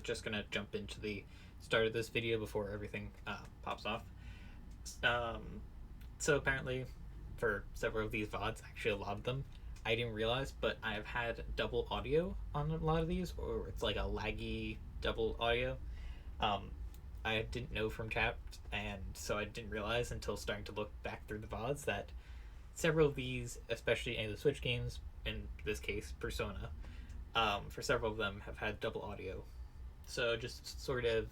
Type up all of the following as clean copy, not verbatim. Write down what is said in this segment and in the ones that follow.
just gonna jump into the start of this video before everything pops off. Um, so apparently, for several of these VODs, actually a lot of them, I didn't realize, but I've had double audio on a lot of these, or it's like a laggy double audio. Um, I didn't know from chat, and so I didn't realize until starting to look back through the VODs that several of these, especially any of the Switch games, in this case Persona, for several of them have had double audio. So just sort of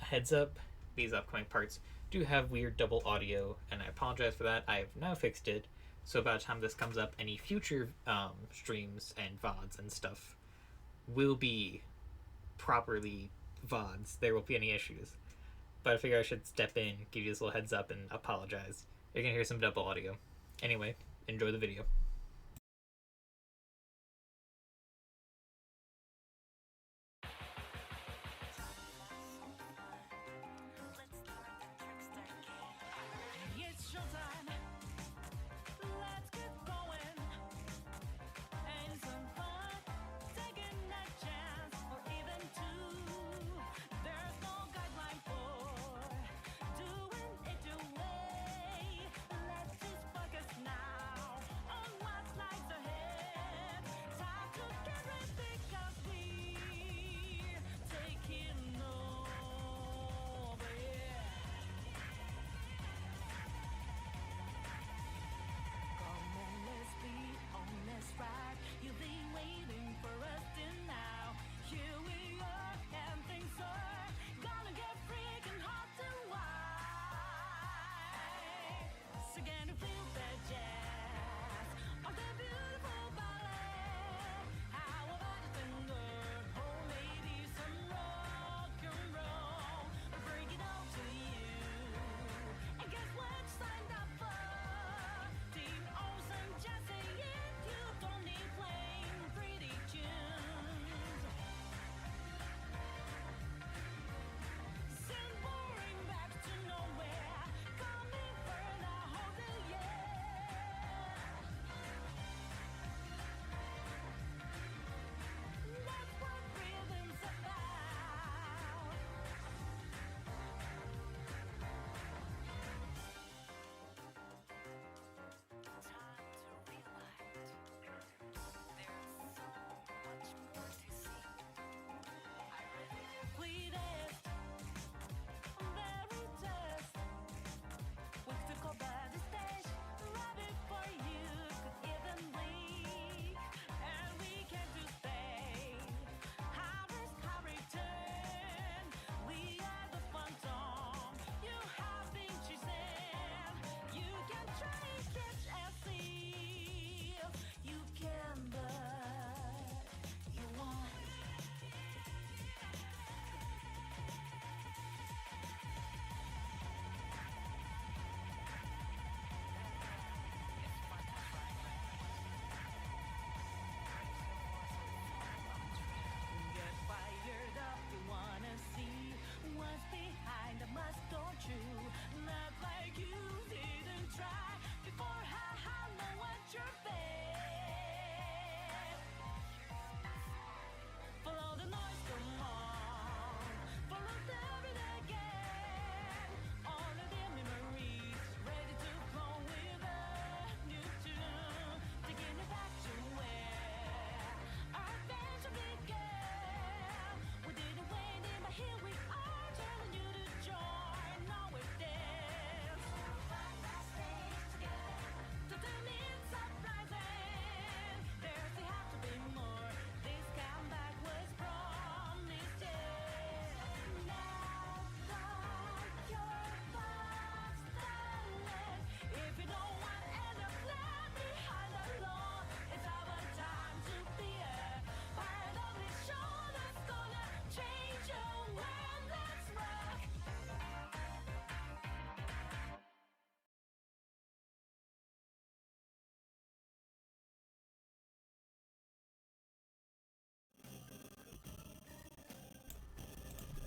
a heads up, these upcoming parts do have weird double audio, and I apologize for that. I have now fixed it, so by the time this comes up, any future streams and VODs and stuff will be properly VODs. There won't be any issues. But I figure I should step in, give you this little heads up, and apologize. You're gonna hear some double audio. Anyway, enjoy the video.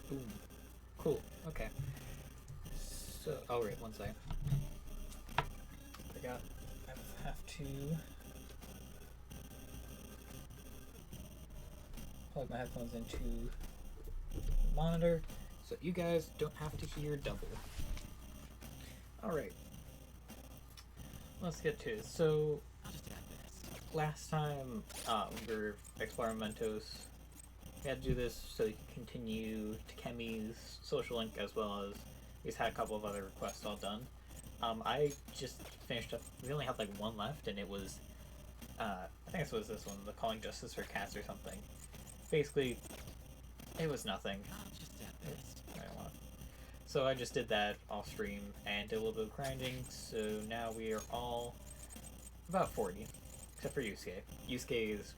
Boom. Cool. Okay. So, oh wait, one second. Forgot. I have to plug my headphones into monitor so you guys don't have to hear double. Alright. Let's get to it. So, last time we were exploring Mentos. We had to do this so we could continue Takemi's social link as well as he's had a couple of other requests all done. I just finished up. We only had like one left, and it was I think this was this one, the Calling Justice for Cats or something. Basically, it was nothing. So I just did that off stream and did a little bit of grinding. So now we are all about 40, except for Yusuke. Yusuke is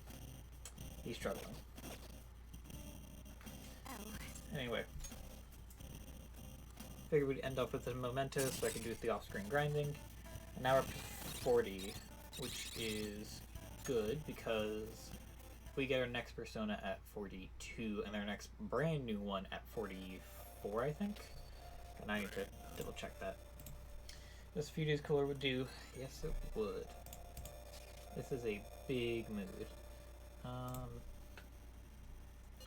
he's struggling. Anyway, figured we'd end up with a memento so I could do the off-screen grinding. And now we're up to 40, which is good because we get our next persona at 42 and our next brand new one at 44, I think. And I need to double check that. Just a few days cooler would do. Yes, it would. This is a big mood.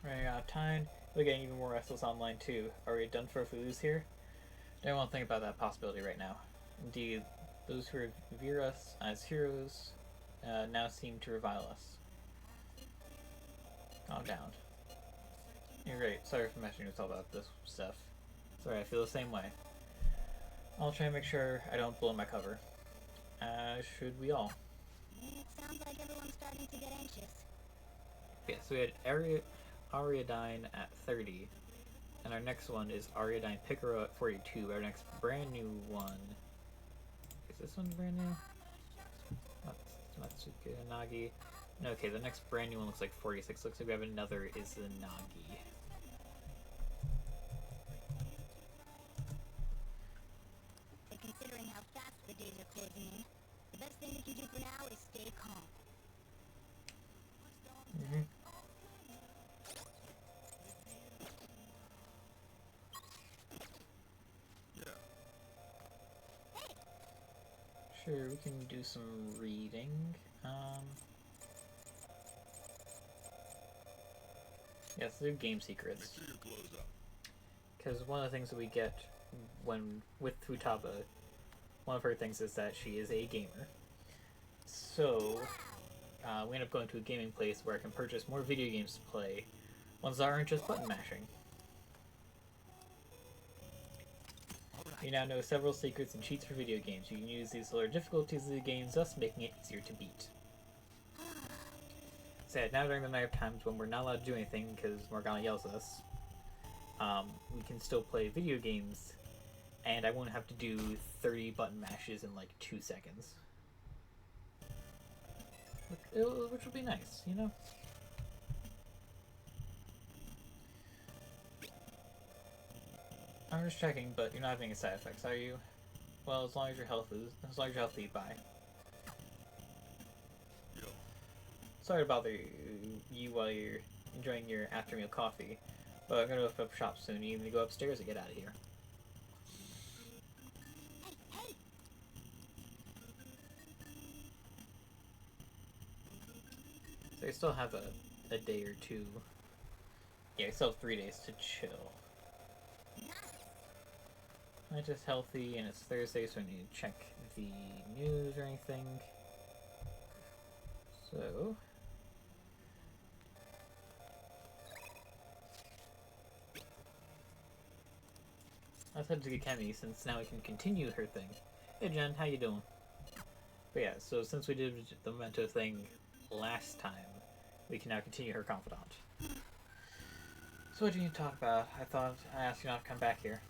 Running out of time. We're getting even more restless online too. Are we done for if we lose here? Don't want to think about that possibility right now. Indeed, those who revere us as heroes now seem to revile us. Calm down. You're right. Sorry for messing with all about this stuff. Sorry, I feel the same way. I'll try and make sure I don't blow my cover. Should we all? It sounds like everyone's starting to get anxious. Yeah, so we had Ariadne at 30, and our next one is Ariadne Picaro at 42. Our next brand new one. Is this one brand new? Matsuka Nagi. No, okay, the next brand new one looks like 46. Looks like we have another Izanagi. Considering how fast the days are closing in, the best thing we can do for now is stay calm. Sure, we can do some reading. Yes, they're game secrets. Because one of the things that we get when with Futaba, one of her things is that she is a gamer. So we end up going to a gaming place where I can purchase more video games to play, ones that aren't just button mashing. You now know several secrets and cheats for video games. You can use these to lower difficulties of the games, thus making it easier to beat. Sad, now during the night times when we're not allowed to do anything because Morgana yells at us, we can still play video games, and I won't have to do 30 button mashes in like 2 seconds. Which will be nice, you know? I'm just checking, but you're not having any side effects, are you? Well, as long as you're healthy, bye. Sorry to bother you while you're enjoying your after meal coffee, but I'm gonna open up shop soon. You need to go upstairs and get out of here. Hey! So I still have a day or two. Yeah, I still have 3 days to chill. I'm just healthy, and it's Thursday, so I need to check the news or anything. So let's head to Kemi, since now we can continue her thing. Hey Jen, how you doing? But yeah, so since we did the Memento thing last time, we can now continue her confidant. So what do you need to talk about? I thought I asked you not to come back here.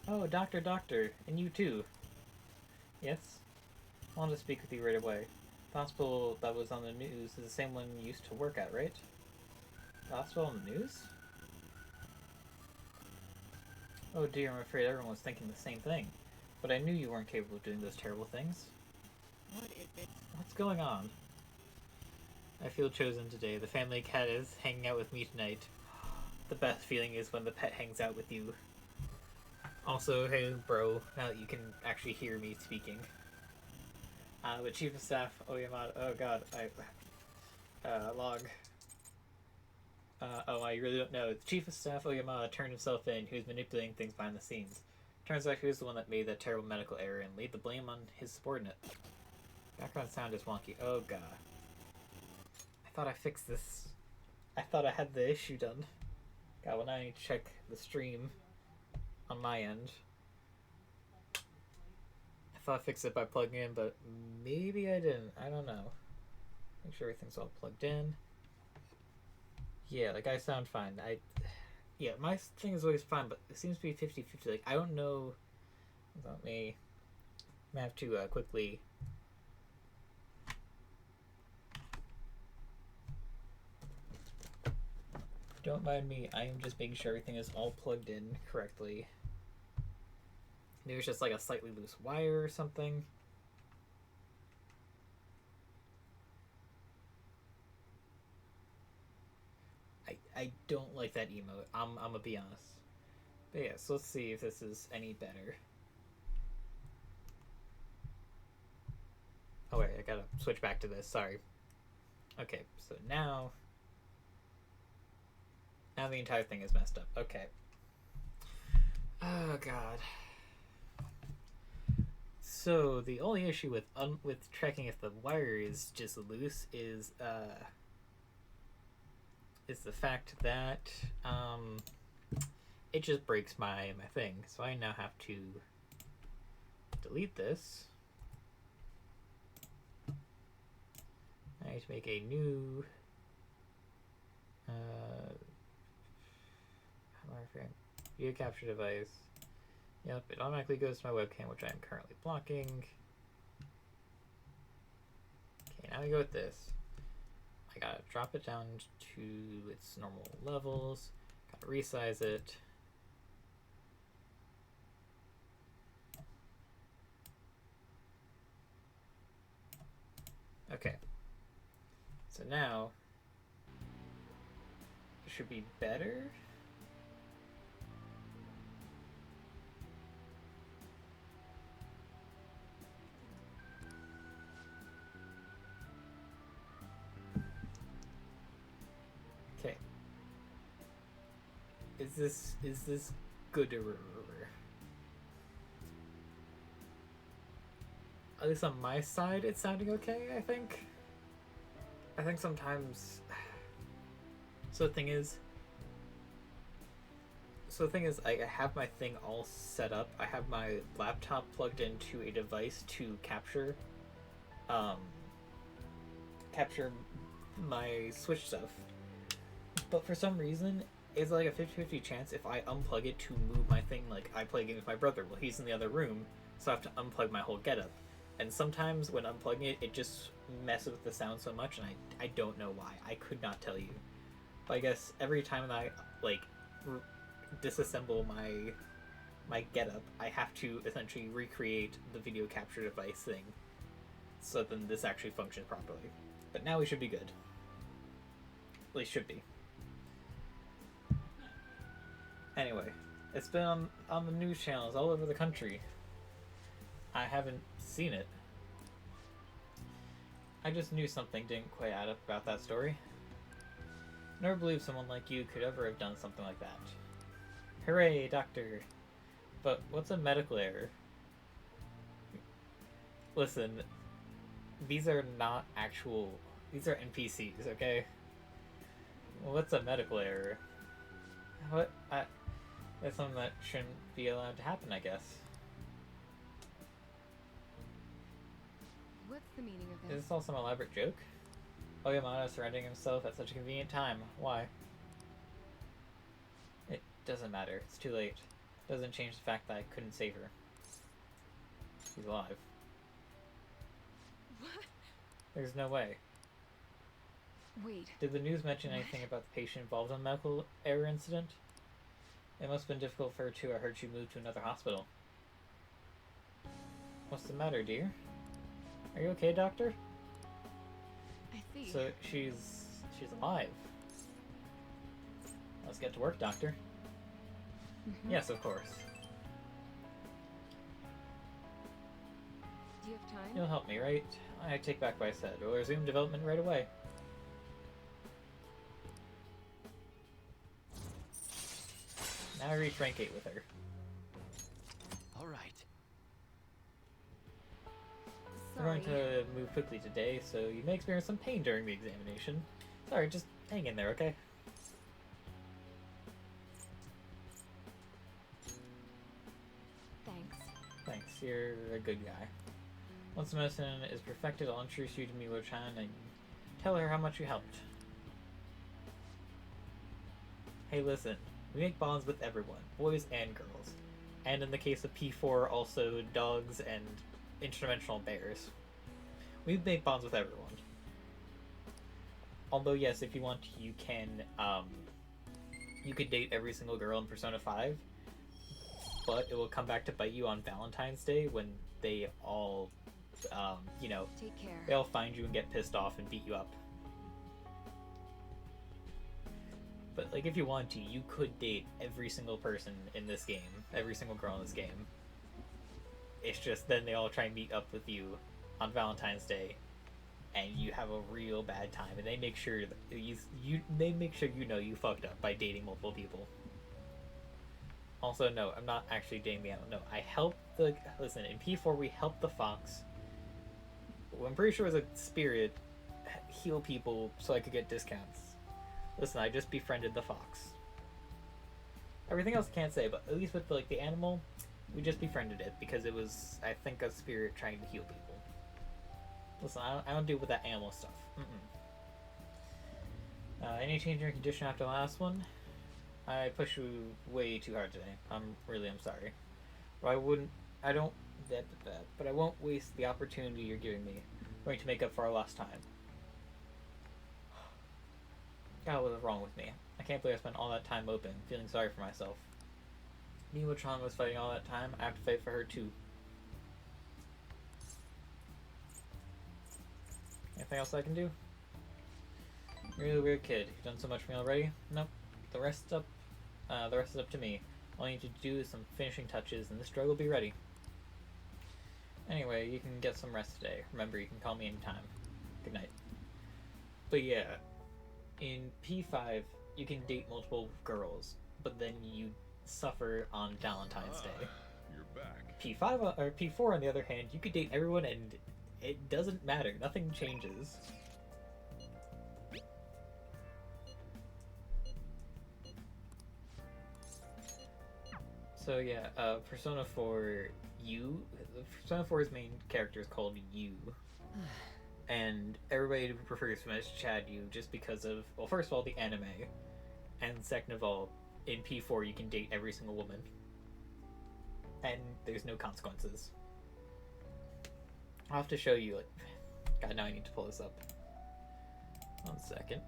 Oh, doctor, and you too. Yes? I wanted to speak with you right away. The hospital that was on the news is the same one you used to work at, right? The hospital on the news? Oh dear, I'm afraid everyone was thinking the same thing. But I knew you weren't capable of doing those terrible things. What is it? What's going on? I feel chosen today. The family cat is hanging out with me tonight. The best feeling is when the pet hangs out with you. Also, hey bro, now that you can actually hear me speaking. But Chief of Staff Oyamada, oh god, log. Oh, I really don't know. The chief of staff, Oyama, turned himself in. He was manipulating things behind the scenes. Turns out he was the one that made that terrible medical error and laid the blame on his subordinate. Background sound is wonky. Oh, God. I thought I fixed this. I thought I had the issue done. God, well, now I need to check the stream on my end. I thought I fixed it by plugging in, but maybe I didn't. I don't know. Make sure everything's all plugged in. Yeah, like I sound fine. Yeah, my thing is always fine, but it seems to be 50-50. Like, I don't know. Let me. I'm gonna have to quickly. Don't mind me. I am just making sure everything is all plugged in correctly. Maybe it's just like a slightly loose wire or something. I don't like that emote. I'm gonna be honest. But yeah, so let's see if this is any better. Oh wait, I gotta switch back to this. Sorry. Okay, so now the entire thing is messed up. Okay. Oh God. So the only issue with checking if the wire is just loose is the fact that it just breaks my thing. So I now have to delete this. I need to make a new video capture device. Yep, it automatically goes to my webcam, which I am currently blocking. Okay, now we go with this. I gotta drop it down to its normal levels. Gotta resize it. Okay. So now it should be better. Okay. Is this good? At least on my side, it's sounding okay, I think. I think sometimes... So the thing is, I have my thing all set up. I have my laptop plugged into a device to capture my Switch stuff. But for some reason, it's like a 50-50 chance if I unplug it to move my thing. Like, I play a game with my brother. Well, he's in the other room, so I have to unplug my whole getup. And sometimes when unplugging it, it just messes with the sound so much, and I don't know why. I could not tell you. But I guess every time that I, like, disassemble my getup, I have to essentially recreate the video capture device thing, so then this actually functions properly. But now we should be good. At least should be. Anyway, it's been on the news channels all over the country. I haven't seen it. I just knew something didn't quite add up about that story. Never believed someone like you could ever have done something like that. Hooray, doctor! But what's a medical error? Listen, these are not actual... These are NPCs, okay? What's a medical error? What? That's something that shouldn't be allowed to happen, I guess. What's the meaning of this? Is this all some elaborate joke? Oyamada surrendering himself at such a convenient time. Why? It doesn't matter. It's too late. It doesn't change the fact that I couldn't save her. She's alive. What? There's no way. Wait. Did the news mention anything about the patient involved in the medical error incident? It must have been difficult for her too. I heard she moved to another hospital. What's the matter, dear? Are you okay, doctor? I see. So she's alive. Let's get to work, doctor. Yes, of course. Do you have time? You'll help me, right? I take back what I said. We'll resume development right away. Now I reach rank 8 with her. All right. We're Sorry. going to move quickly today, so you may experience some pain during the examination. Sorry, just hang in there, okay? Thanks. Thanks, you're a good guy. Once the medicine is perfected, I'll introduce you to Milo-chan and tell her how much you helped. Hey, listen, we make bonds with everyone, boys and girls. And in the case of P4, also dogs and interdimensional bears. We make bonds with everyone. Although, yes, if you want, you can, you could date every single girl in Persona 5, but it will come back to bite you on Valentine's Day when they all, you know, Take care. they all find you and get pissed off and beat you up. But, like, if you want to, you could date every single person in this game, every single girl in this game. It's just then they all try and meet up with you on Valentine's Day, and you have a real bad time, and they make sure that they make sure you know you fucked up by dating multiple people. Also, no, I'm not actually dating the animal. No, I helped the... Listen, in P4 we helped the fox. I'm pretty sure it was a spirit heal people so I could get discounts. Listen, I just befriended the fox. Everything else I can't say, but at least with like the animal, we just befriended it because it was, I think, a spirit trying to heal people. Listen, I don't deal with that animal stuff. Any change in your condition after the last one? I pushed you way too hard today. I'm sorry. But I won't waste the opportunity you're giving me. I'm going to make up for our lost time. God, what was wrong with me? I can't believe I spent all that time moping, feeling sorry for myself. Milo-chan was fighting all that time. I have to fight for her too. Anything else I can do? You're a really weird kid. You've done so much for me already. Nope. The rest is up to me. All I need to do is some finishing touches, and this drug will be ready. Anyway, you can get some rest today. Remember, you can call me anytime. Good night. But yeah, in P5, you can date multiple girls, but then you suffer on Valentine's Day. You're back. P5 or P4, on the other hand, you could date everyone, and it doesn't matter. Nothing changes. So yeah, Persona 4 U. Persona 4's main character is called U. And everybody prefers him as Chad U just because of, well, first of all, the anime. And second of all, in P4 you can date every single woman. And there's no consequences. I'll have to show you, like, God, now I need to pull this up. 1 second.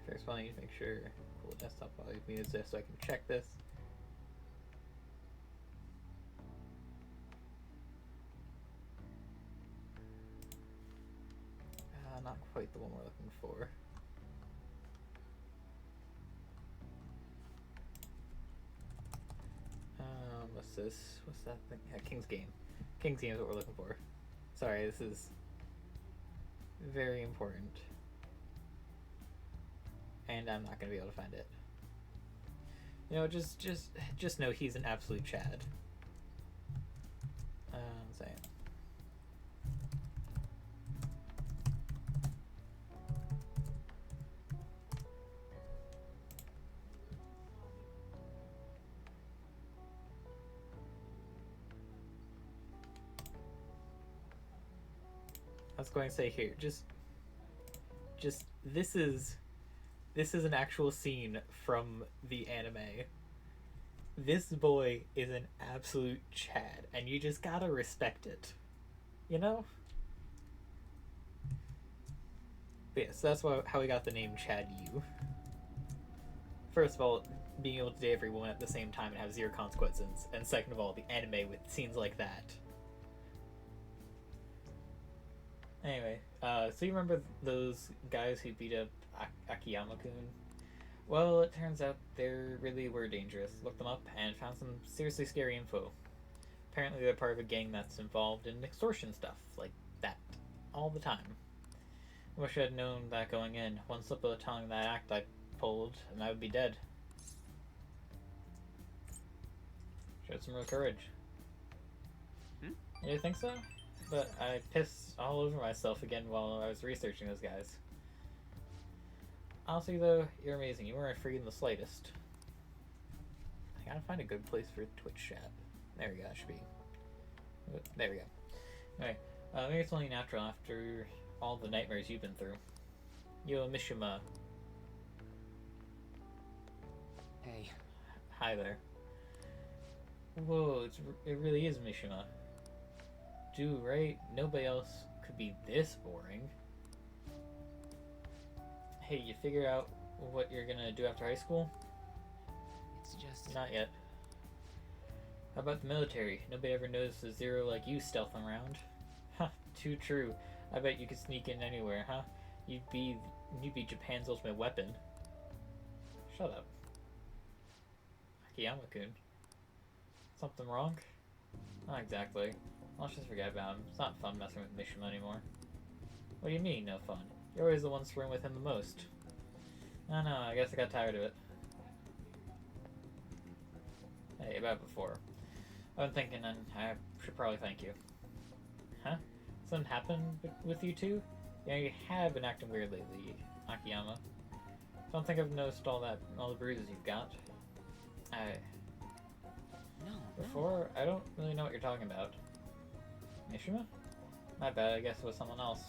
First of all, I need to make sure cool desktop volume is this so I can check this. Not quite the one we're looking for. What's this? What's that thing? Yeah, King's Game. King's Game is what we're looking for. Sorry, this is very important. And I'm not gonna be able to find it. You know, just know he's an absolute Chad. Saying. I was going to say here, just this is an actual scene from the anime. This boy is an absolute Chad, and you just gotta respect it. You know? But yeah, so that's how we got the name Chad U. First of all, being able to date everyone at the same time and have zero consequences, and second of all, the anime with scenes like that. Anyway, so you remember those guys who beat up Akiyama-kun? Well, it turns out they really were dangerous. Looked them up and found some seriously scary info. Apparently they're part of a gang that's involved in extortion stuff, like that, all the time. Wish I had known that going in. One slip of the tongue that act I pulled, and I would be dead. Showed some real courage. You think so? But I pissed all over myself again while I was researching those guys. Honestly though, you're amazing. You weren't afraid in the slightest. I gotta find a good place for Twitch chat. There we go, that should be. There we go. Alright, maybe it's only natural after all the nightmares you've been through. Yo, Mishima. Hey. Hi there. Whoa, it really is Mishima. Dude, right? Nobody else could be this boring. Hey, you figure out what you're gonna do after high school? It's just... Not yet. How about the military? Nobody ever noticed a zero like you stealthing around. Huh, too true. I bet you could sneak in anywhere, huh? You'd be Japan's ultimate weapon. Shut up. Akiyama-kun. Something wrong? Not exactly. Let's just forget about him. It's not fun messing with Mishima anymore. What do you mean, no fun? You're always the one screwing with him the most. I know, I guess I got tired of it. Hey, about before. I've been thinking, and I should probably thank you. Huh? Something happened with you two? Yeah, you have been acting weird lately, Akiyama. Don't think I've noticed all the bruises you've got. No. Before, I don't really know what you're talking about. Mishima? My bad, I guess it was someone else.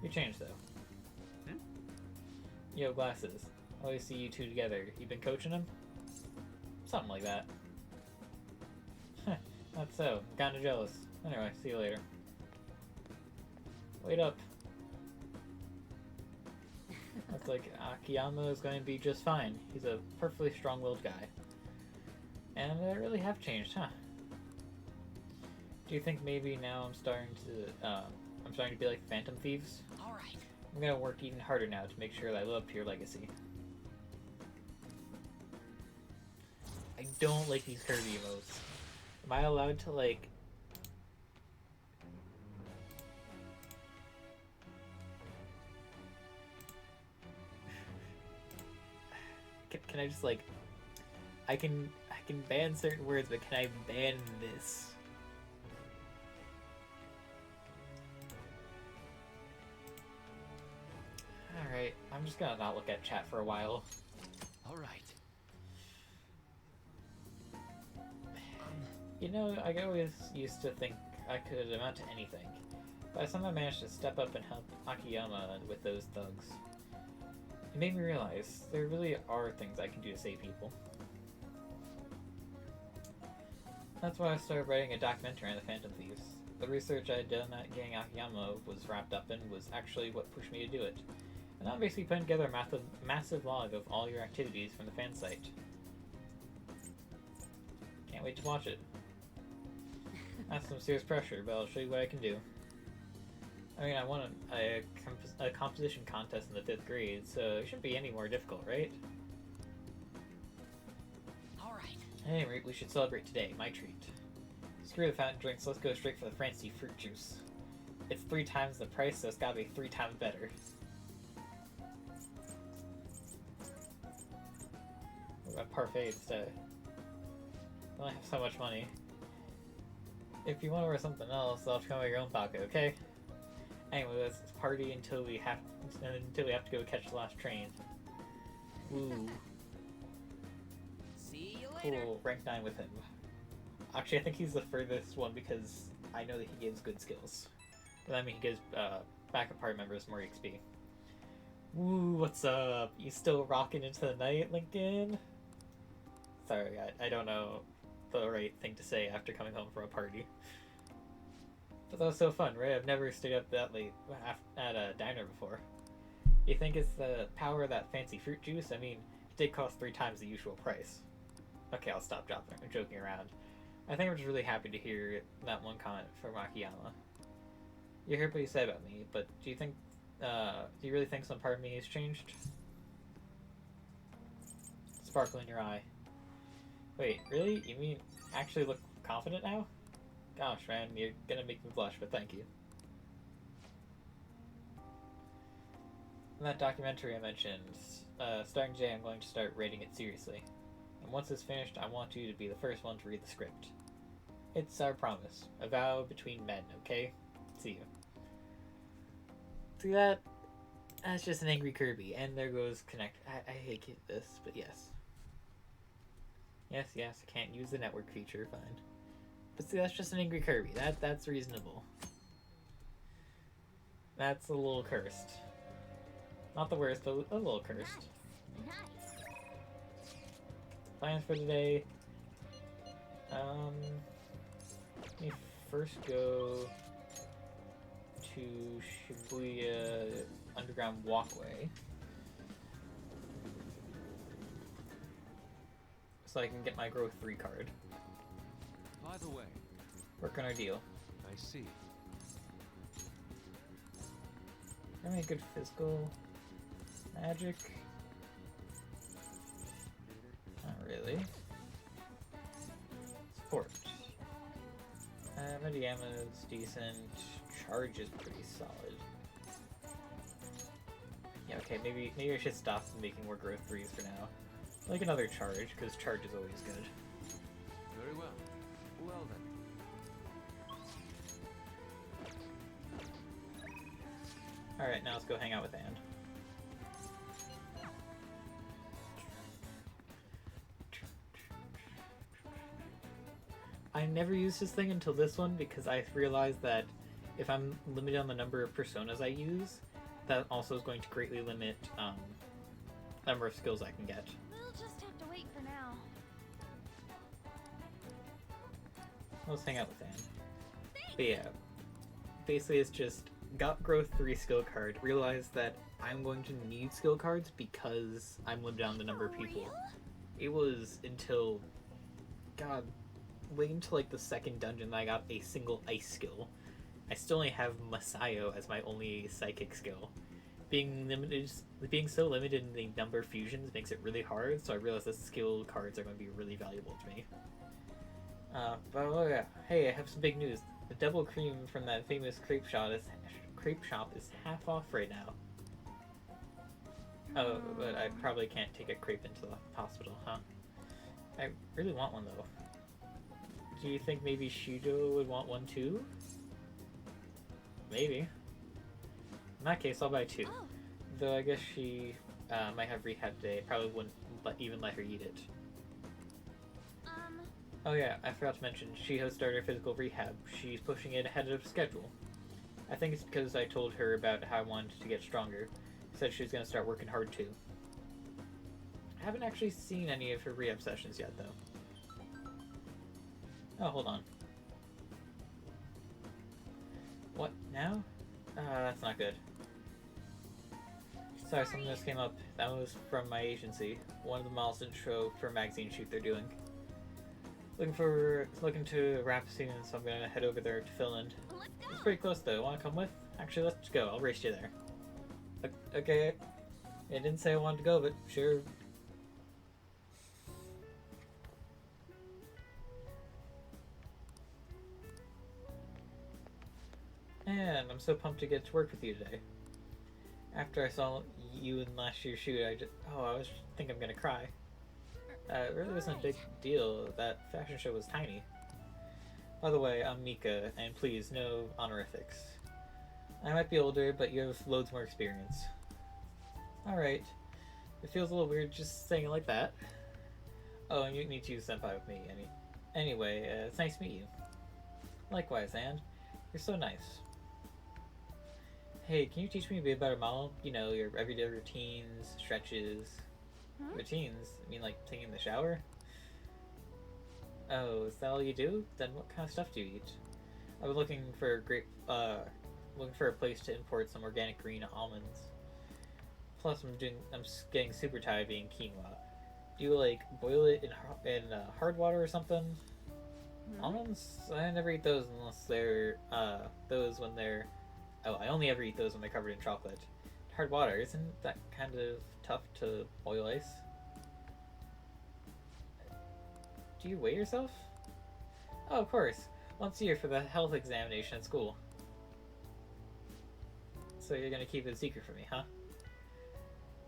You changed, though. Yo, glasses. I always see you two together. You been coaching him? Something like that. That's so. Kinda jealous. Anyway, see you later. Wait up. Looks like Akiyama is going to be just fine. He's a perfectly strong-willed guy. And I really have changed, huh? Do you think maybe now I'm starting to be like Phantom Thieves? Alright. I'm gonna work even harder now to make sure that I live up to your legacy. I don't like these Kirby emotes. Am I allowed to, like... Can I just, like... I can ban certain words, but can I ban this? Alright, I'm just gonna not look at chat for a while. Alright. You know, I always used to think I could amount to anything, but I somehow managed to step up and help Akiyama with those thugs. It made me realize there really are things I can do to save people. That's why I started writing a documentary on the Phantom Thieves. The research I had done at getting Akiyama was wrapped up in was actually what pushed me to do it. And I'm basically putting together a massive log of all your activities from the fan site. Can't wait to watch it. That's some serious pressure, but I'll show you what I can do. I mean, I won a composition contest in the 5th grade, so it shouldn't be any more difficult, right? Alright. Anyway, we should celebrate today, my treat. Screw the fountain drinks, let's go straight for the fancy fruit juice. It's 3 times the price, so it's gotta be 3 times better. A parfait instead. I only have so much money. If you want to wear something else, I'll have to come with your own pocket, okay? Anyway, let's party until we have to go catch the last train. Woo. See you later. Cool, rank 9 with him. Actually, I think he's the furthest one because I know that he gives good skills. But I mean, he gives backup party members more XP. Woo, what's up? You still rocking into the night, Lincoln? Sorry, I don't know the right thing to say after coming home from a party. But that was so fun, right? I've never stayed up that late at a diner before. You think it's the power of that fancy fruit juice? I mean, it did cost 3 times the usual price. Okay, I'll stop I'm joking around. I think I'm just really happy to hear that one comment from Akiyama. You heard what you said about me, but do you really think some part of me has changed? Sparkle in your eye. Wait, really? You mean actually look confident now? Gosh, man, you're gonna make me blush, but thank you. In that documentary I mentioned, starting today I'm going to start rating it seriously. And once it's finished, I want you to be the first one to read the script. It's our promise. A vow between men, okay? See you. See that? That's just an angry Kirby, and there goes Connect. I hate this, but yes. Yes, I can't use the network feature, fine. But see, that's just an angry Kirby. That's reasonable. That's a little cursed. Not the worst, but a little cursed. Nice. Plans for today. Let me first go to Shibuya Underground Walkway. So I can get my Growth 3 card. By the way, Work on our deal. I see. Have any good physical magic? Not really. Support. Mediyama's decent. Charge is pretty solid. Yeah, okay, maybe I should stop making more growth 3s for now. Like another charge, because charge is always good. Very well. Well then. Alright, now let's go hang out with Anne. I never used this thing until this one because I realized that if I'm limited on the number of personas I use, that also is going to greatly limit the number of skills I can get. We'll just have to wait for now. Let's hang out with Anne. But yeah, basically it's just got growth 3 skill card, realized that I'm going to need skill cards because I'm limited on the number of people. It was until, God, wait until like the second dungeon that I got a single ice skill. I still only have Masayo as my only psychic skill. Being so limited in the number of fusions makes it really hard, so I realized that skill cards are going to be really valuable to me. But oh yeah, hey, I have some big news. The double cream from that famous crepe shop is half off right now. Oh, but I probably can't take a crepe into the hospital, huh? I really want one though. Do you think maybe Shido would want one too? Maybe. In that case, I'll buy 2. Oh. Though I guess she might have rehab today. Probably wouldn't even let her eat it. Oh yeah, I forgot to mention, she has started physical rehab. She's pushing it ahead of schedule. I think it's because I told her about how I wanted to get stronger. Said she was going to start working hard too. I haven't actually seen any of her rehab sessions yet though. Oh, hold on. What, now? That's not good. Sorry, something just came up. That was from my agency. One of the milestone show for a magazine shoot they're doing. Looking to wrap soon, so I'm gonna head over there to Finland. Let's go. It's pretty close though. Wanna come with? Actually, let's go. I'll race you there. Okay. I didn't say I wanted to go, but sure. And I'm so pumped to get to work with you today. After I saw you in last year's shoot, I think I'm gonna cry. It really wasn't a big deal. That fashion show was tiny. By the way, I'm Mika, and please, no honorifics. I might be older, but you have loads more experience. Alright. It feels a little weird just saying it like that. Oh, and you need to use senpai with me. Anyway, it's nice to meet you. Likewise, Anne. You're so nice. Hey, can you teach me a bit about a model? You know, your everyday routines, stretches... Routines? I mean, like taking the shower? Oh, is that all you do? Then what kind of stuff do you eat? I was looking for a place to import some organic green almonds. Plus, I'm getting super tired of eating quinoa. Do you like boil it in hard water or something? Almonds? I never eat those unless they're those when they're Oh, I only ever eat those when they're covered in chocolate. Hard water, isn't that kind of tough to boil ice? Do you weigh yourself? Oh, of course. Once a year for the health examination at school. So you're gonna keep it a secret from me, huh?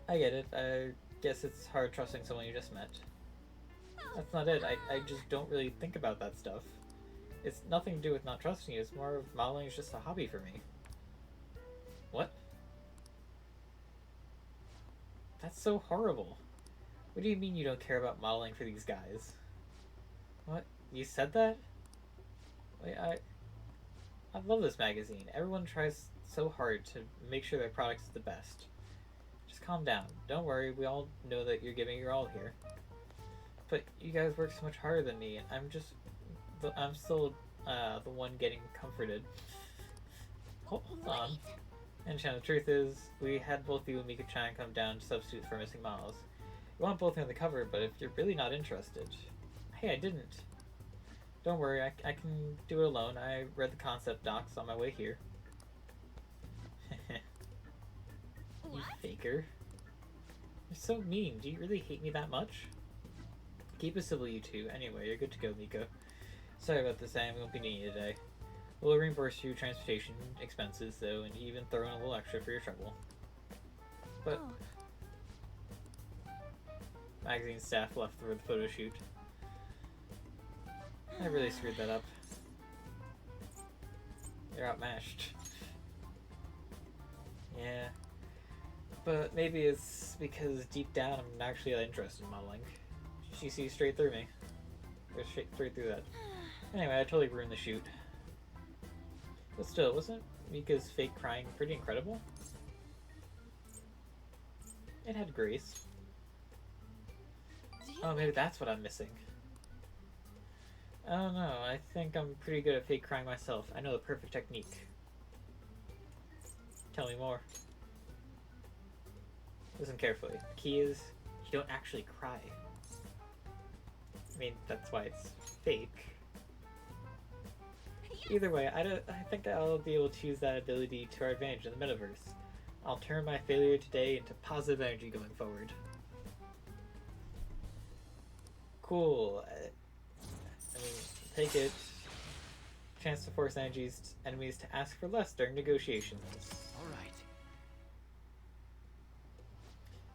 I get it. I guess it's hard trusting someone you just met. That's not it. I just don't really think about that stuff. It's nothing to do with not trusting you. It's more of modeling is just a hobby for me. What? That's so horrible. What do you mean you don't care about modeling for these guys? What? You said that? Wait, I love this magazine. Everyone tries so hard to make sure their product is the best. Just calm down. Don't worry, we all know that you're giving your all here. But you guys work so much harder than me, and I'm still the one getting comforted. Hold on. And the truth is, we had both you and Mika-chan come down to substitute for missing models. You want both on the cover, but if you're really not interested... Hey, I didn't. Don't worry, I can do it alone. I read the concept docs on my way here. You faker. You're so mean. Do you really hate me that much? Keep it civil, you two. Anyway, you're good to go, Miko. Sorry about this, Sam. We won't be needing you today. We'll reimburse you transportation expenses, though, and even throw in a little extra for your trouble. But... Magazine staff left for the photo shoot. I really screwed that up. You're outmatched. Yeah. But maybe it's because deep down I'm not actually that interested in modeling. She sees straight through me. Or straight through that. Anyway, I totally ruined the shoot. But still, wasn't Mika's fake crying pretty incredible? It had grace. Oh, maybe that's what I'm missing. I don't know, I think I'm pretty good at fake crying myself. I know the perfect technique. Tell me more. Listen carefully. The key is, you don't actually cry. I mean, that's why it's fake. Either way, I think I'll be able to use that ability to our advantage in the metaverse. I'll turn my failure today into positive energy going forward. Cool. I mean, take it. Chance to force enemies to ask for less during negotiations. Alright.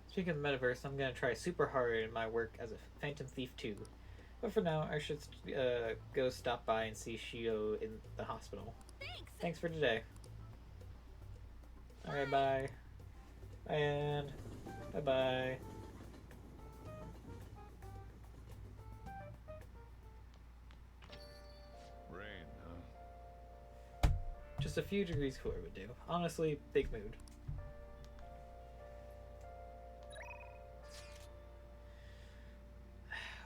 Speaking of the metaverse, I'm gonna try super hard in my work as a Phantom Thief 2. But for now, I should go stop by and see Shio in the hospital. Thanks for today. Alright, bye. Bye, Anne. Bye-bye. Rain, huh? Just a few degrees cooler would do. Honestly, big mood.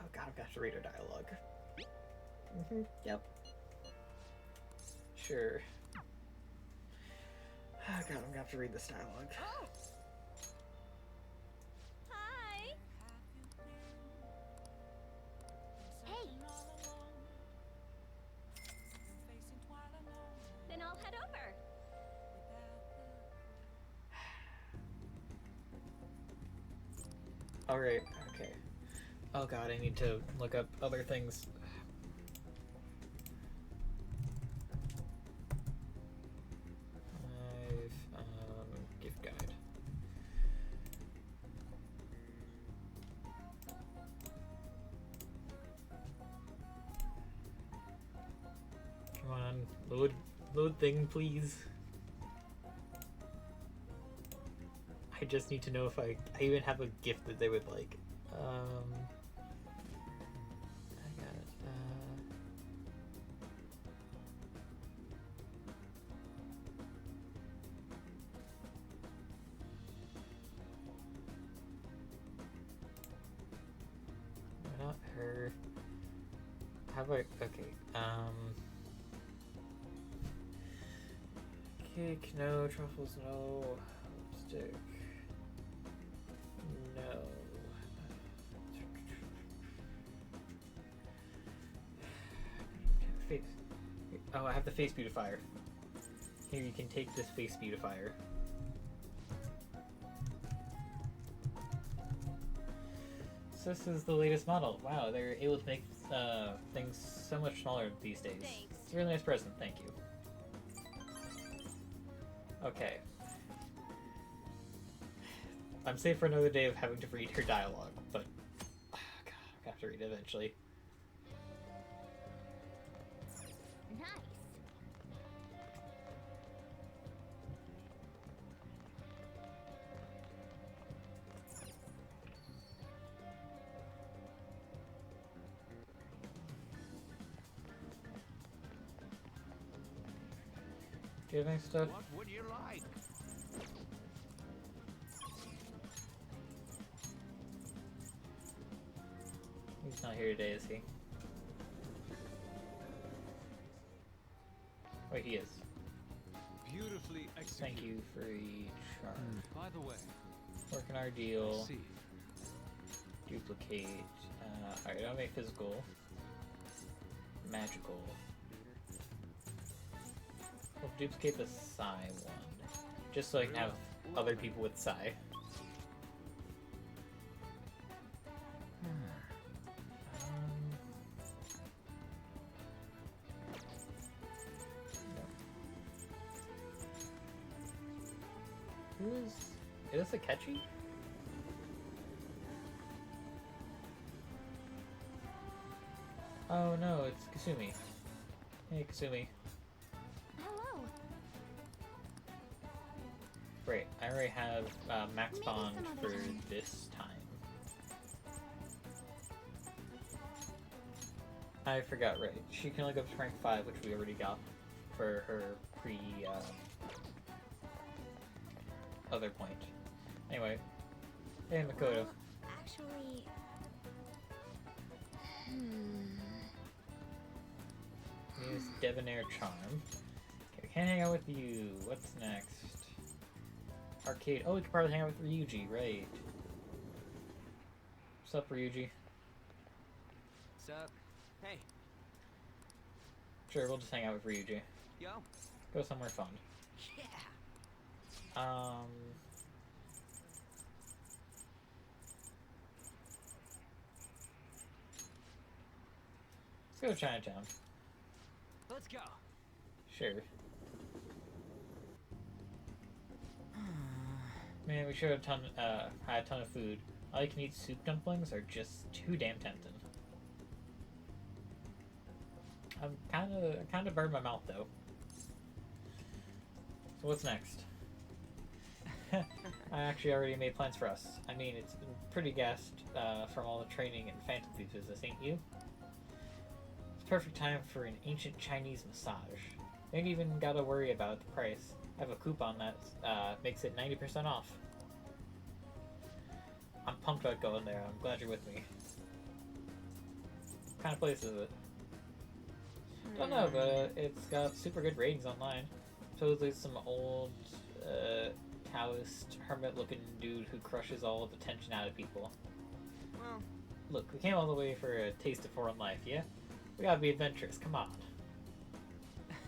Oh god, I've got to read her dialogue. Yep. Sure. Oh god, I'm gonna have to read this dialogue. Hi. Hey. Then I'll head over. Alright, okay. Oh god, I need to look up other things. Gift guide. Come on, load thing, please. I just need to know if I even have a gift that they would like. I got it. Not her. How about, okay, cake, no. Truffles, no. Lipstick, no. Face. Oh, I have the face beautifier. Here, you can take this face beautifier. So this is the latest model. Wow, they're able to make things so much smaller these days. Thanks. It's a really nice present, thank you. Okay. I'm safe for another day of having to read her dialogue, but God, I have to read it eventually. Nice. Do you have any stuff? What would you like? He's not here today, is he? Wait, he is. Beautifully executed. Thank you for each charm. By the way, Working our I deal. see. Duplicate. Alright, I'll make physical. Magical. We'll duplicate the Psi one. Just so I can have other people with Psi. Who is this a Ketchy? Oh no, it's Kasumi. Hey Kasumi. Hello. Great, I already have max Maybe bond some other for time. this time. I forgot, right. She can only go up to rank 5, which we already got for her other point. Anyway, hey Makoto. Well, actually. Use Debonair Charm. Okay, can't hang out with you. What's next? Arcade. Oh, we could probably hang out with Ryuji, right? What's up, Ryuji? What's up? Hey, Sure, we'll just hang out with Ryuji. yo. Go somewhere fun. Yeah. Let's go to Chinatown. Let's go. Sure. Man, we should have had a ton of food. All you can eat soup dumplings are just too damn tempting. I'm kind of burned my mouth though. So what's next? I actually already made plans for us. I mean, it's been pretty gassed from all the training and Phantom Thieves business, ain't you? It's perfect time for an ancient Chinese massage. Ain't even gotta worry about the price. I have a coupon that makes it 90% off. I'm pumped about going there. I'm glad you're with me. What kind of place is it? Don't know, but it's got super good ratings online. Supposedly some old, Taoist, hermit-looking dude who crushes all the tension out of people. Well, Look, we came all the way for a taste of foreign life, yeah? We gotta be adventurous, come on.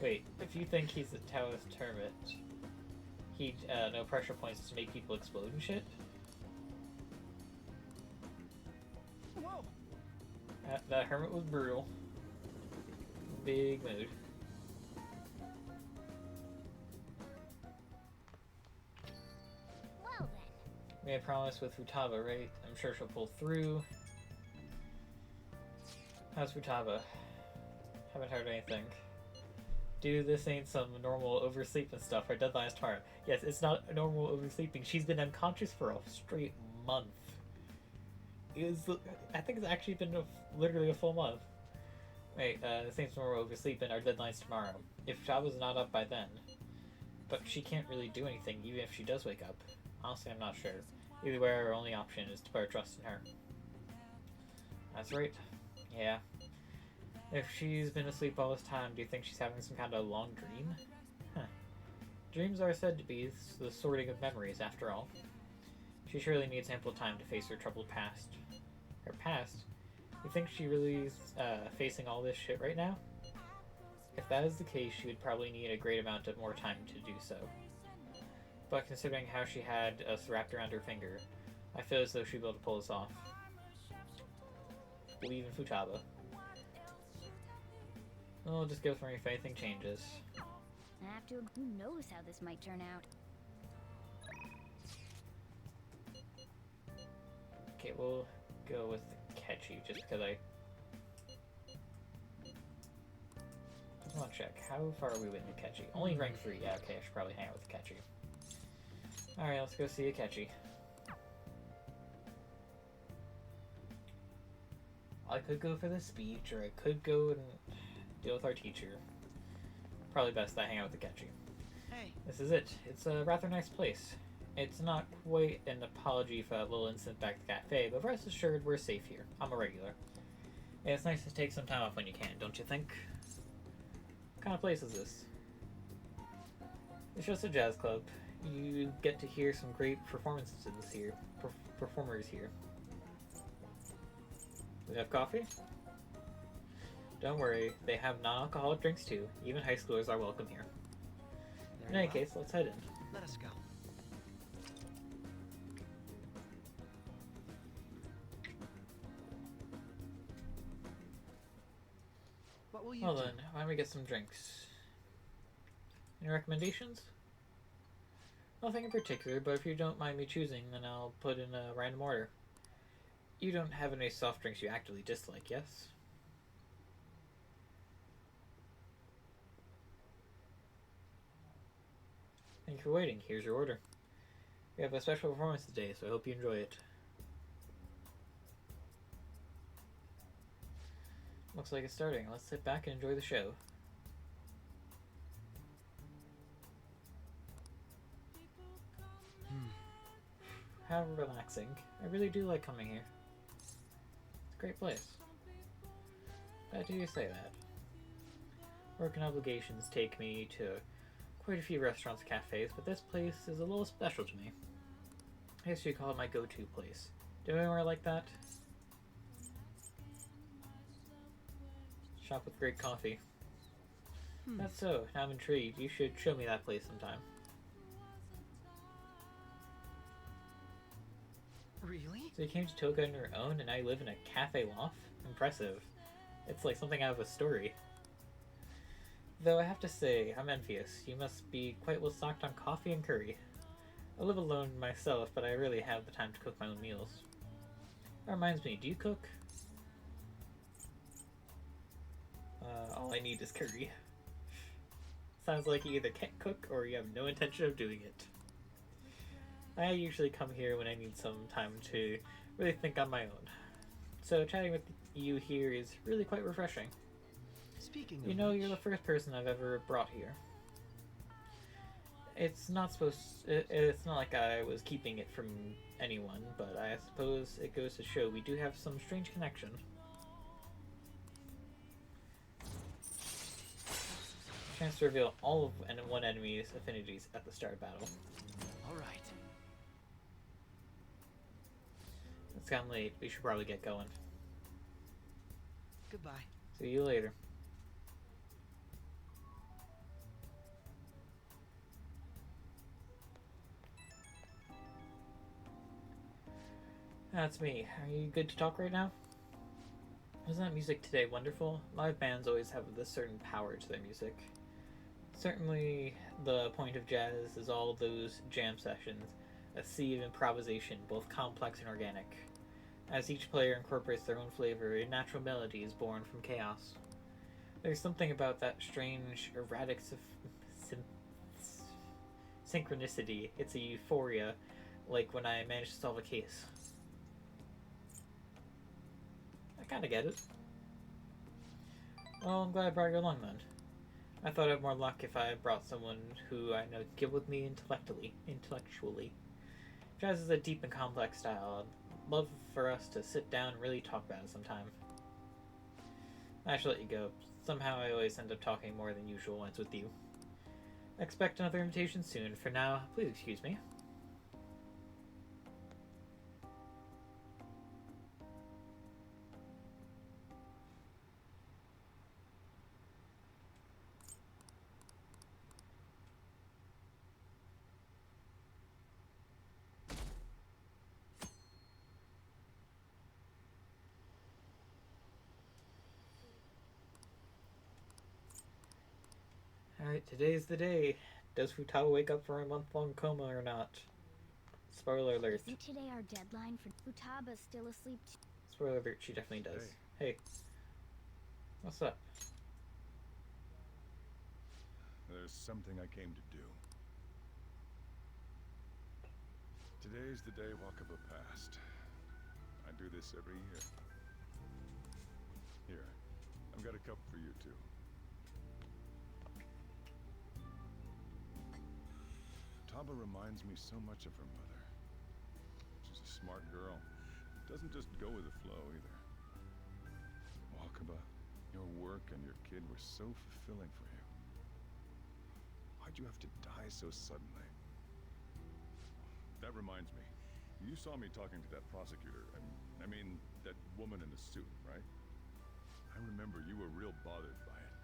Wait, if you think he's a Taoist hermit, he'd know pressure points to make people explode and shit? whoa. That hermit was brutal. Big mood. Well then. We had promise with Futaba, right? I'm sure she'll pull through. How's Futaba? Haven't heard anything. Dude, this ain't some normal oversleep and stuff. Our deadline's tomorrow. Yes, it's not normal oversleeping. She's been unconscious for a straight month. I think it's actually been literally a full month. Wait, this ain't normal oversleeping. Our deadline's tomorrow. If Futaba's not up by then. But she can't really do anything, even if she does wake up. Honestly, I'm not sure. Either way, our only option is to put our trust in her. That's right. Yeah. If she's been asleep all this time, do you think she's having some kind of long dream? Huh. Dreams are said to be the sorting of memories, after all. She surely needs ample time to face her troubled past. Her past? You think she really is facing all this shit right now? If that is the case, she would probably need a great amount of more time to do so. But considering how she had us wrapped around her finger, I feel as though she'd be able to pull this off. Believe in Futaba. I'll just go for me if anything changes. After who knows how this might turn out. Okay, we'll go with Ketchy just because I want to check. How far are we with Ketchy? Only rank 3. Yeah, okay, I should probably hang out with Ketchy. Alright, let's go see Akechi. I could go for the speech, or I could go and deal with our teacher. Probably best that I hang out with Akechi. Hey. This is it. It's a rather nice place. It's not quite an apology for that little incident back at the cafe, but rest assured we're safe here. I'm a regular. And it's nice to take some time off when you can, don't you think? What kind of place is this? It's just a jazz club. You get to hear some great performances here. Performers here. We have coffee? Don't worry, they have non-alcoholic drinks too. Even high schoolers are welcome here. In any case, let's head in. Let us go. What will you Well do? then, why don't we get some drinks? Any recommendations? Nothing in particular, but if you don't mind me choosing, then I'll put in a random order. You don't have any soft drinks you actively dislike, yes? Thank you for waiting. Here's your order. We have a special performance today, so I hope you enjoy it. Looks like it's starting. Let's sit back and enjoy the show. How relaxing. I really do like coming here. It's a great place. Glad to hear you say that. Work and obligations take me to quite a few restaurants and cafes, but this place is a little special to me. I guess you'd call it my go-to place. Do you know anywhere like that? Shop with great coffee. That's so. Now I'm intrigued. You should show me that place sometime. Really? So you came to Toka on your own, and now you live in a cafe loft? Impressive. It's like something out of a story. Though I have to say, I'm envious. You must be quite well stocked on coffee and curry. I live alone myself, but I really have the time to cook my own meals. That reminds me, do you cook? All I need is curry. Sounds like you either can't cook or you have no intention of doing it. I usually come here when I need some time to really think on my own. So chatting with you here is really quite refreshing. Speaking of You know, which, you're the first person I've ever brought here. It's not it's not like I was keeping it from anyone, but I suppose it goes to show we do have some strange connection. Chance to reveal all of one enemy's affinities at the start of battle. all right. It's gotten late. We should probably get going. Goodbye. See you later. That's me. Are you good to talk right now? Wasn't that music today wonderful? Live bands always have this certain power to their music. Certainly, the point of jazz is all those jam sessions, a sea of improvisation, both complex and organic. As each player incorporates their own flavor, a natural melody is born from chaos. There's something about that strange, erratic synchronicity. It's a euphoria, like when I manage to solve a case. I kinda get it. Well, I'm glad I brought you along then. I thought I'd have more luck if I brought someone who I know could get with me intellectually. Jazz is a deep and complex style. I'd love for us to sit down and really talk about it sometime. I should let you go. Somehow I always end up talking more than usual when it's with you. Expect another invitation soon. For now, please excuse me. Alright, today's the day. Does Futaba wake up from a month-long coma or not? Spoiler alert. Isn't today our deadline for Futaba's still asleep? Spoiler alert, she definitely does. Hey. What's up? There's something I came to do. Today's the day Wakaba passed. I do this every year. Here, I've got a cup for you too. Taba reminds me so much of her mother. She's a smart girl. Doesn't just go with the flow either. Wakaba, your work and your kid were so fulfilling for you. Why'd you have to die so suddenly? That reminds me. You saw me talking to that prosecutor. I mean, that woman in the suit, right? I remember you were real bothered by it.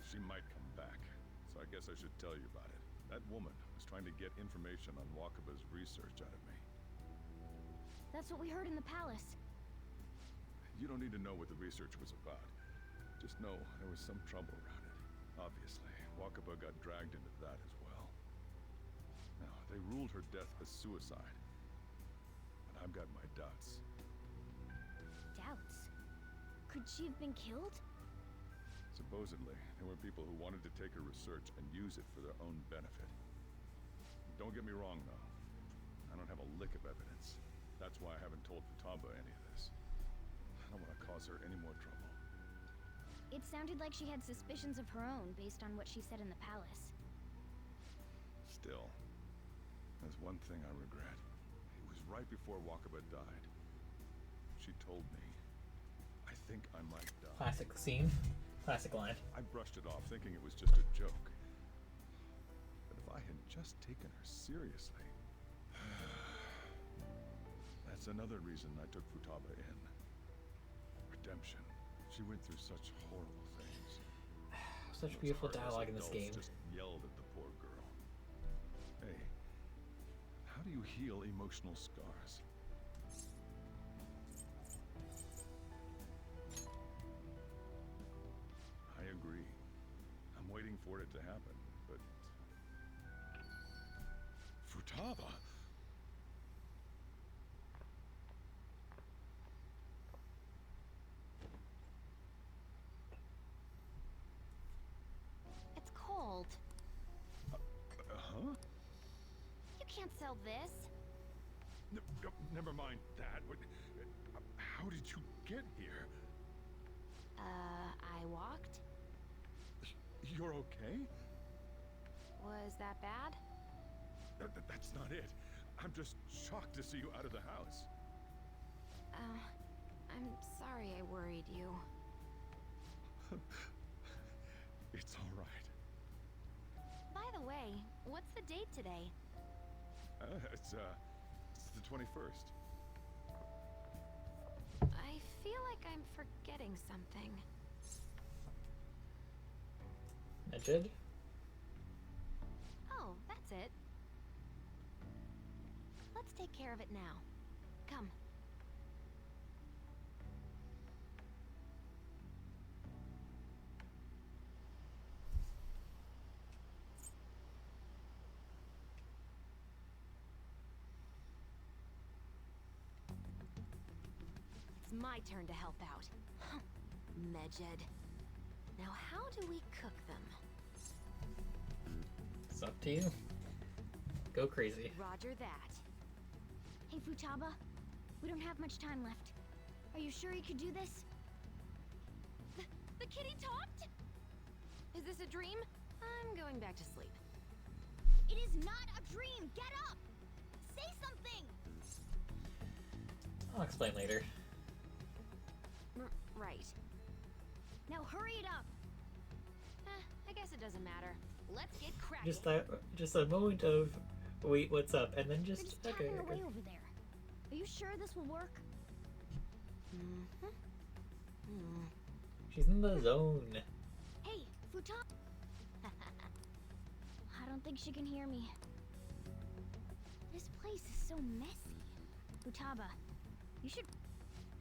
She might come back, so I guess I should tell you about it. That woman was trying to get information on Wakaba's research out of me. That's what we heard in the palace. You don't need to know what the research was about. Just know there was some trouble around it. Obviously, Wakaba got dragged into that as well. Now, they ruled her death as suicide. But I've got my doubts. Doubts? Could she have been killed? Supposedly, there were people who wanted to take her research and use it for their own benefit. Don't get me wrong, though. I don't have a lick of evidence. That's why I haven't told Futaba any of this. I don't want to cause her any more trouble. It sounded like she had suspicions of her own based on what she said in the palace. Still, there's one thing I regret. It was right before Wakaba died. She told me, I think I might die. Classic scene. Classic line. I brushed it off, thinking it was just a joke. But if I had just taken her seriously... That's another reason I took Futaba in. Redemption. She went through such horrible things. Such Those beautiful heartless dialogue in this adults game. just yelled at the poor girl. Hey, how do you heal emotional scars? I agree. I'm waiting for it to happen, but... Futaba? It's cold. Huh? You can't sell this. Never mind that. How did you get here? I walked? You're okay? Was that bad? That's not it. I'm just shocked to see you out of the house. I'm sorry I worried you. It's all right. By the way, what's the date today? It's the 21st. I feel like I'm forgetting something. Neged? Oh, that's it. Let's take care of it now. Come. It's my turn to help out. Meged. Now how do we cook them? It's up to you. Go crazy. Roger that. Hey, Futaba. We don't have much time left. Are you sure you could do this? The kitty talked? Is this a dream? I'm going back to sleep. It is not a dream! Get up! Say something! I'll explain later. Right. Now hurry it up! I guess it doesn't matter. Let's get cracking. Just a moment of, wait, what's up? And then They're just, just okay. tapping away over there. Are you sure this will work? Mm-hmm. She's in the zone. Hey, Futaba! I don't think she can hear me. This place is so messy. Futaba, you should...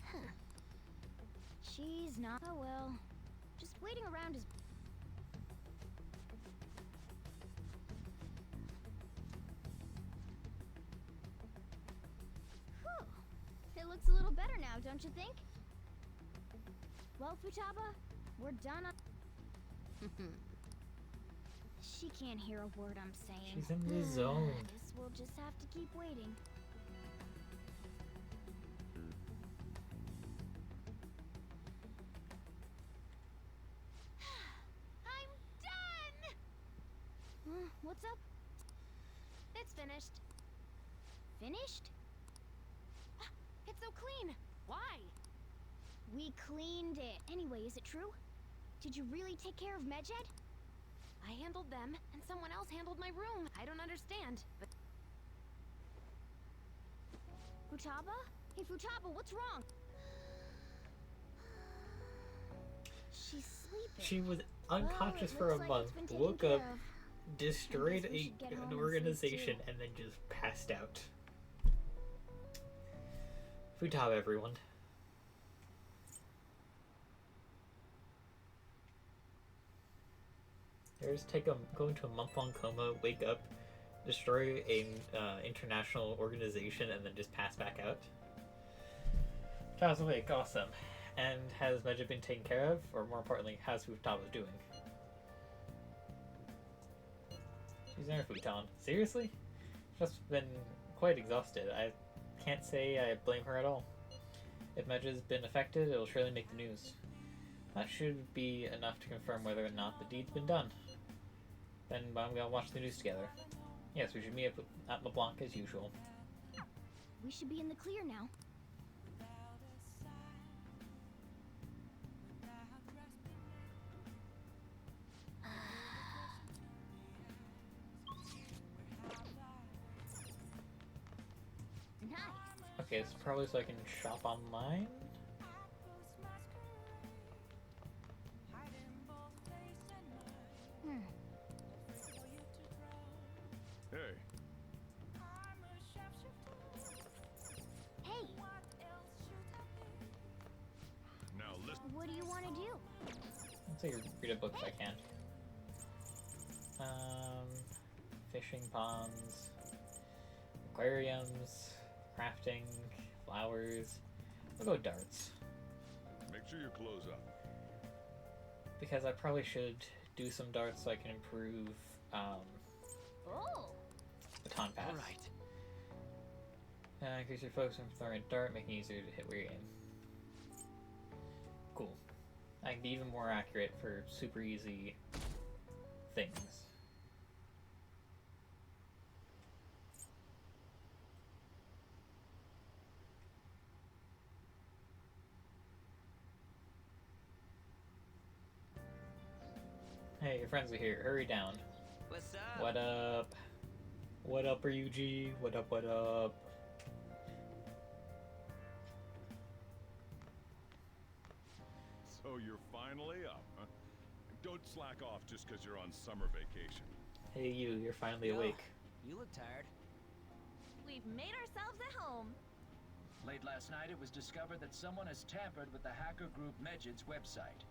Huh. She's not... Oh well. Just waiting around is... looks a little better now, don't you think? Well, Futaba, we're done on... She can't hear a word I'm saying. She's in the zone. Guess we'll just have to keep waiting. I'm done! What's up? It's finished. Finished? It's so clean! Why? We cleaned it. Anyway, is it true? Did you really take care of Medjed? I handled them, and someone else handled my room. I don't understand, but... Futaba? Hey, Futaba, what's wrong? She's sleeping. She was Well, unconscious it for a looks like month, it's been taken woke care up, of. destroyed I guess we should get home an and sleep, organization, too. and then just passed out. Futaba, everyone. There's go into a month-long coma, wake up, destroy a international organization, and then just pass back out. Futaba's awake, awesome. And has Medjed been taken care of? Or more importantly, how's Futaba doing? She's never futon. Seriously? Just been quite exhausted. I can't say I blame her at all. If Medjed's been affected, it'll surely make the news. That should be enough to confirm whether or not the deed's been done. Then I'm gonna watch the news together. Yes, we should meet up at LeBlanc as usual. We should be in the clear now. Nice. Okay, it's probably so I can shop online. Hmm. Hey, Hey, now listen. what do you want to do? Let's say read a book if I can. Fishing ponds, aquariums, crafting, flowers. I'll go darts. Make sure you close up. Because I probably should do some darts so I can improve Oh, baton pass. All right. Increase your focus when throwing a dart, making it easier to hit where you aim. Cool. I can be even more accurate for super easy things. Hey, your friends are here. Hurry down. What's up? What up? What up, RUG? What up, what up? So you're finally up, huh? Don't slack off just because you're on summer vacation. Hey, you're finally Yeah, awake. You look tired. We've made ourselves at home. Late last night, it was discovered that someone has tampered with the hacker group Medjed's website.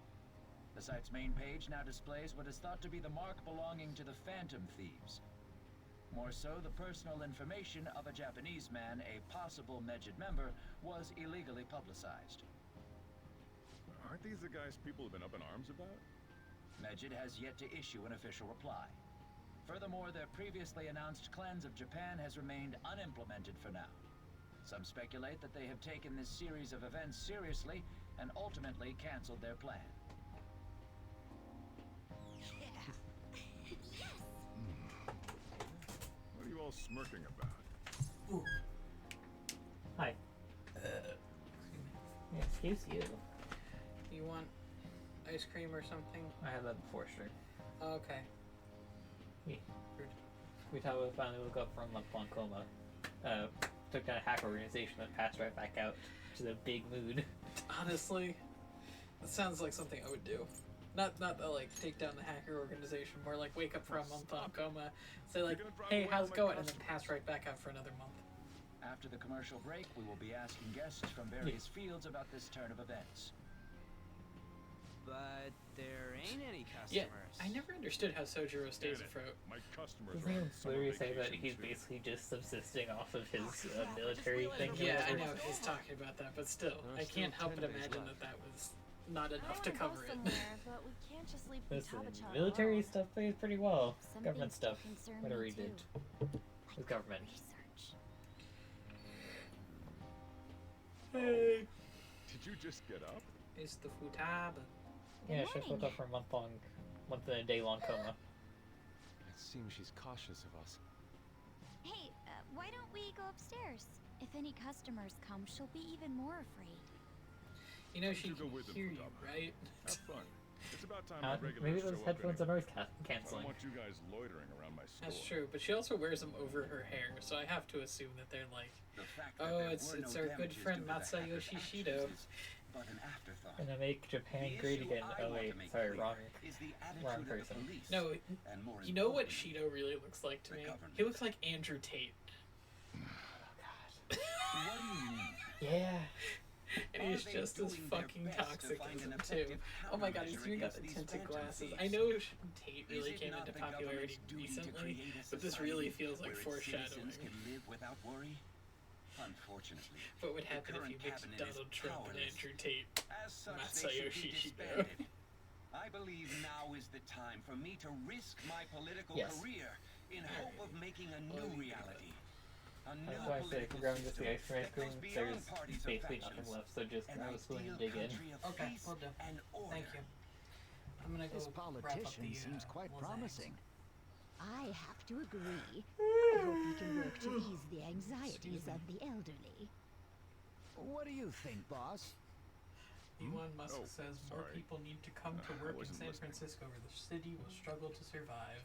The site's main page now displays what is thought to be the mark belonging to the Phantom Thieves. More so, the personal information of a Japanese man, a possible Medjed member, was illegally publicized. Aren't these the guys people have been up in arms about? Medjed has yet to issue an official reply. Furthermore, their previously announced cleanse of Japan has remained unimplemented for now. Some speculate that they have taken this series of events seriously and ultimately canceled their plan. What are you all smirking about? Hi. Excuse you. You want ice cream or something? I had that before, sure. Oh, okay. We finally woke up from like one coma. Took down a hack organization that passed right back out to the big mood. Honestly, that sounds like something I would do. Not the like take down the hacker organization, more like wake up from a month long coma, say like, hey, how's it going, and then pass right back out for another month. After the commercial break, we will be asking guests from various fields about this turn of events. But but there ain't any Yeah, customers. I never understood how Sojiro stays Damn it. afloat. My customers Doesn't are he on summer literally say that vacation, he's too. basically just subsisting off of his crap, I just military realized thing? I'm or Yeah, I whatever? know he's talking about that, but still, There are I can't still help 10 but days imagine left. that was not I enough to wanna cover go it. somewhere, but we can't just leave Listen, Futaba-chan military alone. stuff plays pretty well. Some Government things still stuff, concern whatever me he did too. with government. Research. Hey. Did you just get up? It's the Futaba. Yeah, she woke morning. up from month and a day long coma. It seems she's cautious of us. Hey, why don't we go upstairs? If any customers come, she'll be even more afraid. You know she You go can with them, hear you, Futaba. right? Have fun. It's about time my regulars Maybe show those up headphones are anyway. noise I don't canceling. want you guys loitering around my store. That's true, but she also wears them over her hair, so I have to assume that they're like, The fact that oh, there it's were no our good damages friend due to the hacker's Masayoshi actions Shido. is but an afterthought. Gonna make Japan The great issue again. I Oh want wait, to make sorry, clear wrong. is the attitude wrong of the person. police, No, and more you know what importantly, Shido really looks like to the me? government. He looks like Andrew Tate. Oh What do you mean? god. Yeah. And he's Are they just as doing their fucking best to toxic find as an him too. effective Oh my god, he's countermeasure even got the against these tinted phantom glasses. thieves? I know Tate Is really it came not into the popularity government's duty to recently, create a but this really society feels like where its foreshadowing. citizens can live without worry? Unfortunately, What would the happen if current you mixed cabinet is Donald Trump and powerless. Andrew Tate? as such, Masayoshi they should be Shido. disbanded. I believe now is the time for me to risk my political Yes. career in hope of making a new reality. A new That's why I say if you're grabbing just the ice cream, that goes there's beyond parties or basically factions. nothing left, so just An grab a spoon and ideal dig in. country of Okay, peace will do. and order. Thank you. I'm gonna go This wrap up politician the, seems quite lasagna. promising. I have to agree. I hope we can work to ease the anxieties of the elderly. What do you think, boss? Elon Musk Oh, says more sorry. people need to come to I work in wasn't San listening. Francisco or the city will struggle to survive.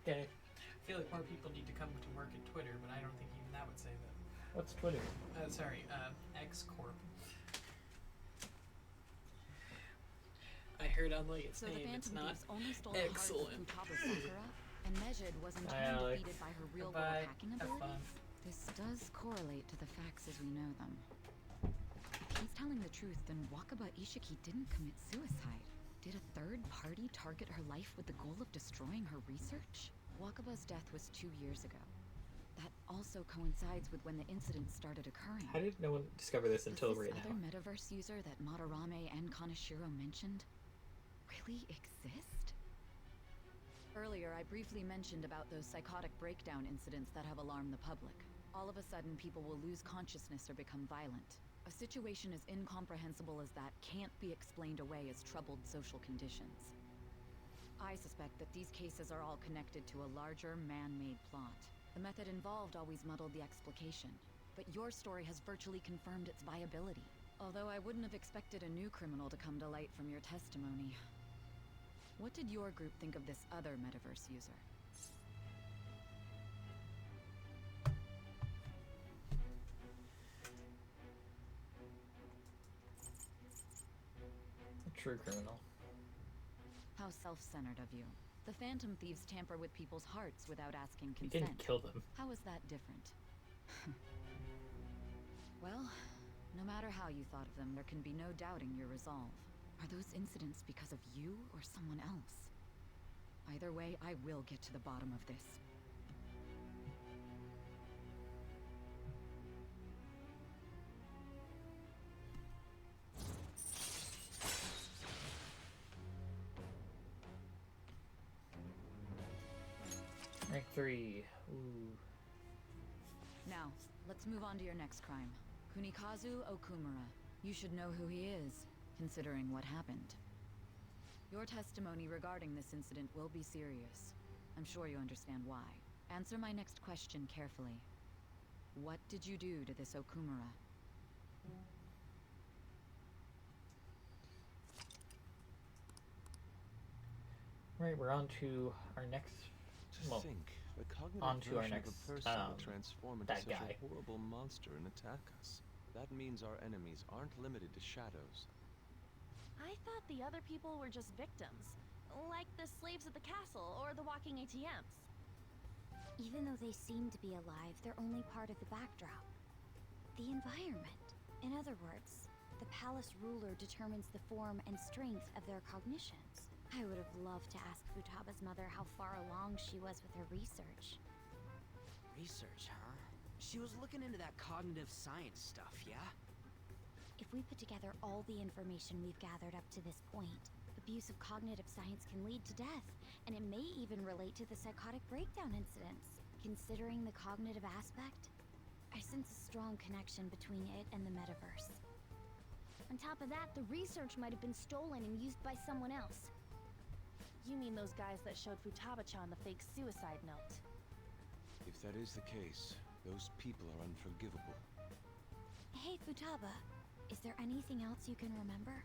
Okay. I feel like more people need to come to work at Twitter, but I don't think even that would say that. What's Twitter? X Corp. I heard unlike its So the name, it's Phantom not. Thieves only stole the heart of excellent. Futaba Sakura, and Measured was in Hi, turn Alex. defeated by her real-world Goodbye. hacking Have fun. abilities. This does correlate to the facts as we know them. If he's telling the truth, then Wakaba Ishiki didn't commit suicide. Did a third party target her life with the goal of destroying her research? Wakaba's death was 2 years ago. That also coincides with when the incident started occurring. How did no one discover this Does until this right other now? metaverse user that Madarame and Kaneshiro mentioned really exist? Earlier, I briefly mentioned about those psychotic breakdown incidents that have alarmed the public. All of a sudden, people will lose consciousness or become violent. A situation as incomprehensible as that can't be explained away as troubled social conditions. I suspect that these cases are all connected to a larger man-made plot. The method involved always muddled the explication, but your story has virtually confirmed its viability. Although I wouldn't have expected a new criminal to come to light from your testimony. What did your group think of this other metaverse user? A true criminal. How self-centered of you. The Phantom Thieves tamper with people's hearts without asking You consent. didn't kill them. How is that different? Well, no matter how you thought of them, there can be no doubting your resolve. Are those incidents because of you or someone else? Either way, I will get to the bottom of this. Rank 3. Ooh. Now, let's move on to your next crime. Kunikazu Okumura. You should know who he is, considering what happened. Your testimony regarding this incident will be serious. I'm sure you understand why. Answer my next question carefully. What did you do to this Okumura? Right, we're on to our next. To Well, think, the cognitive on to our version next, of a person will transform into that such guy. a horrible monster and attack us. That means our enemies aren't limited to shadows. I thought the other people were just victims. Like the slaves at the castle or the walking ATMs. Even though they seem to be alive, they're only part of the backdrop. The environment. In other words, The palace ruler determines the form and strength of their cognitions. I would have loved to ask Futaba's mother how far along she was with her research. Research, huh? She was looking into that cognitive science stuff, yeah? If we put together all the information we've gathered up to this point, abuse of cognitive science can lead to death, and it may even relate to the psychotic breakdown incidents. Considering the cognitive aspect, I sense a strong connection between it and the metaverse. On top of that, the research might have been stolen and used by someone else. You mean those guys that showed Futaba-chan the fake suicide note? If that is the case, those people are unforgivable. Hey, Futaba, is there anything else you can remember?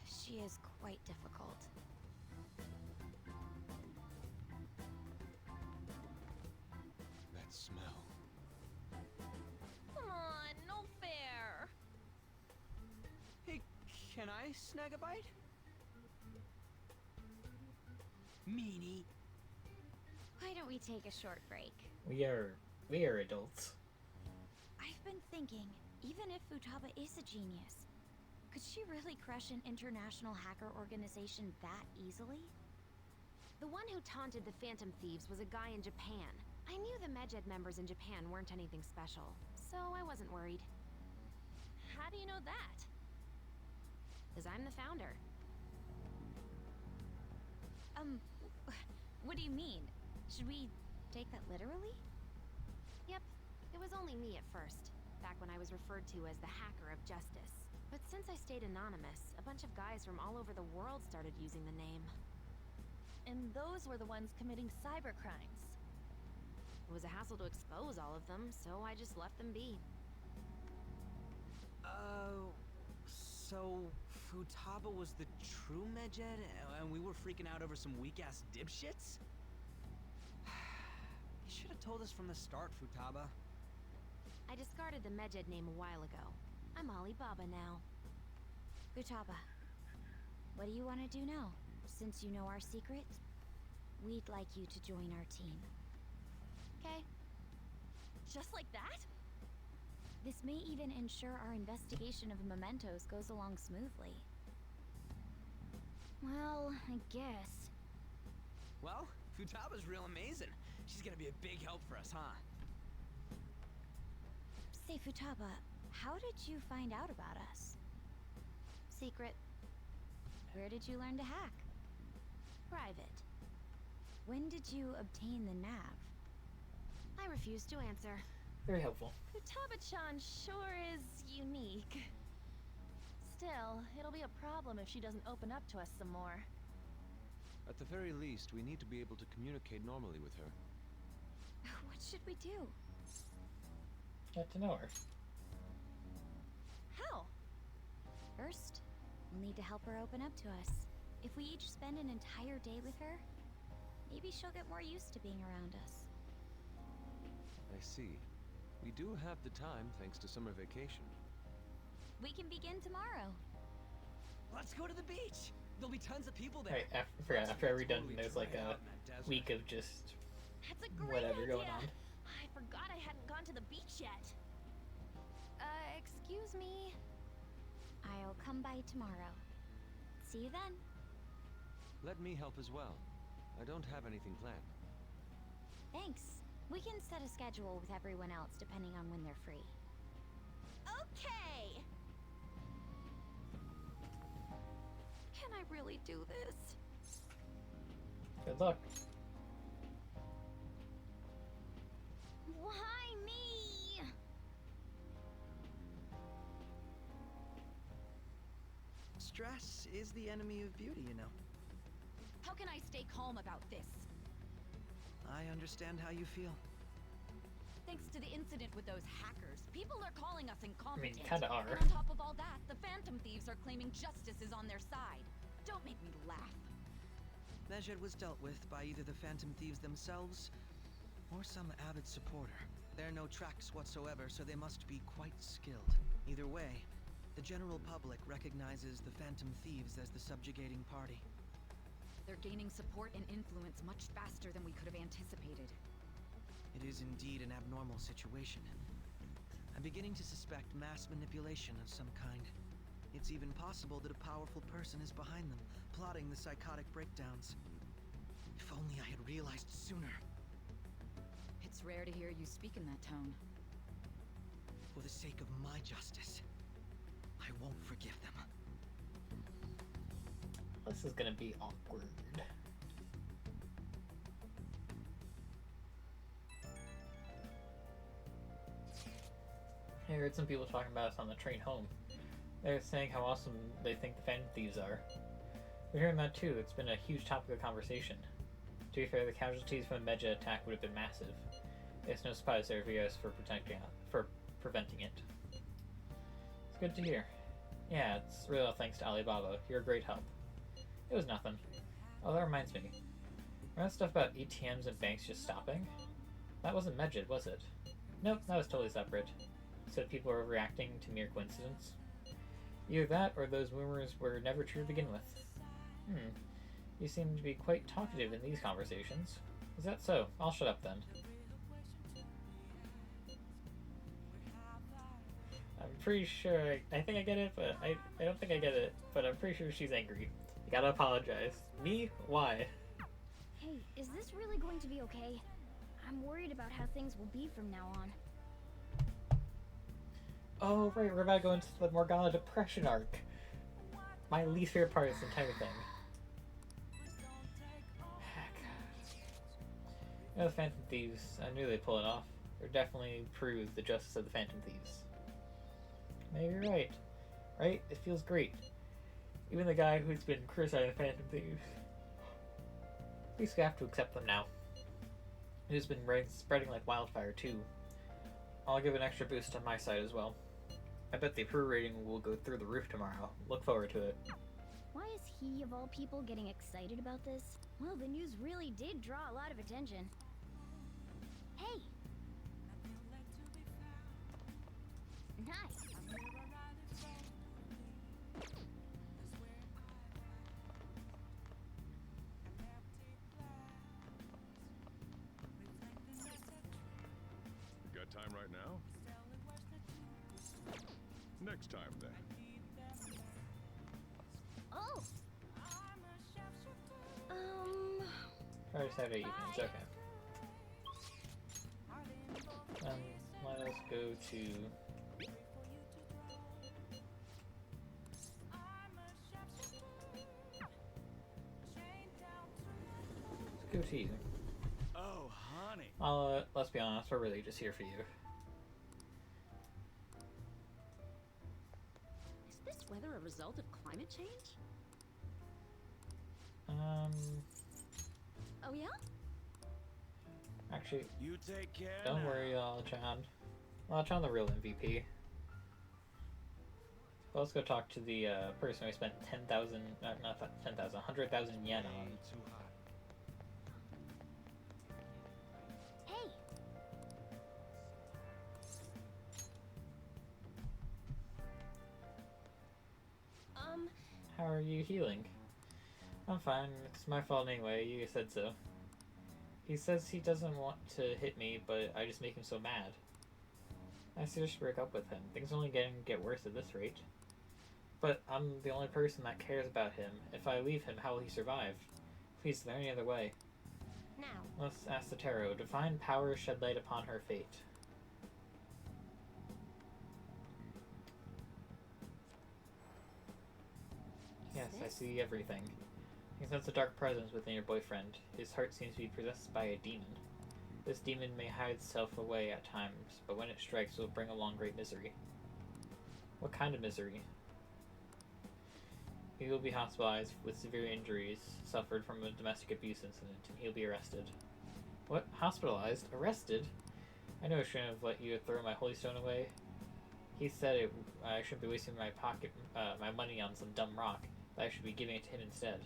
She is quite difficult. That smell. Come on, no fair. Hey, can I snag a bite? Meanie. Why don't we take a short break? We are adults. I've been thinking, even if Futaba is a genius, could she really crush an international hacker organization that easily? The one who taunted the Phantom Thieves was a guy in Japan. I knew the Medjed members in Japan weren't anything special, so I wasn't worried. How do you know that? Because I'm the founder. What do you mean? Should we take that literally? Yep, it was only me at first, back when I was referred to as the Hacker of Justice. But since I stayed anonymous, a bunch of guys from all over the world started using the name. And those were the ones committing cybercrimes. It was a hassle to expose all of them, so I just left them be. So Futaba was the true Medjed, and we were freaking out over some weak-ass dipshits? You should have told us from the start, Futaba. I discarded the Medjed name a while ago. I'm Alibaba now. Futaba, what do you want to do now? Since you know our secret, we'd like you to join our team. Okay. Just like that? This may even ensure our investigation of mementos goes along smoothly. Well, I guess. Well, Futaba's real amazing. She's gonna be a big help for us, huh? Say, Futaba, how did you find out about us? Secret. Where did you learn to hack? Private. When did you obtain the nav? I refuse to answer. Very helpful. Futaba-chan sure is unique. Still, it'll be a problem if she doesn't open up to us some more. At the very least, we need to be able to communicate normally with her. What should we do? Get to know her. How? First, we'll need to help her open up to us. If we each spend an entire day with her, maybe she'll get more used to being around us. I see. We do have the time thanks to summer vacation. We can begin tomorrow. Let's go to the beach! There'll be tons of people there. Right, after every dungeon, there's like a week of just That's a great whatever idea. going on. I forgot I hadn't gone to the beach yet. Excuse me. I'll come by tomorrow. See you then. Let me help as well. I don't have anything planned. Thanks. We can set a schedule with everyone else depending on when they're free. Okay! Can I really do this? Good luck. Why me? Stress is the enemy of beauty, you know. How can I stay calm about this? I understand how you feel. Thanks to the incident with those hackers, people are calling us incompetent. kinda are. And on top of all that, the Phantom Thieves are claiming justice is on their side. Don't make me laugh. Medjed was dealt with by either the Phantom Thieves themselves or some avid supporter. There are no tracks whatsoever, so they must be quite skilled. Either way, the general public recognizes the Phantom Thieves as the subjugating party. They're gaining support and influence much faster than we could have anticipated. It is indeed an abnormal situation. I'm beginning to suspect mass manipulation of some kind. It's even possible that a powerful person is behind them, plotting the psychotic breakdowns. If only I had realized sooner. It's rare to hear you speak in that tone. For the sake of my justice, I won't forgive them. This is gonna be awkward. I heard some people talking about us on the train home. They're saying how awesome they think the Phantom Thieves are. We're hearing that too. It's been a huge topic of conversation. To be fair, the casualties from the Medja attack would have been massive. It's no surprise there are videos for preventing it. It's good to hear. Yeah, it's really all thanks to Alibaba. You're a great help. It was nothing. Oh, that reminds me. Remember that stuff about ATMs and banks just stopping? That wasn't Medjed, was it? Nope, that was totally separate. Said people were reacting to mere coincidence. Either that, or those rumors were never true to begin with. You seem to be quite talkative in these conversations. Is that so? I'll shut up then. I'm pretty sure, I think I get it, but I don't think I get it, but I'm pretty sure she's angry. You gotta apologize. Me? Why? Hey, is this really going to be okay? I'm worried about how things will be from now on. Oh, right, we're about to go into the Morgana Depression arc. My least favorite part of this entire thing. You know, the Phantom Thieves, I knew they'd pull it off. They definitely prove the justice of the Phantom Thieves. Maybe you're right. Right? It feels great. Even the guy who's been criticizing the Phantom Thieves. At least we have to accept them now. It has been spreading like wildfire too. I'll give an extra boost on my side as well. I bet the approval rating will go through the roof tomorrow. Look forward to it. Why is he, of all people, getting excited about this? Well, the news really did draw a lot of attention. Hey! Nice! You got time right now? Next time, then. Oh! Friday, Saturday evenings, okay. Let us go to... Let's go to you. Oh, honey. Let's be honest, we're really just here for you. Is this weather a result of climate change? Oh yeah? Actually, You take care don't now. worry, Lachon. Lachon, the real MVP. Well, let's go talk to the person we spent 10,000, not 10,000, 100,000 yen on. Too hot. Hey! How are you healing? I'm fine. It's my fault anyway. You said so. He says he doesn't want to hit me, but I just make him so mad. I seriously break up with him. Things are only get worse at this rate. But I'm the only person that cares about him. If I leave him, how will he survive? Please, is there any other way? Now, Let's ask the tarot. Divine power shed light upon her fate. Yes, I see everything. You sense a dark presence within your boyfriend. His heart seems to be possessed by a demon. This demon may hide itself away at times, but when it strikes, it will bring along great misery. What kind of misery? He will be hospitalized with severe injuries suffered from a domestic abuse incident, and he'll be arrested. What? Hospitalized? Arrested? I know I shouldn't have let you throw my holy stone away. He said I shouldn't be wasting my money on some dumb rock. That I should be giving it to him instead.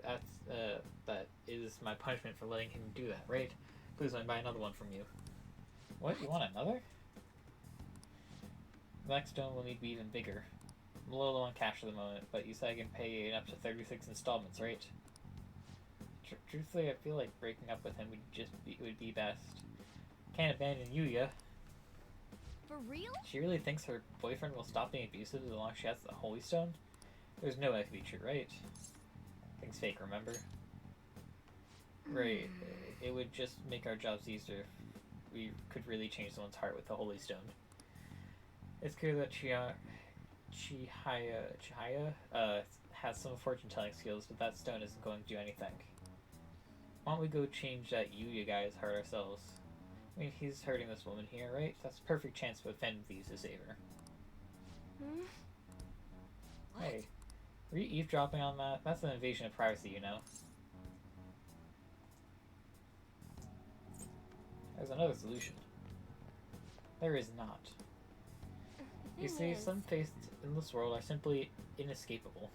That is my punishment for letting him do that, right? Please let me buy another one from you. What? You want another? Black stone will need to be even bigger. I'm a little low on cash at the moment, but you said I can pay in up to 36 installments, right? Truthfully, I feel like breaking up with him would be best. Can't abandon Yuya. For real? She really thinks her boyfriend will stop being abusive as long as she has the Holy Stone? There's no way it could be true, right? Things fake, remember? Right. It would just make our jobs easier if we could really change someone's heart with the Holy Stone. It's clear that Chihaya has some fortune-telling skills, but that stone isn't going to do anything. Why don't we go change that Yuya guy's heart ourselves? I mean, he's hurting this woman here, right? That's a perfect chance for Phantom Thieves to save her. Hey, were you eavesdropping on that? That's an invasion of privacy, you know. There's another solution. There is not. You see, some fates in this world are simply inescapable.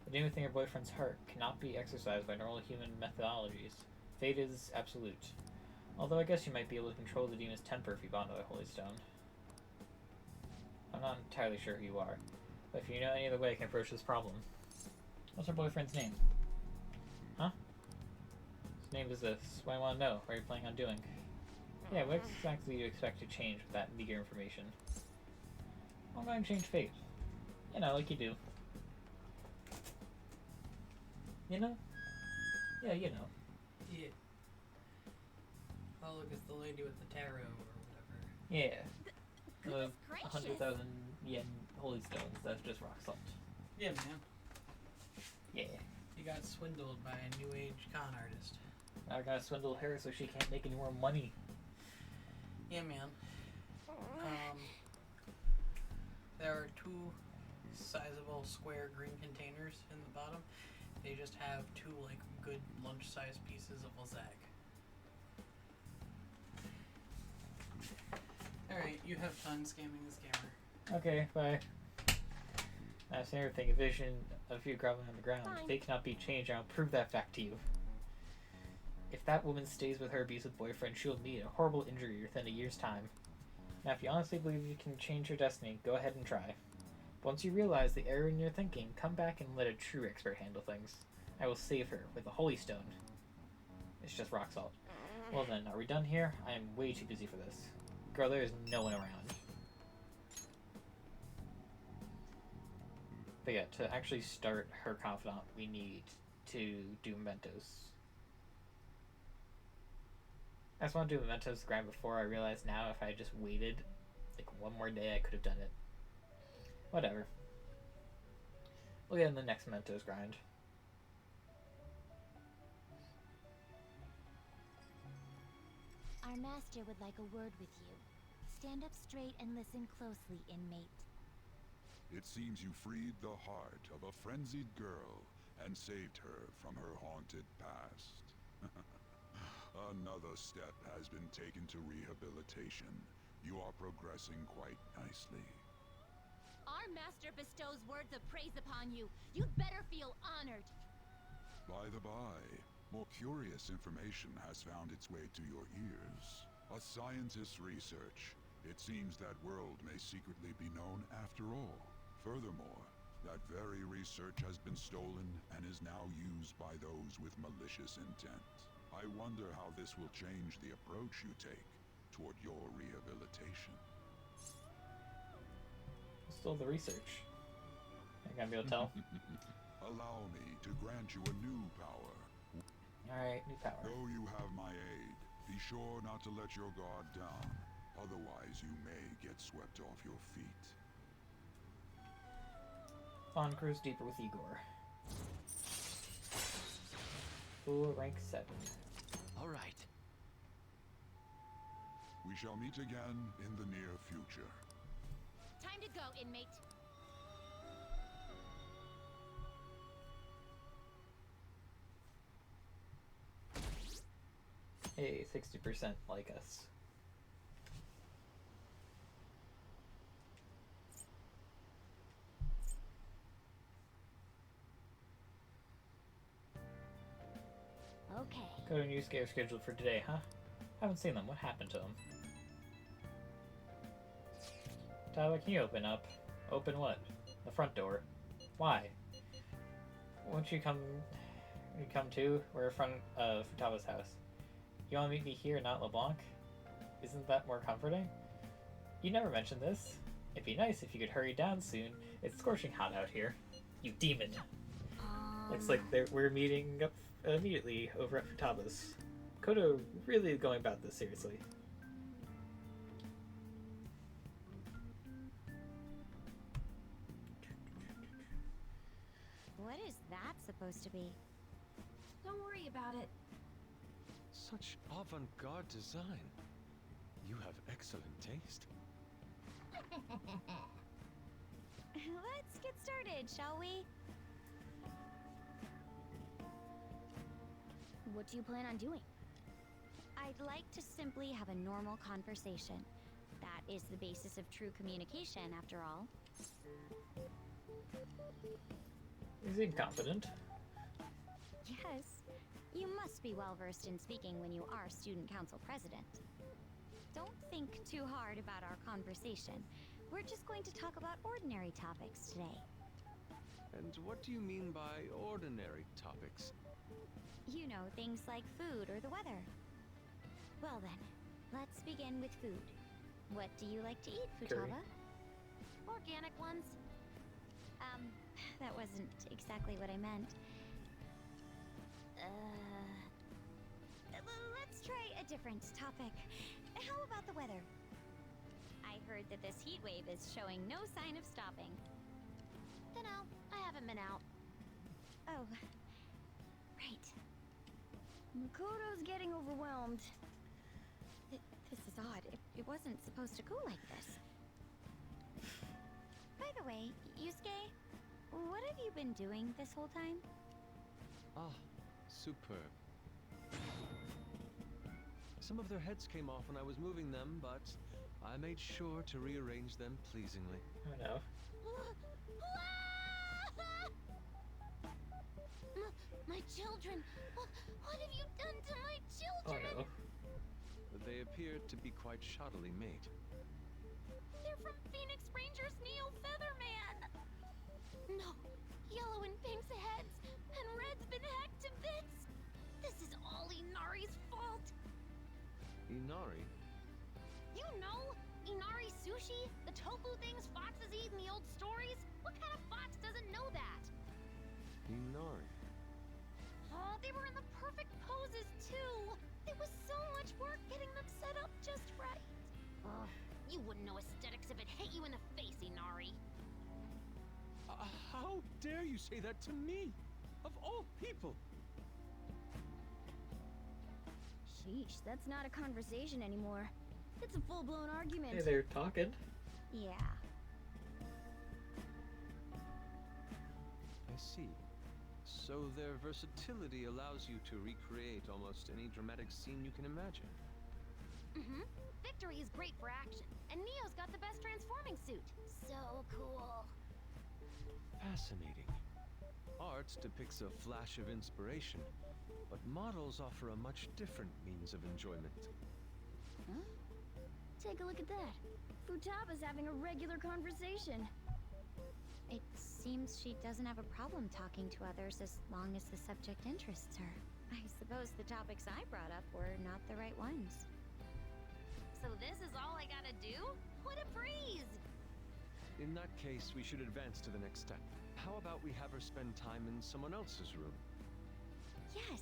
The demon within your boyfriend's heart cannot be exercised by normal human methodologies. Fate is absolute. Although I guess you might be able to control the demon's temper if you bond with a Holy Stone. I'm not entirely sure who you are, but if you know any other way I can approach this problem. What's her boyfriend's name? Huh? His name is this. What I want to know. What are you planning on doing? Yeah, what exactly do you expect to change with that meager information? I'm going to change fate. You know, like you do. You know? Yeah, you know. Yeah. Oh, look, it's the lady with the tarot or whatever. Yeah. Goodness The gracious. 100,000 yen Holy Stones, that's just rock salt. Yeah, man. Yeah. You got swindled by a new age con artist. I gotta swindle her so she can't make any more money. Yeah, man. There are two sizable square green containers in the bottom. They just have two, like, good lunch-sized pieces of Lazag. Alright, you have fun scamming the scammer. Okay, bye. Now, same thing, a vision of you groveling on the ground. Fine. They cannot be changed, and I'll prove that fact to you. If that woman stays with her abusive boyfriend, she'll meet a horrible injury within a year's time. Now, if you honestly believe you can change your destiny, go ahead and try. Once you realize the error in your thinking, come back and let a true expert handle things. I will save her with the Holy Stone. It's just rock salt. Well then, are we done here? I am way too busy for this. Girl, there is no one around. But yeah, to actually start her confidant, we need to do mementos. I just want to do mementos grind before. I realize now if I just waited like one more day, I could have done it. Whatever. We'll get in the next mementos grind. Our master would like a word with you. Stand up straight and listen closely, inmate. It seems you freed the heart of a frenzied girl and saved her from her haunted past. Another step has been taken to rehabilitation. You are progressing quite nicely. Our master bestows words of praise upon you. You'd better feel honored. By the by, more curious information has found its way to your ears. A scientist's research. It seems that world may secretly be known after all. Furthermore, that very research has been stolen and is now used by those with malicious intent. I wonder how this will change the approach you take toward your rehabilitation. Still the research. I'm gonna be able to tell. Allow me to grant you a new power. Alright, new power. Though you have my aid, be sure not to let your guard down. Otherwise, you may get swept off your feet. Bond grows deeper with Igor. Full rank 7. All right. We shall meet again in the near future. Time to go, inmate. Hey, 60% like us. Okay. Got a new scare scheduled for today, huh? Haven't seen them. What happened to them? Tyler, can you open up? Open what? The front door. Why? Won't you come too? We're in front of Futaga's house. You want to meet me here, not LeBlanc? Isn't that more comforting? You never mentioned this. It'd be nice if you could hurry down soon. It's scorching hot out here. You demon. Looks like we're meeting up immediately over at Futaba's. Kodo really going about this seriously. What is that supposed to be? Don't worry about it. Such avant-garde design. You have excellent taste. Let's get started, shall we? What do you plan on doing? I'd like to simply have a normal conversation. That is the basis of true communication, after all. You seem confident. Yes. You must be well versed in speaking when you are student council president. Don't think too hard about our conversation. We're just going to talk about ordinary topics today. And what do you mean by ordinary topics? You know, things like food or the weather. Well then, let's begin with food. What do you like to eat, Futaba? Curry. Organic ones. That wasn't exactly what I meant. Let's try a different topic. How about the weather? I heard that this heat wave is showing no sign of stopping. Dunno, I haven't been out. Oh, right. Makoto's getting overwhelmed. This is odd. It wasn't supposed to go like this. By the way, Yusuke, what have you been doing this whole time? Ah, superb. Some of their heads came off when I was moving them, but I made sure to rearrange them pleasingly. Oh no. My children! What have you done to my Oh children? no. They appear to be quite shoddily made. They're from Phoenix Rangers Neo Featherman! No, Yellow and Pink's heads, and Red's been hacked to bits! This is all Inari's fault! Inari? You know, Inari sushi? The tofu things foxes eat in the old stories? What kind of fox doesn't know that? Inari. Oh, they were in the perfect poses, too! It was so much work getting them set up just right. Ugh, you wouldn't know aesthetics if it hit you in the face, Inari. How dare you say that to me? Of all people! Sheesh, that's not a conversation anymore. It's a full-blown argument. Hey, they're talking. Yeah. I see. So their versatility allows you to recreate almost any dramatic scene you can imagine. Mm-hmm. Victory is great for action, and Neo's got the best transforming suit. So cool. Fascinating. Art depicts a flash of inspiration, but models offer a much different means of enjoyment. Huh? Take a look at that. Futaba's having a regular conversation. It seems she doesn't have a problem talking to others as long as the subject interests her. I suppose the topics I brought up were not the right ones. So this is all I gotta do? What a breeze! In that case, we should advance to the next step. How about we have her spend time in someone else's room? Yes.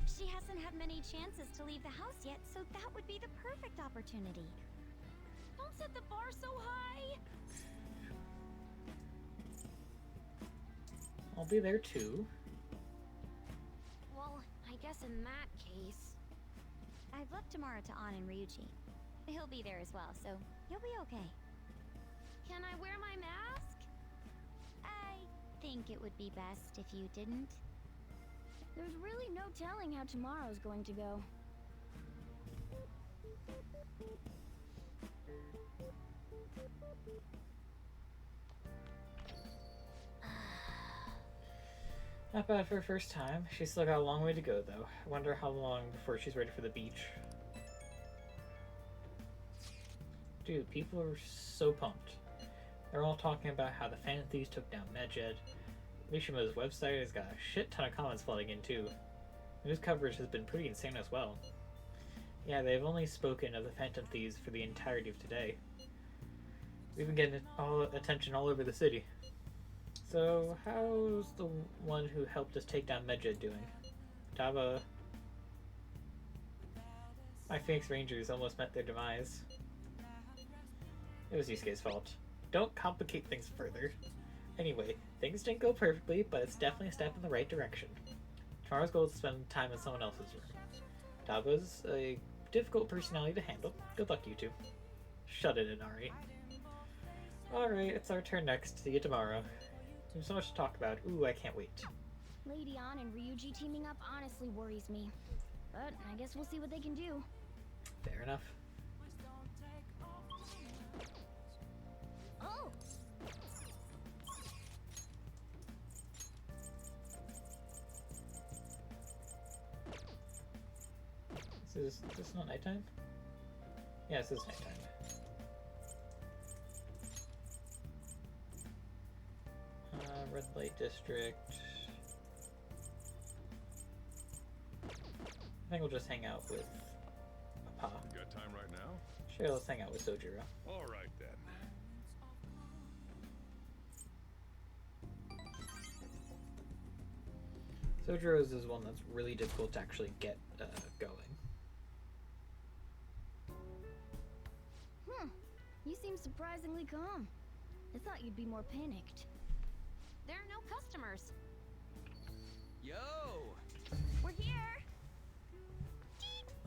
She hasn't had many chances to leave the house yet, so that would be the perfect opportunity. Don't set the bar so high! I'll be there too. Well, I guess in that case... I've left tomorrow to An and Ryuji. He'll be there as well, so you'll be okay. Can I wear my mask? I think it would be best if you didn't. There's really no telling how tomorrow's going to go. Not bad for her first time. She's still got a long way to go, though. I wonder how long before she's ready for the beach. Dude, people are so pumped. They're all talking about how the Phantom Thieves took down Medjed. Mishima's website has got a shit ton of comments flooding in, too. News coverage has been pretty insane as well. Yeah, they've only spoken of the Phantom Thieves for the entirety of today. We've been getting attention all over the city. So, how's the one who helped us take down Medjed doing? Tava. My Phoenix Rangers almost met their demise. It was Yusuke's fault. Don't complicate things further. Anyway, things didn't go perfectly, but it's definitely a step in the right direction. Tomorrow's goal is to spend time in someone else's room. Tava's a difficult personality to handle. Good luck, you two. Shut it, Inari. Alright, it's our turn next. See you tomorrow. There's so much to talk about. Ooh, I can't wait. Lady Ann and Ryuji teaming up honestly worries me. But I guess we'll see what they can do. Fair enough. Oh! Is this not nighttime? Yeah, this is nighttime. Red light district. I think we'll just hang out with Papa. You got time right now? Sure, let's hang out with Sojiro. All right then. Sojiro's is one that's really difficult to actually get going. You seem surprisingly calm. I thought you'd be more panicked. There are no customers. Yo! We're here.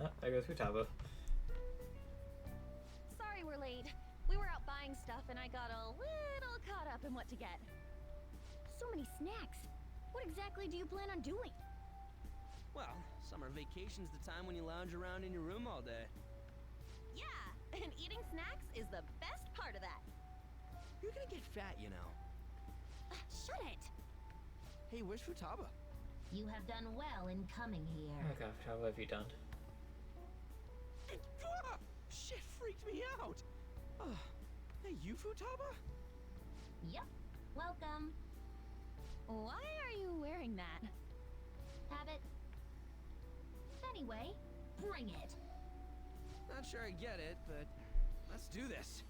Oh, there goes Futaba. Sorry we're late. We were out buying stuff and I got a little caught up in what to get. So many snacks. What exactly do you plan on doing? Well, summer vacation's the time when you lounge around in your room all day. Yeah, and eating snacks is the best part of that. You're gonna get fat, you know. Shut it! Hey, where's Futaba? You have done well in coming here. Oh god, how have you done? Ah, shit freaked me out! Hey, you Futaba? Yep. Welcome. Why are you wearing that? Habit. Anyway, bring it. Not sure I get it, but let's do this.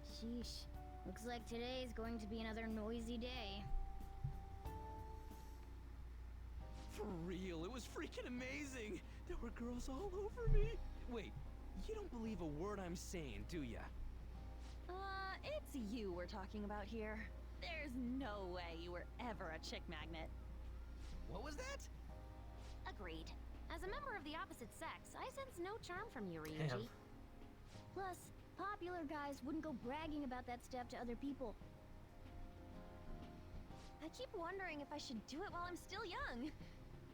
Sheesh. Looks like today's going to be another noisy day. For real, it was freaking amazing! There were girls all over me! Wait, you don't believe a word I'm saying, do ya? It's you we're talking about here. There's no way you were ever a chick magnet. What was that? Agreed. As a member of the opposite sex, I sense no charm from you, Ryuji. Damn. Plus, popular guys wouldn't go bragging about that stuff to other people. I keep wondering if I should do it while I'm still young.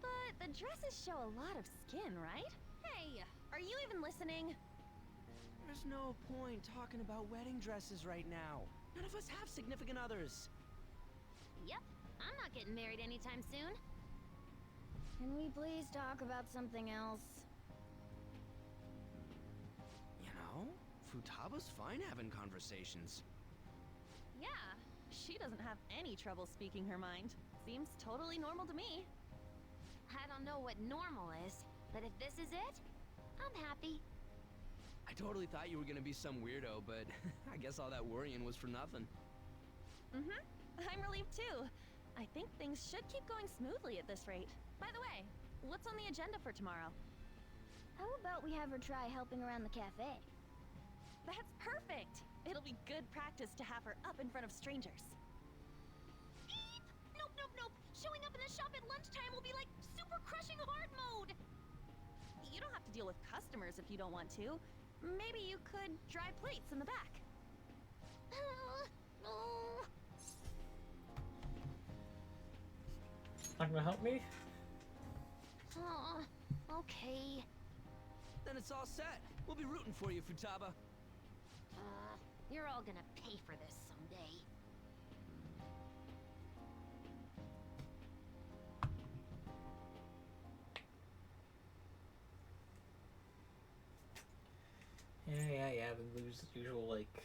But the dresses show a lot of skin, right? Hey, are you even listening? There's no point talking about wedding dresses right now. None of us have significant others. Yep, I'm not getting married anytime soon. Can we please talk about something else? You know, Futaba's fine having conversations. Yeah, she doesn't have any trouble speaking her mind. Seems totally normal to me. I don't know what normal is, but if this is it, I'm happy. I totally thought you were gonna be some weirdo, but I guess all that worrying was for nothing. I'm relieved too. I think things should keep going smoothly at this rate. By the way, what's on the agenda for tomorrow? How about we have her try helping around the cafe? That's perfect! It'll be good practice to have her up in front of strangers. Beep! Nope, nope, nope! Showing up in the shop at lunchtime will be like super crushing hard mode! You don't have to deal with customers if you don't want to. Maybe you could dry plates in the back. Not gonna help me? Okay. Then it's all set. We'll be rooting for you, Futaba. You're all gonna pay for this someday. Yeah, the usual, like,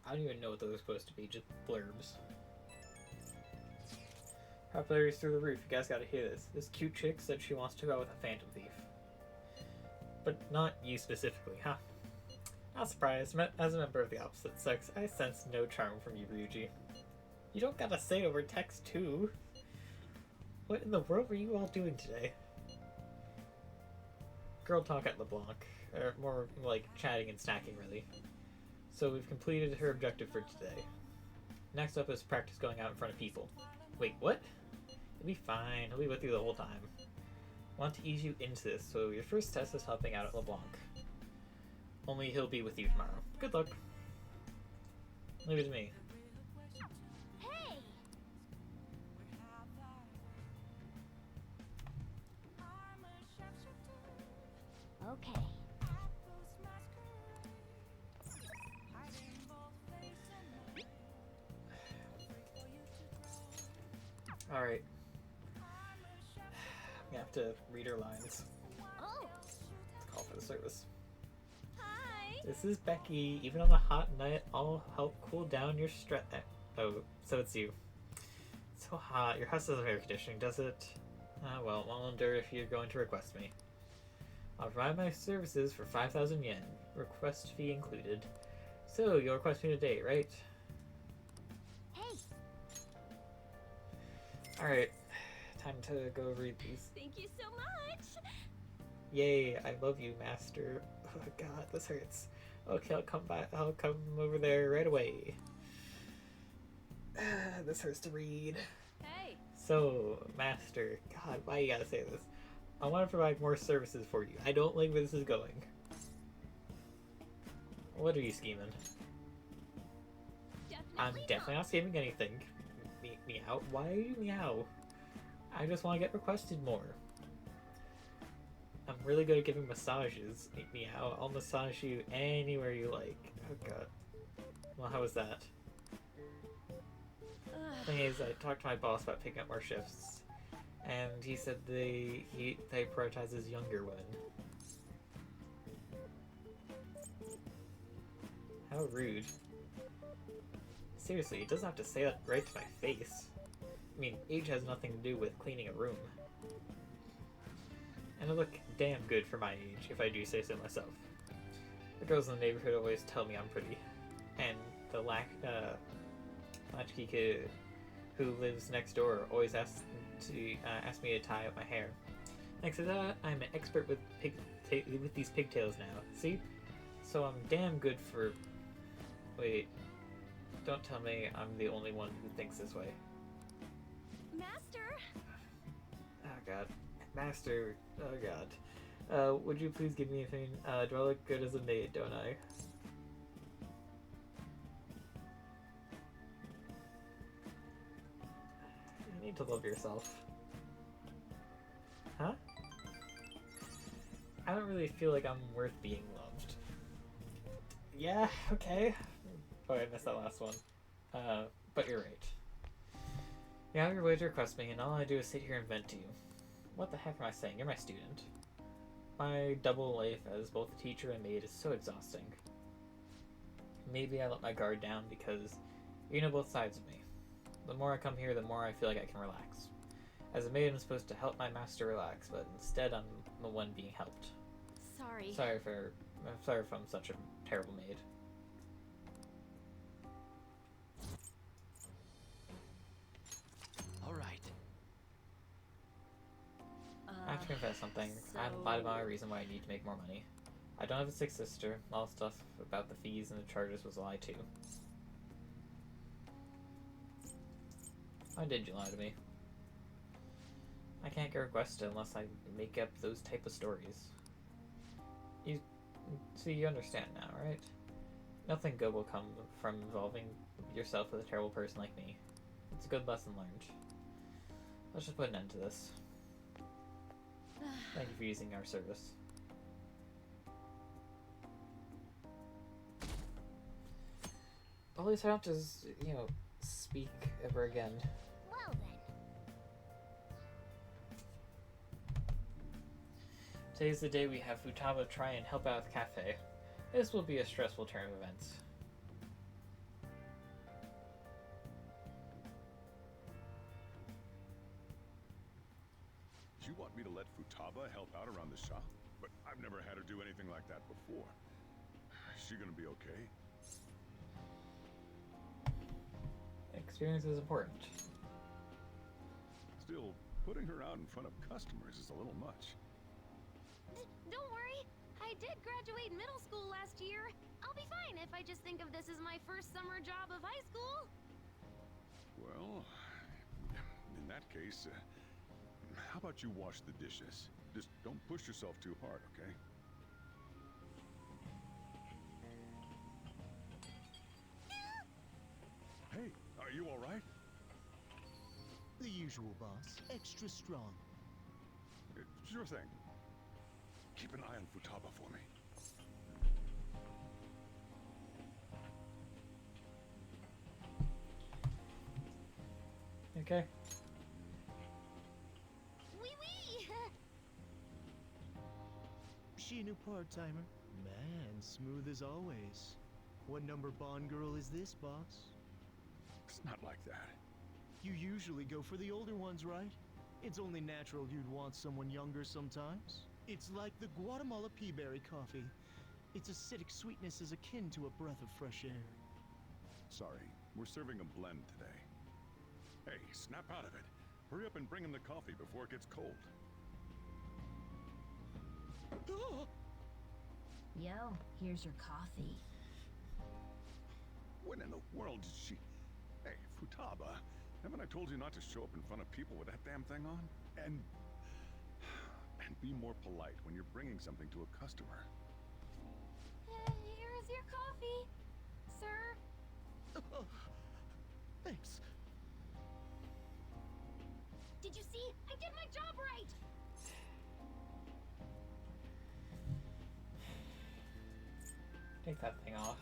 I don't even know what those are supposed to be, just blurbs. Popularity's through the roof, you guys gotta hear this. This cute chick said she wants to go out with a phantom thief. But not you specifically, huh? Not surprised. As a member of the opposite sex, I sense no charm from you, Ryuji. You don't gotta say it over text, too. What in the world were you all doing today? Girl talk at LeBlanc. Or more like chatting and snacking, really. So we've completed her objective for today. Next up is practice going out in front of people. Wait, what? You'll be fine. He'll be with you the whole time. I want to ease you into this, so your first test is helping out at LeBlanc. Only he'll be with you tomorrow. Good luck. Leave it to me. Hey! Okay. Alright. We have to read her lines. Oh! Let's call for the service. Hi! This is Becky. Even on a hot night, I'll help cool down your stress. Oh, so it's you. It's so hot. Your house doesn't have air conditioning, does it? Ah, well, I'll endure if you're going to request me. I'll provide my services for 5,000 yen. Request fee included. So, you'll request me today, right? Hey! Alright. Time to go read these. Thank you so much. Yay, I love you, master. Oh god, this hurts. Okay, I'll come back. I'll come over there right away. This hurts to read. Hey. So, master, god, why you gotta say this? I want to provide more services for you. I don't like where this is going. What are you scheming? I'm definitely not scheming anything. Meow. Why are you meow? I just want to get requested more. I'm really good at giving massages. Meow. I'll massage you anywhere you like. Oh god. Well, how was that? Thing is, I talked to my boss about picking up more shifts, and he said they prioritizes younger women. How rude. Seriously, he doesn't have to say that right to my face. I mean, age has nothing to do with cleaning a room. And I look damn good for my age, if I do say so myself. The girls in the neighborhood always tell me I'm pretty. And the latchkey kid who lives next door always asks me to tie up my hair. Next to that, I'm an expert with these pigtails now. See? So I'm damn good for... Wait. Don't tell me I'm the only one who thinks this way. Master! Oh god. Master. Oh god. Would you please give me a thing? Do I look good as a maid, don't I? You need to love yourself. Huh? I don't really feel like I'm worth being loved. Yeah, okay. Oh, I missed that last one. But you're right. You have your way to request me, and all I do is sit here and vent to you. What the heck am I saying? You're my student. My double life as both a teacher and maid is so exhausting. Maybe I let my guard down because you know both sides of me. The more I come here, the more I feel like I can relax. As a maid, I'm supposed to help my master relax, but instead I'm the one being helped. Sorry. Sorry if I'm such a terrible maid. All right. I have to confess something. I lied about my reason why I need to make more money. I don't have a sick sister. All the stuff about the fees and the charges was a lie too. Why did you lie to me? I can't get requested unless I make up those type of stories. You understand now, right? Nothing good will come from involving yourself with a terrible person like me. It's a good lesson learned. Let's just put an end to this. Thank you for using our service. At least I don't have to, speak ever again. Well then. Today's the day we have Futaba try and help out at the cafe. This will be a stressful turn of events. You want me to let Futaba help out around the shop? but I've never had her do anything like that before. Is she gonna be okay? Experience is important. Still, putting her out in front of customers is a little much. Don't worry. I did graduate middle school last year. I'll be fine if I just think of this as my first summer job of high school. Well, in that case, how about you wash the dishes? Just don't push yourself too hard, okay? Hey, are you all right? The usual, boss. Extra strong. Sure thing. Keep an eye on Futaba for me. Okay. Wee wee! She a new part-timer? Man, smooth as always. What number Bond girl is this, boss? It's not like that. You usually go for the older ones, right? It's only natural you'd want someone younger sometimes. It's like the Guatemala peaberry coffee. Its acidic sweetness is akin to a breath of fresh air. Sorry, we're serving a blend today. Hey, snap out of it. Hurry up and bring him the coffee before it gets cold. Yo, here's your coffee. When in the world did she... Hey, Futaba, haven't I told you not to show up in front of people with that damn thing on? And be more polite when you're bringing something to a customer. Here's your coffee, sir. Thanks. Did you see? I did my job right! Take that thing off.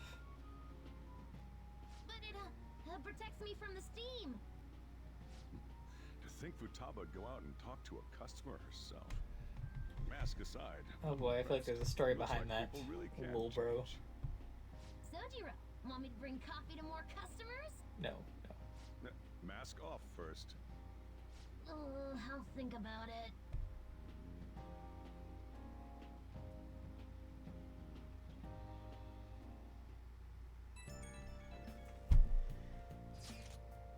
But it protects me from the steam. To think Futaba would go out and talk to a customer herself. Mask aside. Oh boy, I feel like there's a story looks behind like that. people really can Lol, bro. change. Sojiro, want me to bring coffee to more customers? No. Mask off first. I'll think about it.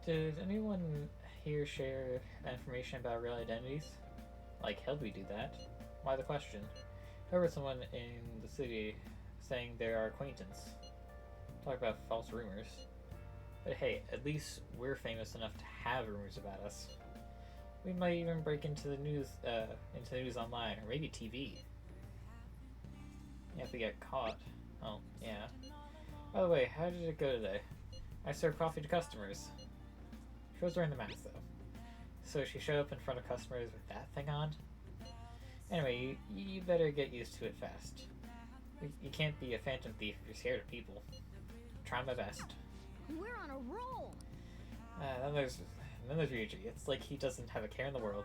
Did anyone here share information about real identities? Like, hell, we do that. Why the question? I heard someone in the city saying they're our acquaintance. Talk about false rumors. But hey, at least we're famous enough to have rumors about us. We might even break into the news online, or maybe TV. If we get caught. Oh, yeah. By the way, how did it go today? I served coffee to customers. She was wearing the mask, though. So she showed up in front of customers with that thing on? Anyway, you better get used to it fast. You can't be a phantom thief if you're scared of people. Try my best. We're on a roll! Then there's Ryuji. It's like he doesn't have a care in the world.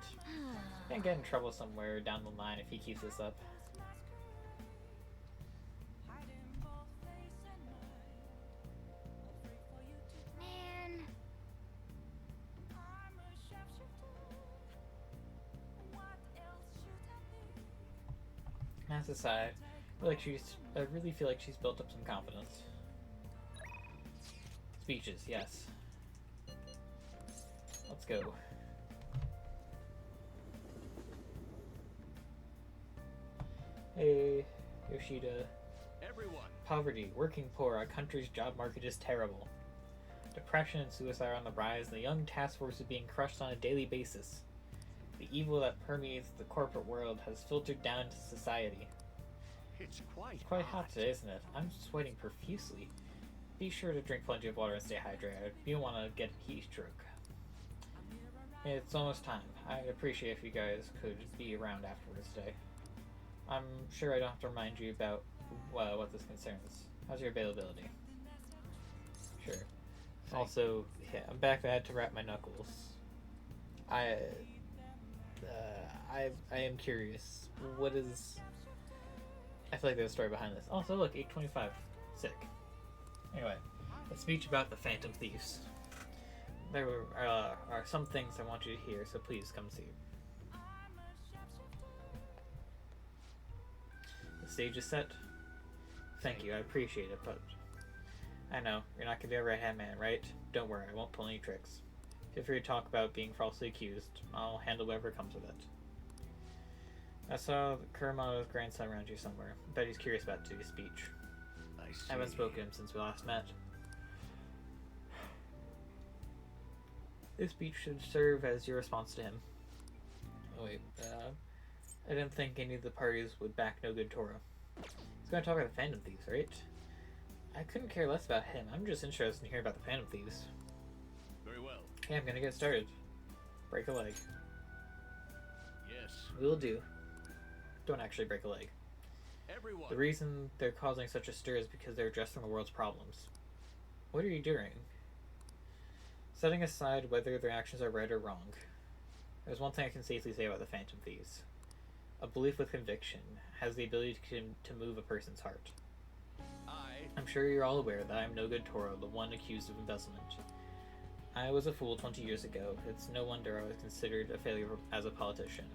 Can't get in trouble somewhere down the line if he keeps this up. Man. As a side, I really feel like she's built up some confidence. Speeches, yes. Let's go. Hey, Yoshida. Everyone. Poverty, working poor, our country's job market is terrible. Depression and suicide are on the rise, and the young task force is being crushed on a daily basis. The evil that permeates the corporate world has filtered down to society. It's It's quite hot today, isn't it? I'm sweating profusely. Be sure to drink plenty of water and stay hydrated. You don't want to get a heat stroke. It's almost time. I'd appreciate if you guys could be around afterwards today. I'm sure I don't have to remind you about what this concerns. How's your availability? Sure. Also, yeah, I'm back. I had to wrap my knuckles. I am curious. What is... I feel like there's a story behind this. Also, look, 825. Sick. Anyway, a speech about the Phantom Thieves. There are some things I want you to hear, so please come see. The stage is set. Thank you, I appreciate it, but I know, you're not gonna be a right-hand man, right? Don't worry, I won't pull any tricks. Feel free to talk about being falsely accused. I'll handle whatever comes of it. I saw Kurama's grandson around here somewhere. I bet he's curious about today's speech. I haven't spoken to him since we last met. This speech should serve as your response to him. Oh wait, I didn't think any of the parties would back No Good Toro. He's gonna talk about the Phantom Thieves, right? I couldn't care less about him. I'm just interested in hearing about the Phantom Thieves. Very well. Okay, I'm gonna get started. Break a leg. Yes. Will do. Don't actually break a leg. Everyone. The reason they're causing such a stir is because they're addressing the world's problems. What are you doing? Setting aside whether their actions are right or wrong, there's one thing I can safely say about the Phantom Thieves. A belief with conviction has the ability to move a person's heart. I'm sure you're all aware that I'm No Good Toro, the one accused of embezzlement. I was a fool 20 years ago. It's no wonder I was considered a failure as a politician.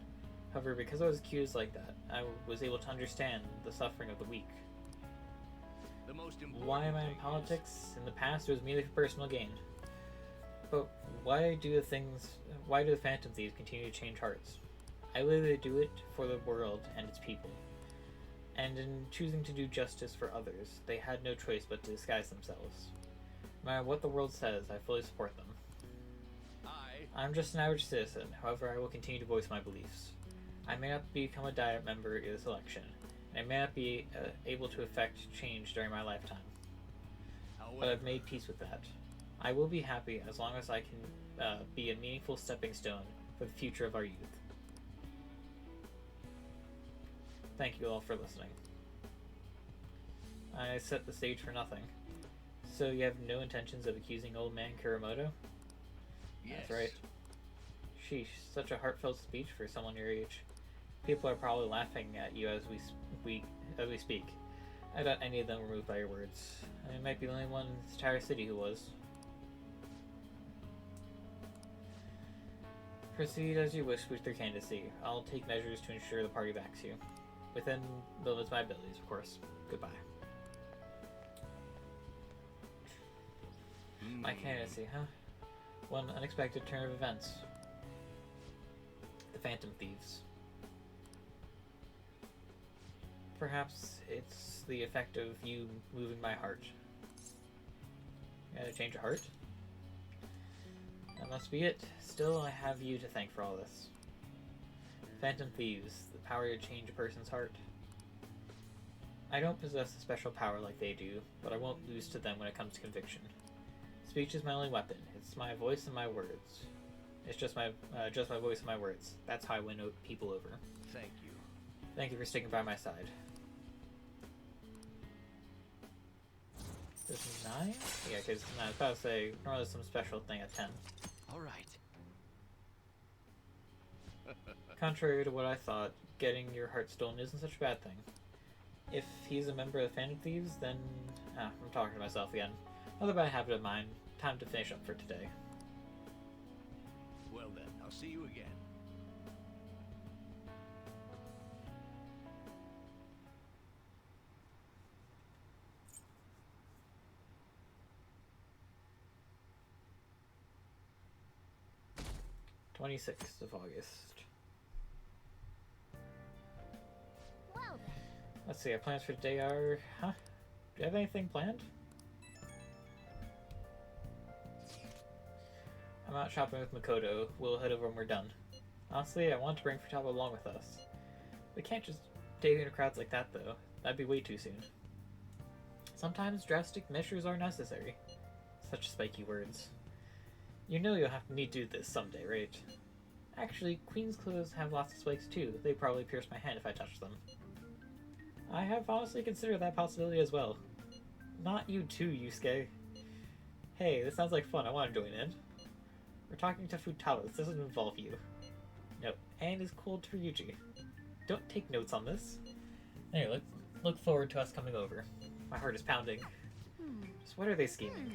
However, because I was accused like that, I was able to understand the suffering of the weak. The most important Why am I in politics? In the past, it was merely for personal gain. But why do the Phantom Thieves continue to change hearts? I believe they do it for the world and its people. And in choosing to do justice for others, they had no choice but to disguise themselves. No matter what the world says, I fully support them. I'm just an average citizen, however I will continue to voice my beliefs. I may not become a Diet member in this election, and I may not be able to effect change during my lifetime. But I've made peace with that. I will be happy as long as I can be a meaningful stepping stone for the future of our youth. Thank you all for listening. I set the stage for nothing. So you have no intentions of accusing old man Kuramoto? Yes. That's right. Sheesh, such a heartfelt speech for someone your age. People are probably laughing at you as we speak. I doubt any of them were moved by your words. I might be the only one in this entire city who was. Proceed as you wish with your candidacy. I'll take measures to ensure the party backs you. Within the limits of my abilities, of course. Goodbye. My candidacy, huh? One unexpected turn of events. The Phantom Thieves. Perhaps it's the effect of you moving my heart. Gotta change a heart? That must be it. Still, I have you to thank for all this. Phantom Thieves, the power to change a person's heart. I don't possess a special power like they do, but I won't lose to them when it comes to conviction. Speech is my only weapon. It's my voice and my words. It's just my voice and my words. That's how I win people over. Thank you. Thank you for sticking by my side. This is 9? Yeah, because I was about to say, normally there's some special thing at 10. All right. Contrary to what I thought, getting your heart stolen isn't such a bad thing. If he's a member of the Phantom Thieves, then... I'm talking to myself again. Another bad habit of mine. Time to finish up for today. Well then, I'll see you again. (26th of August). Well then. Let's see, our plans for today are... Do you have anything planned? I'm out shopping with Makoto. We'll head over when we're done. Honestly, I want to bring Futaba along with us. We can't just date in crowds like that, though. That'd be way too soon. Sometimes drastic measures are necessary. Such spiky words. You know you'll have to need to do this someday, right? Actually, Queen's clothes have lots of spikes too. They'd probably pierce my hand if I touched them. I have honestly considered that possibility as well. Not you too, Yusuke. Hey, this sounds like fun. I want to join in. We're talking to Futaba. This doesn't involve you. No, and is cold to Ryuji. Don't take notes on this. Anyway, look forward to us coming over. My heart is pounding. So what are they scheming?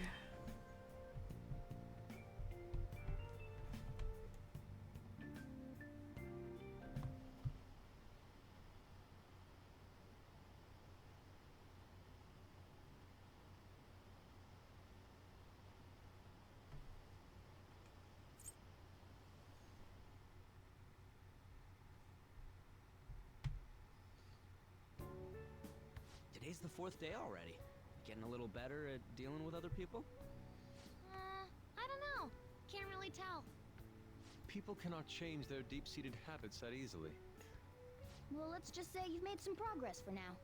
Today's the 4th day already. Getting a little better at dealing with other people? I don't know. Can't really tell. People cannot change their deep-seated habits that easily. Well, let's just say you've made some progress for now.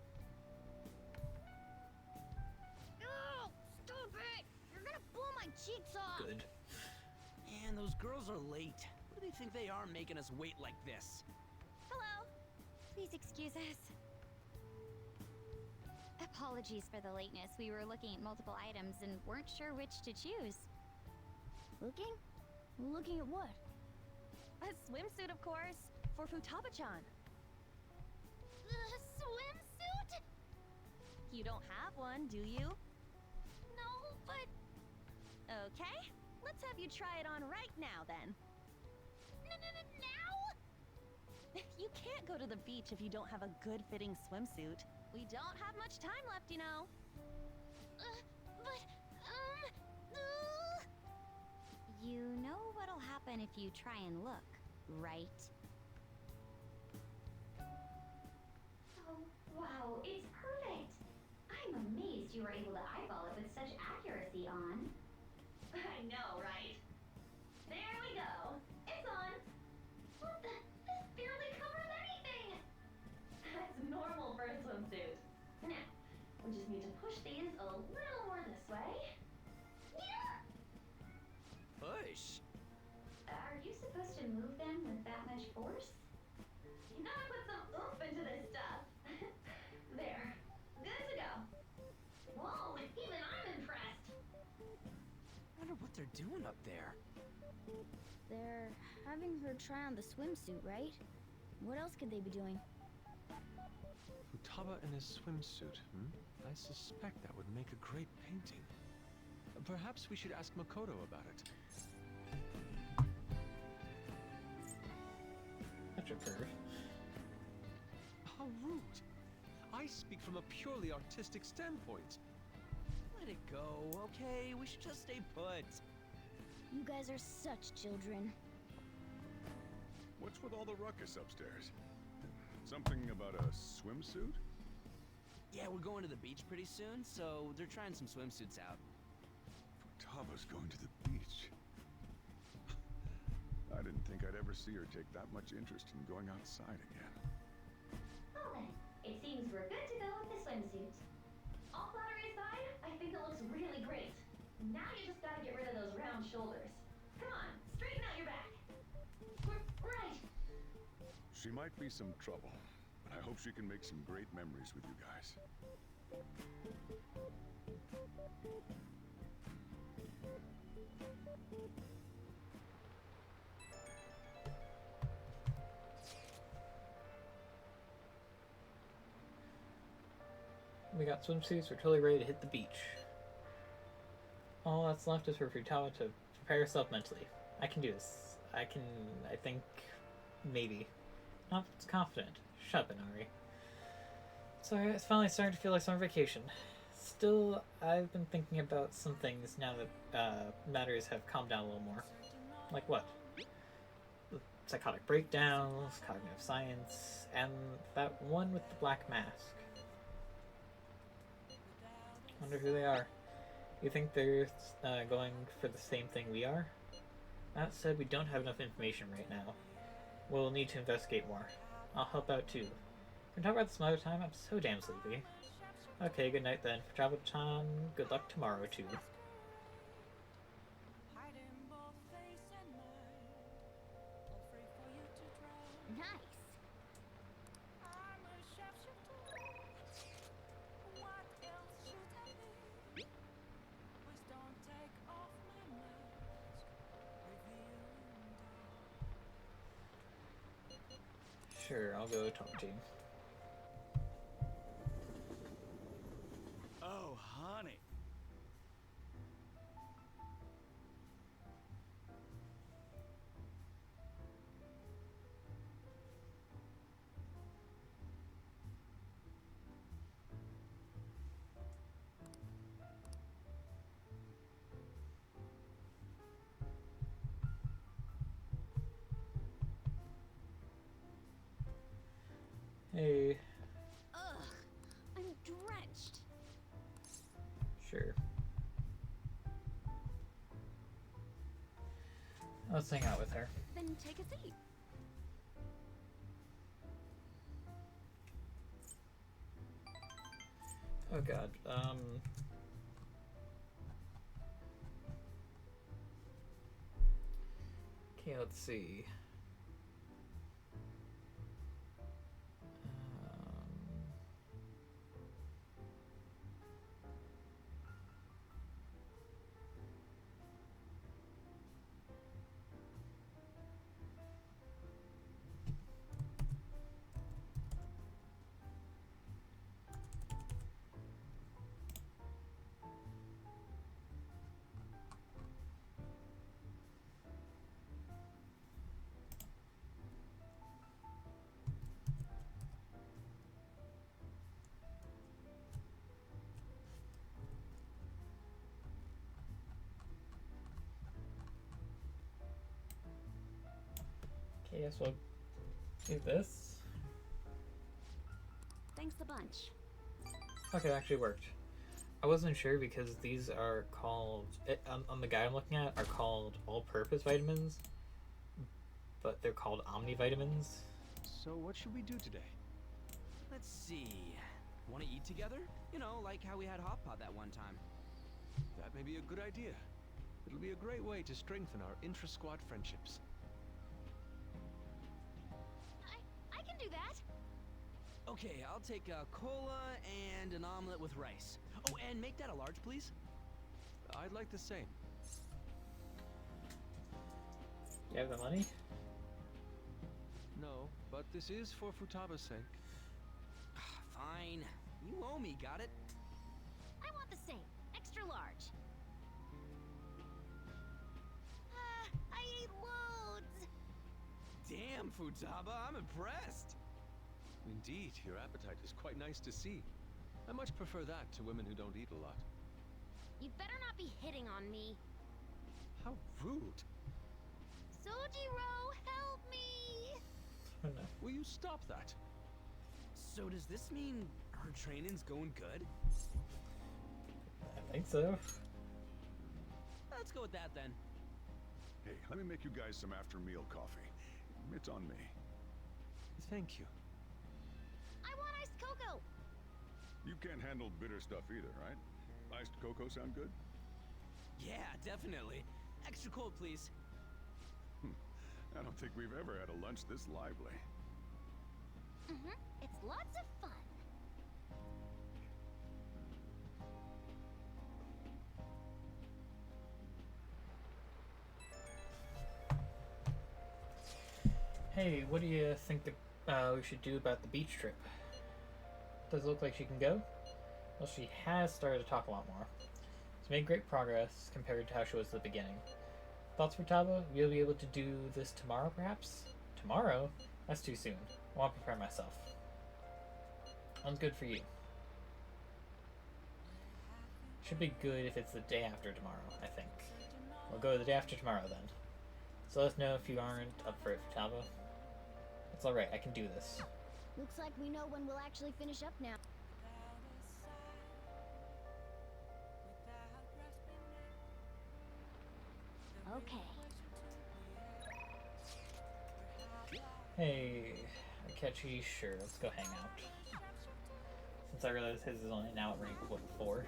Oh, stop it! You're gonna blow my cheeks off! Good. Man, those girls are late. What do they think they are making us wait like this? Hello. Please excuse us. Apologies for the lateness. We were looking at multiple items and weren't sure which to choose. Looking? Looking at what? A swimsuit, of course, for Futaba-chan. The swimsuit? You don't have one, do you? No, but Okay, let's have you try it on right now, then. now? You can't go to the beach if you don't have a good-fitting swimsuit. We don't have much time left, you know. But, You know what'll happen if you try and look, right? Oh, wow, it's perfect! I'm amazed you were able to eyeball it with such accuracy on. I know, right? There we go. It's on. What the? This barely covers anything! That's normal for a swimsuit. Now, we just need to push these a little more this way. Yeah! Push? Are you supposed to move them with that much force? You gotta put some oomph into this stuff. There. Good to go. Whoa, even I'm impressed. I wonder what they're doing up there. They're having her try on the swimsuit, right? What else could they be doing? Futaba in his swimsuit, I suspect that would make a great painting. Perhaps we should ask Makoto about it. Such a perv. How rude! I speak from a purely artistic standpoint. Let it go, okay? We should just stay put. You guys are such children. What's with all the ruckus upstairs? Something about a swimsuit? Yeah, we're going to the beach pretty soon, so they're trying some swimsuits out. Futaba's going to the beach. I didn't think I'd ever see her take that much interest in going outside again. Well then, it seems we're good to go with the swimsuit. All flattery aside, I think it looks really great. Now you just gotta get rid of those round shoulders. Come on, straighten out your back. Right. She might be some trouble, but I hope she can make some great memories with you guys. We got swimsuits, we're totally ready to hit the beach. All that's left is for Futaba to prepare herself mentally. I can do this. I think, maybe. Not confident. Shut up, Inari. So it's finally starting to feel like summer vacation. Still, I've been thinking about some things now that matters have calmed down a little more. Like what? Psychotic breakdowns, cognitive science, and that one with the black mask. Wonder who they are. You think they're going for the same thing we are? That said, we don't have enough information right now. We'll need to investigate more. I'll help out too. Can we talk about this some other time? I'm so damn sleepy. Okay, good night then. For Travel-chan, good luck tomorrow too. Nice. Sure, I'll go talk to you. Oh, honey. Hey. Ugh, I'm drenched. Let's hang out with her. Then take a seat. Oh god. Okay, let's see. Okay, yes, we'll do this. Thanks a bunch. Okay, it actually worked. I wasn't sure because these are called, on the guide I'm looking at, are called all-purpose vitamins, but they're called omnivitamins. So what should we do today? Let's see. Want to eat together? You know, like how we had hot pot that one time. That may be a good idea. It'll be a great way to strengthen our intra-squad friendships. I can do that. Okay, I'll take a cola and an omelet with rice. Oh, and make that a large, please. I'd like the same. Do you have the money? No, but this is for Futaba's sake. Fine. You owe me, got it? I want the same. Extra large. I ate loads. Damn, Futaba, I'm impressed. Indeed, your appetite is quite nice to see. I much prefer that to women who don't eat a lot. You better not be hitting on me. How rude. Sojiro, help me! Oh no. Will you stop that? So does this mean her training's going good? I think so. Let's go with that then. Hey, let me make you guys some after-meal coffee. It's on me. Thank you. I want iced cocoa! You can't handle bitter stuff either, right? Iced cocoa sound good? Yeah, definitely. Extra cold, please. I don't think we've ever had a lunch this lively. It's lots of fun. Hey, what do you think we should do about the beach trip? Does it look like she can go? Well, she has started to talk a lot more. She's made great progress compared to how she was at the beginning. Thoughts for Taba? We'll be able to do this tomorrow, perhaps? Tomorrow? That's too soon. I want to prepare myself. Sounds good for you. Should be good if it's the day after tomorrow, I think. We'll go the day after tomorrow then. So let us know if you aren't up for it, Futaba. It's alright, I can do this. Looks like we know when we'll actually finish up now. Okay. Hey, Akechi, sure, let's go hang out. Since I realized his is only now at rank, what, 4?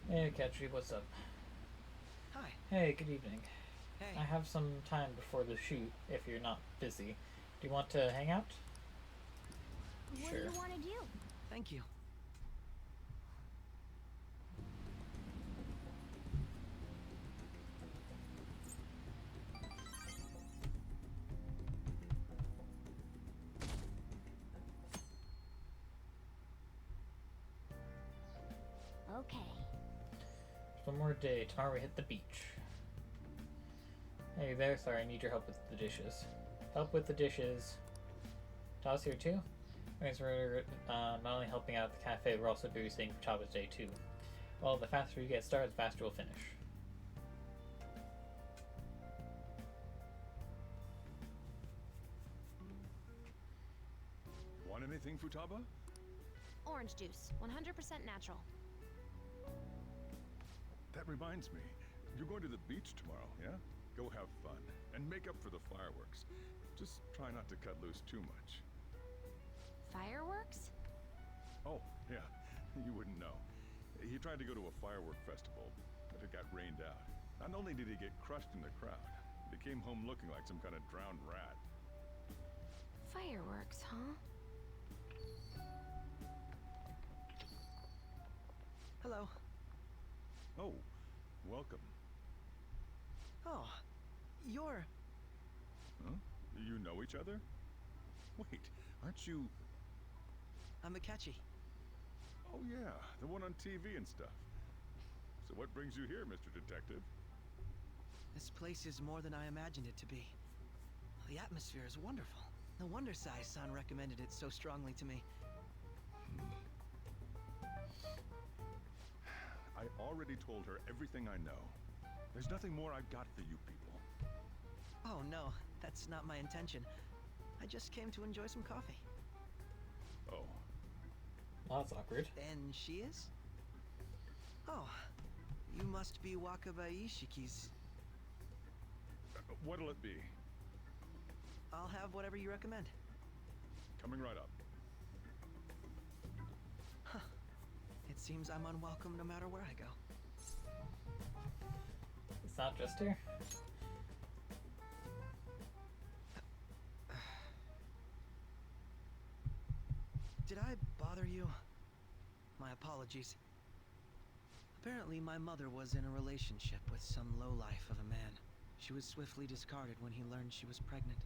Hey, Akechi, what's up? Hi. Hey, good evening. Hey. I have some time before the shoot, if you're not busy. Do you want to hang out? What Sure. do you want to do? Thank you. Okay. One more day. Tomorrow we hit the beach. Hey there, sorry, I need your help with the dishes. Help with the dishes. Ta's here too? Thanks for not only helping out at the cafe, we're also babysitting for Taba's day too. Well, the faster you get started, the faster we'll finish. Want anything, Futaba? Orange juice, 100% natural. That reminds me. You're going to the beach tomorrow, yeah? Go have fun. And make up for the fireworks. Just try not to cut loose too much. Fireworks? Oh, yeah. You wouldn't know. He tried to go to a firework festival, but it got rained out. Not only did he get crushed in the crowd, but he came home looking like some kind of drowned rat. Fireworks, huh? Hello. Oh, welcome. Oh, you're... Huh? You know each other? Wait, aren't you... I'm Akechi. Oh yeah, the one on TV and stuff. So what brings you here, Mr. Detective? This place is more than I imagined it to be. The atmosphere is wonderful. No wonder Sai-san recommended it so strongly to me. I already told her everything I know. There's nothing more I've got for you people. Oh no, that's not my intention. I just came to enjoy some coffee. Oh. Well, that's awkward. And she is? Oh, you must be Wakaba Ishiki's... What'll it be? I'll have whatever you recommend. Coming right up. Huh. It seems I'm unwelcome no matter where I go. It's not just her. Did I bother you? My apologies. Apparently, my mother was in a relationship with some lowlife of a man. She was swiftly discarded when he learned she was pregnant.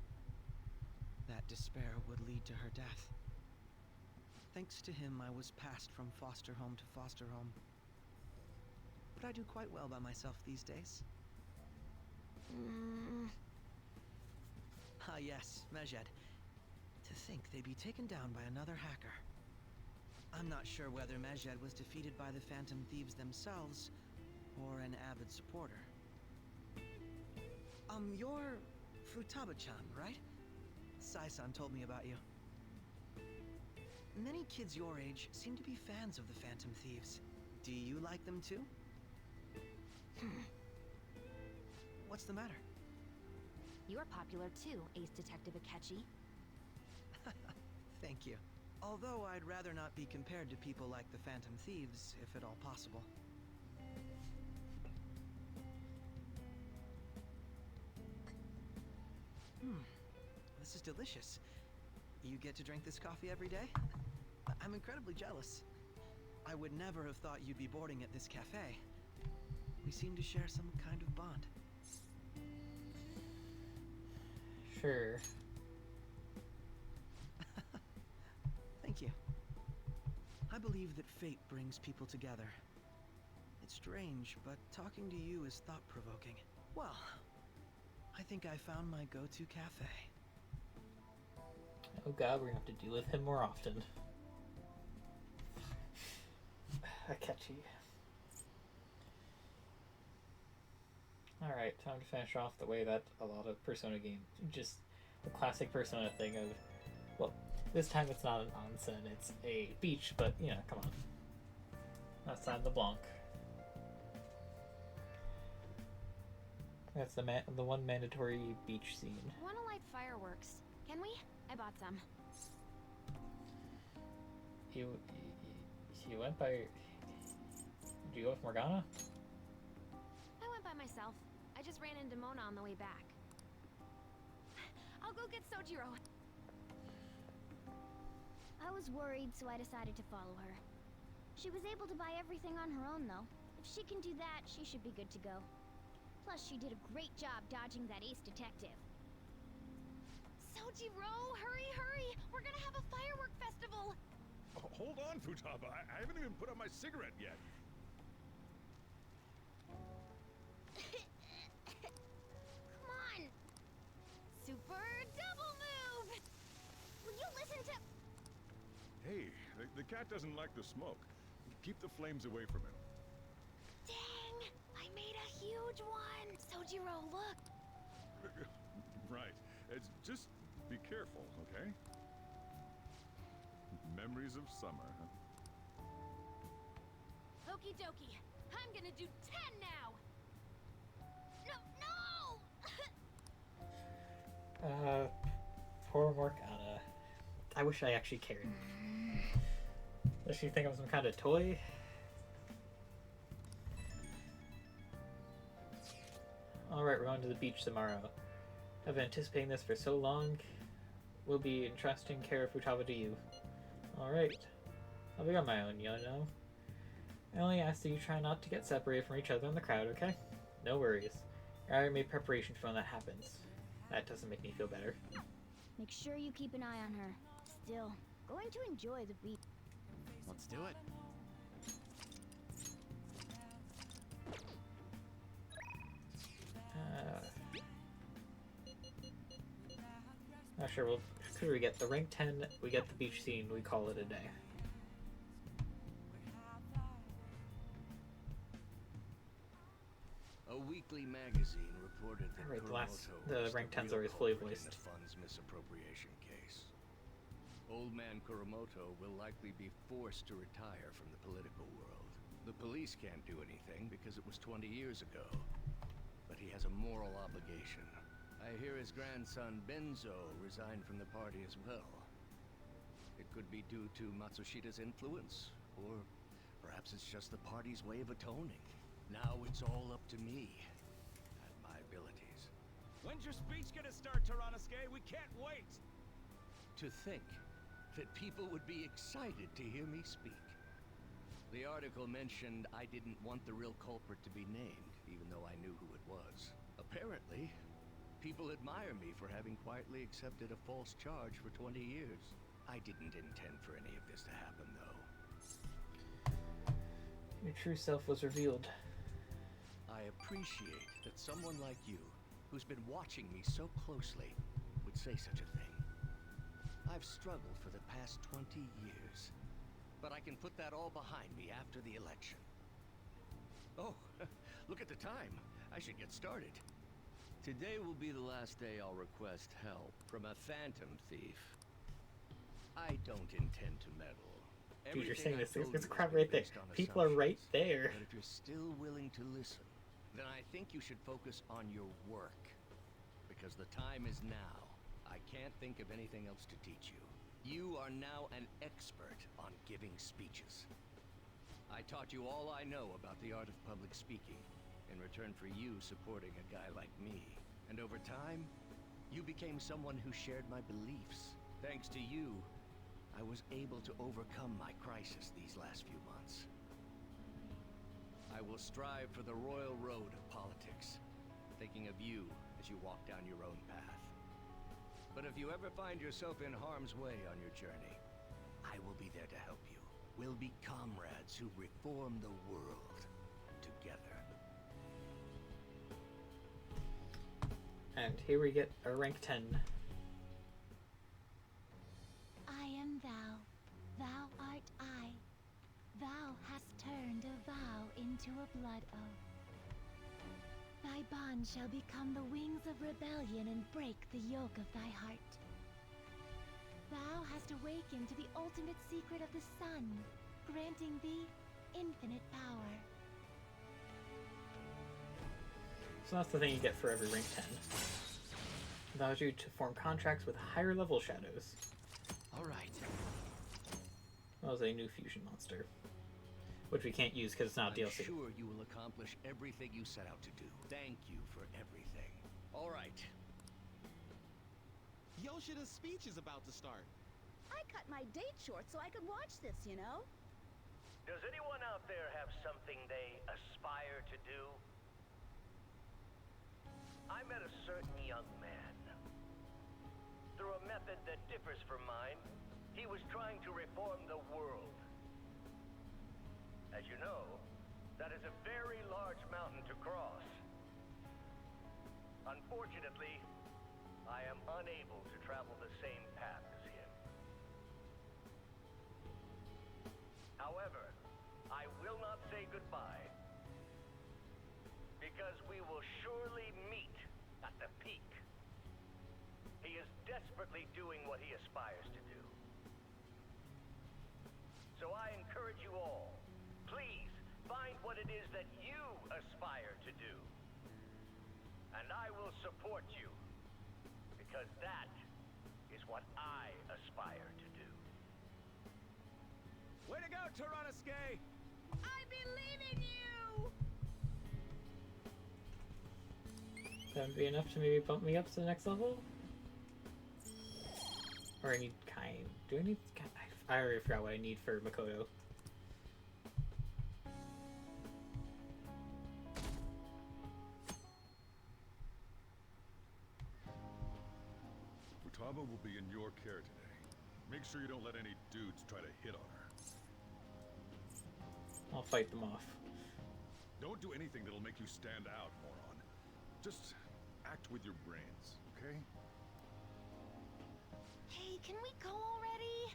That despair would lead to her death. Thanks to him, I was passed from foster home to foster home. But I do quite well by myself these days. Ah yes, Mejed. To think they'd be taken down by another hacker. I'm not sure whether Mejed was defeated by the Phantom Thieves themselves, or an avid supporter. You're Futaba-chan, right? Sai-san told me about you. Many kids your age seem to be fans of the Phantom Thieves. Do you like them too? What's the matter? You're popular too, Ace Detective Akechi. Thank you. Although I'd rather not be compared to people like the Phantom Thieves, if at all possible. This is delicious. You get to drink this coffee every day? I'm incredibly jealous. I would never have thought you'd be boarding at this cafe. We seem to share some kind of bond. Sure. Thank you. I believe that fate brings people together. It's strange, but talking to you is thought-provoking. Well, I think I found my go-to cafe. Oh god, we're gonna have to deal with him more often. Akechi. Alright, time to finish off the way that a lot of Persona games, just the classic Persona thing of, well, this time it's not an onsen, it's a beach, but, you know, come on. Outside the Blanc. That's the one mandatory beach scene. Wanna light fireworks? Can we? I bought some. You went by... Did you go with Morgana? I went by myself. I just ran into Mona on the way back. I'll go get Sojiro. I was worried, so I decided to follow her. She was able to buy everything on her own, though. If she can do that, she should be good to go. Plus, she did a great job dodging that ace detective. Sojiro, hurry, hurry! We're gonna have a firework festival! Oh, hold on, Futaba. I haven't even put out my cigarette yet. Come on! Super double move! Will you listen to... Hey, the cat doesn't like the smoke. Keep the flames away from him. Dang! I made a huge one! Sojiro, look! Right. It's just be careful, okay? Memories of summer, huh? Okie dokie. I'm gonna do 10 now. No! Poor Morgana. I wish I actually cared. Does she think I'm some kind of toy? Alright, we're going to the beach tomorrow. I've been anticipating this for so long. Will be entrusting care of Futaba to you. Alright. I'll be on my own, you know. I only ask that you try not to get separated from each other in the crowd, okay? No worries. I already made preparations for when that happens. That doesn't make me feel better. Make sure you keep an eye on her. Still, going to enjoy the beach. Let's do it. Not sure. Well, who do we get? The rank 10. We get the beach scene. We call it a day. A weekly magazine reported that Alright, the rank 10's always fully voiced. in the funds misappropriation case. Old man Kuramoto will likely be forced to retire from the political world. The police can't do anything because it was 20 years ago. But he has a moral obligation. I hear his grandson Benzo resigned from the party as well. It could be due to Matsushida's influence, or perhaps it's just the party's way of atoning. Now it's all up to me and my abilities. When's your speech gonna start, Taranosuke? We can't wait! To think that people would be excited to hear me speak. The article mentioned I didn't want the real culprit to be named, even though I knew who it was. Apparently, people admire me for having quietly accepted a false charge for 20 years. I didn't intend for any of this to happen, though. Your true self was revealed. I appreciate that someone like you, who's been watching me so closely, would say such a thing. I've struggled for the past 20 years, but I can put that all behind me after the election. Oh, look at the time. I should get started. Today will be the last day I'll request help from a phantom thief. I don't intend to meddle. Dude, you're saying this. Everything I've There's a told crowd you has right there. been based on People are right assumptions. there. But if you're still willing to listen, then I think you should focus on your work. Because the time is now. I can't think of anything else to teach you. You are now an expert on giving speeches. I taught you all I know about the art of public speaking, in return for you supporting a guy like me. And over time, you became someone who shared my beliefs. Thanks to you, I was able to overcome my crisis these last few months. I will strive for the royal road of politics, thinking of you as you walk down your own path. But if you ever find yourself in harm's way on your journey, I will be there to help you. We'll be comrades who reform the world together. And here we get a rank 10. I am thou, thou art I. Thou hast turned a vow into a blood oath. Thy bond shall become the wings of rebellion and break the yoke of thy heart. Thou hast awakened to the ultimate secret of the sun, granting thee infinite power. So that's the thing you get for every rank 10. It allows you to form contracts with higher level shadows. Alright. That was a new fusion monster. Which we can't use because it's not I'm DLC. sure you will accomplish everything you set out to do. Thank you for everything. Alright. Yoshida's speech is about to start. I cut my date short so I could watch this, you know? Does anyone out there have something they aspire to do? I met a certain young man. Through a method that differs from mine, he was trying to reform the world. As you know, that is a very large mountain to cross. Unfortunately, I am unable to travel the same path as him. However, I will not say goodbye, because we will surely meet at the peak. He is desperately doing what he aspires to do. is that you aspire to do. And I will support you, because that is what I aspire to do. Way to go, Tyrannosuke! I believe in you! That would be enough to maybe bump me up to the next level? Or I need kind. Do I need kind? I already forgot what I need for Makoto. Futaba will be in your care today. Make sure you don't let any dudes try to hit on her. I'll fight them off. Don't do anything that'll make you stand out, moron. Just act with your brains, okay? Hey, can we go already?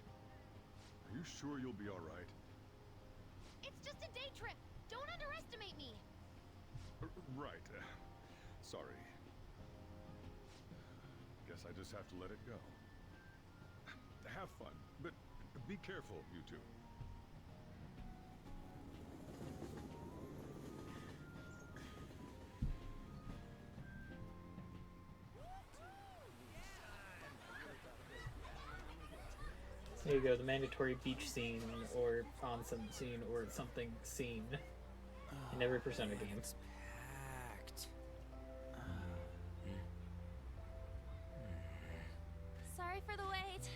Are you sure you'll be all right? It's just a day trip. Don't underestimate me. Right. Sorry. Guess I just have to let it go. Have fun, but be careful, you two. There you go, the mandatory beach scene, or onsen scene, or something scene in every Persona game. Packed. Sorry for the wait.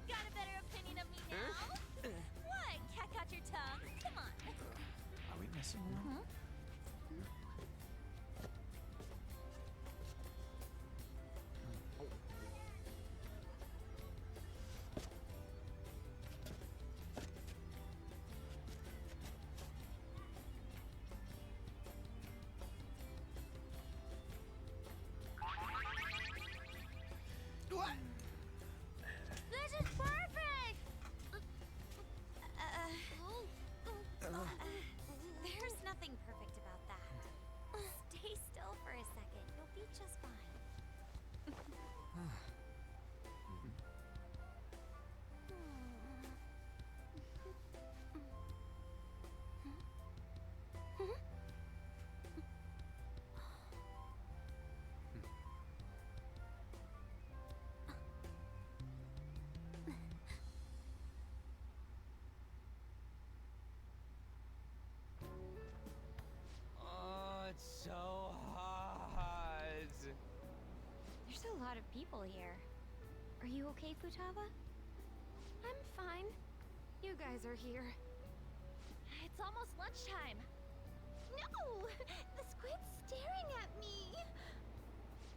Got a better opinion of me now? What? Cat got your tongue? Come on. Are we missing one? What? This is perfect! There's nothing perfect about that. Stay still for a second. You'll be just fine. Oh, it's so hot. There's a lot of people here. Are you okay, Futaba? I'm fine. You guys are here. It's almost lunchtime. No! The squid's staring at me!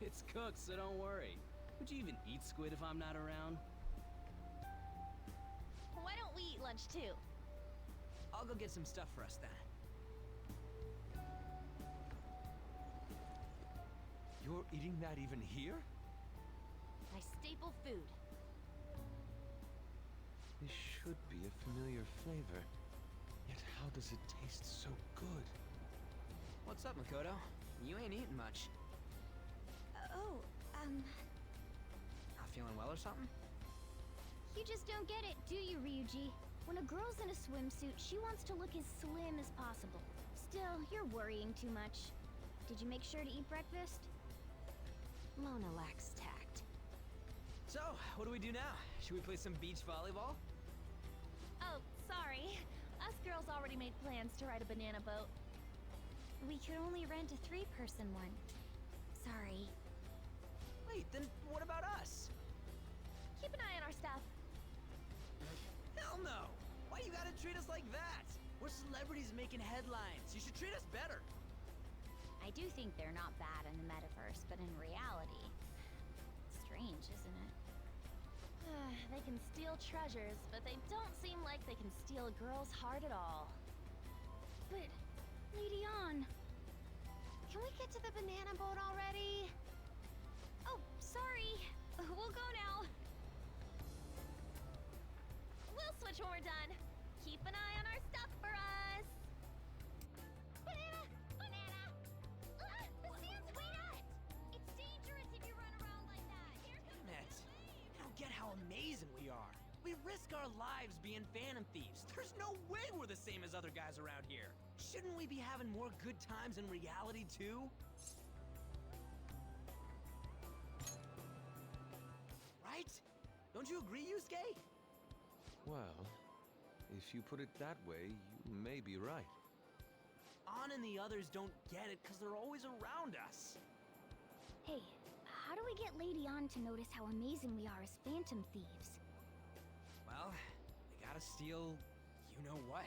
It's cooked, so don't worry. Would you even eat squid if I'm not around? Why don't we eat lunch too? I'll go get some stuff for us then. You're eating that even here? My staple food. This should be a familiar flavor. Yet how does it taste so good? What's up, Makoto? You ain't eating much. Not feeling well or something? You just don't get it, do you, Ryuji? When a girl's in a swimsuit, she wants to look as slim as possible. Still, you're worrying too much. Did you make sure to eat breakfast? Mona lacks tact. So, what do we do now? Should we play some beach volleyball? Oh, sorry. Us girls already made plans to ride a banana boat. We could only rent a 3-person one. Sorry. Wait, then what about us? Keep an eye on our stuff. Hell no! Why you gotta treat us like that? We're celebrities making headlines. You should treat us better. I do think they're not bad in the metaverse, but in reality, strange, isn't it? They can steal treasures, but they don't seem like they can steal a girl's heart at all. But, Lady On, Can we get to the banana boat already? Oh, sorry. We'll go now. We'll switch when we're done. Keep an eye on our stuff for us. Banana! Banana! Ah, the sand's wet! It's dangerous if you run around like that. Here comes Damn it. I don't get how amazing we are. We risk our lives being phantom thieves. There's no way we're the same as other guys around here. Shouldn't we be having more good times in reality too? Right? Don't you agree, Yusuke? Well, if you put it that way, you may be right. An and the others don't get it because they're always around us. Hey, how do we get Lady An to notice how amazing we are as phantom thieves? Well, they gotta steal you know what.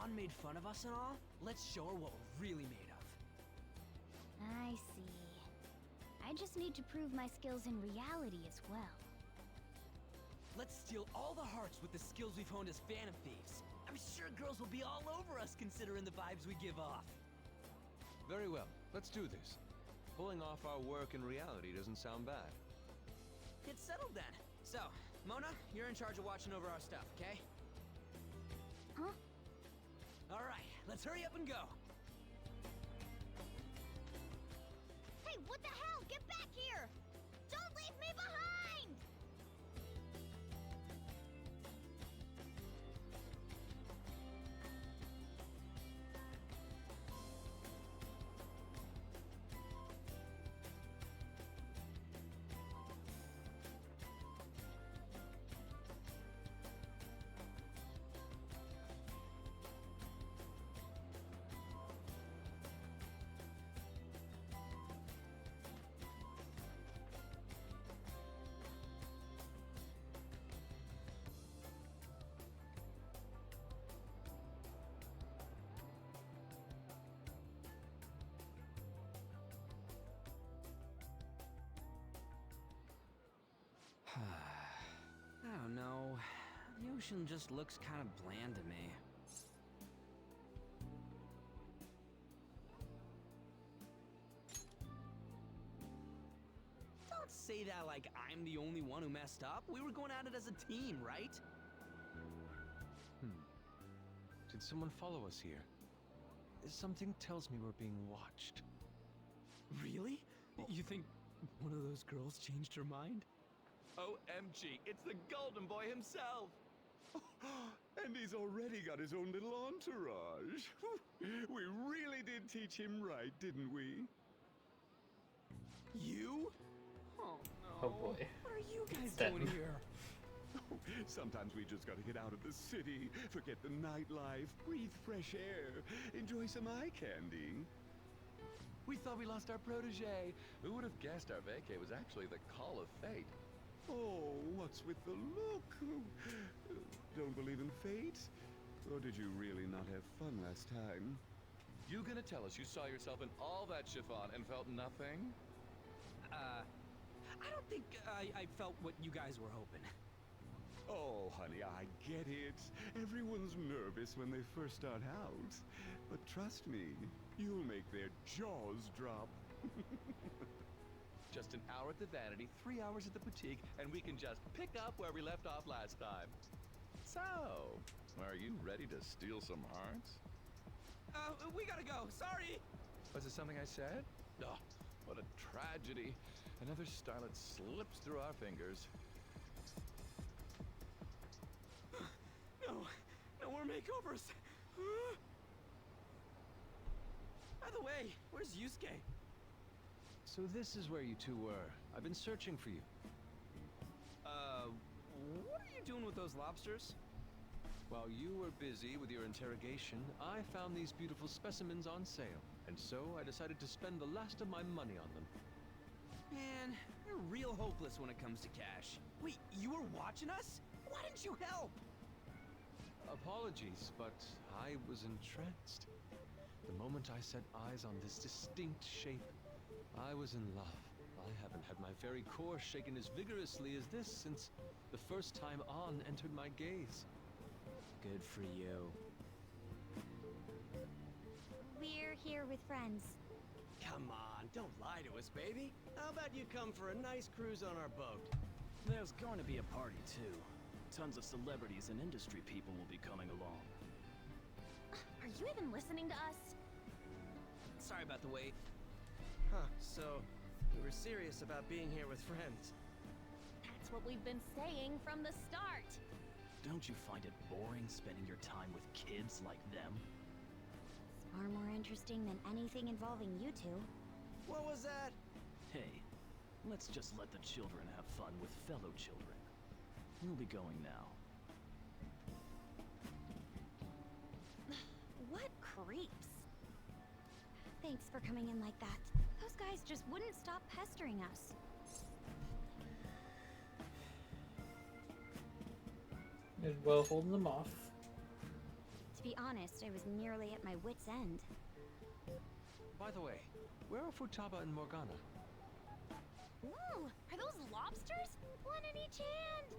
An made fun of us and all. Let's show her what we're really made of. I see. I just need to prove my skills in reality as well. Let's steal all the hearts with the skills we've honed as phantom thieves. I'm sure girls will be all over us considering the vibes we give off. Very well, let's do this. Pulling off our work in reality doesn't sound bad. Get settled then. So, Mona, you're in charge of watching over our stuff, okay? Huh? All right, let's hurry up and go. Hey, what the hell? Get back here! Don't leave me behind! I don't know. The ocean just looks kind of bland to me. Don't say that like I'm the only one who messed up. We were going at it as a team, right? Did someone follow us here? Something tells me we're being watched. Really? You think one of those girls changed her mind? OMG, it's the Golden Boy himself! And he's already got his own little entourage. We really did teach him right, didn't we? You? Oh no. Oh boy. What are you guys It's them. doing here? Sometimes we just gotta get out of the city, forget the nightlife, breathe fresh air, enjoy some eye candy. We thought we lost our protege. Who would have guessed our vacay was actually the call of fate? Oh, what's with the look? Don't believe in fate? Or did you really not have fun last time? You gonna tell us you saw yourself in all that chiffon and felt nothing? I don't think I felt what you guys were hoping. Oh, honey, I get it. Everyone's nervous when they first start out. But trust me, you'll make their jaws drop. Just an hour at the Vanity, 3 hours at the boutique, and we can just pick up where we left off last time. So, are you ready to steal some hearts? We gotta go. Sorry. Was it something I said? Oh, what a tragedy. Another starlet slips through our fingers. No more makeovers. By the way, where's Yusuke? So this is where you two were. I've been searching for you. What are you doing with those lobsters? While you were busy with your interrogation, I found these beautiful specimens on sale. And so I decided to spend the last of my money on them. Man, you're real hopeless when it comes to cash. Wait, you were watching us? Why didn't you help? Apologies, but I was entranced. The moment I set eyes on this distinct shape, I was in love. I haven't had my very core shaken as vigorously as this since the first time An entered my gaze. Good for you. We're here with friends. Come on, don't lie to us, baby. How about you come for a nice cruise on our boat? There's going to be a party, too. Tons of celebrities and industry people will be coming along. Are you even listening to us? Sorry about the wait. Huh, so we were serious about being here with friends. That's what we've been saying from the start. Don't you find it boring spending your time with kids like them? It's far more interesting than anything involving you two. What was that? Hey, let's just let the children have fun with fellow children. We'll be going now. What creeps. Thanks for coming in like that. Those guys just wouldn't stop pestering us. Did well holding them off. To be honest, I was nearly at my wit's end. By the way, where are Futaba and Morgana? Ooh, are those lobsters? One in each hand!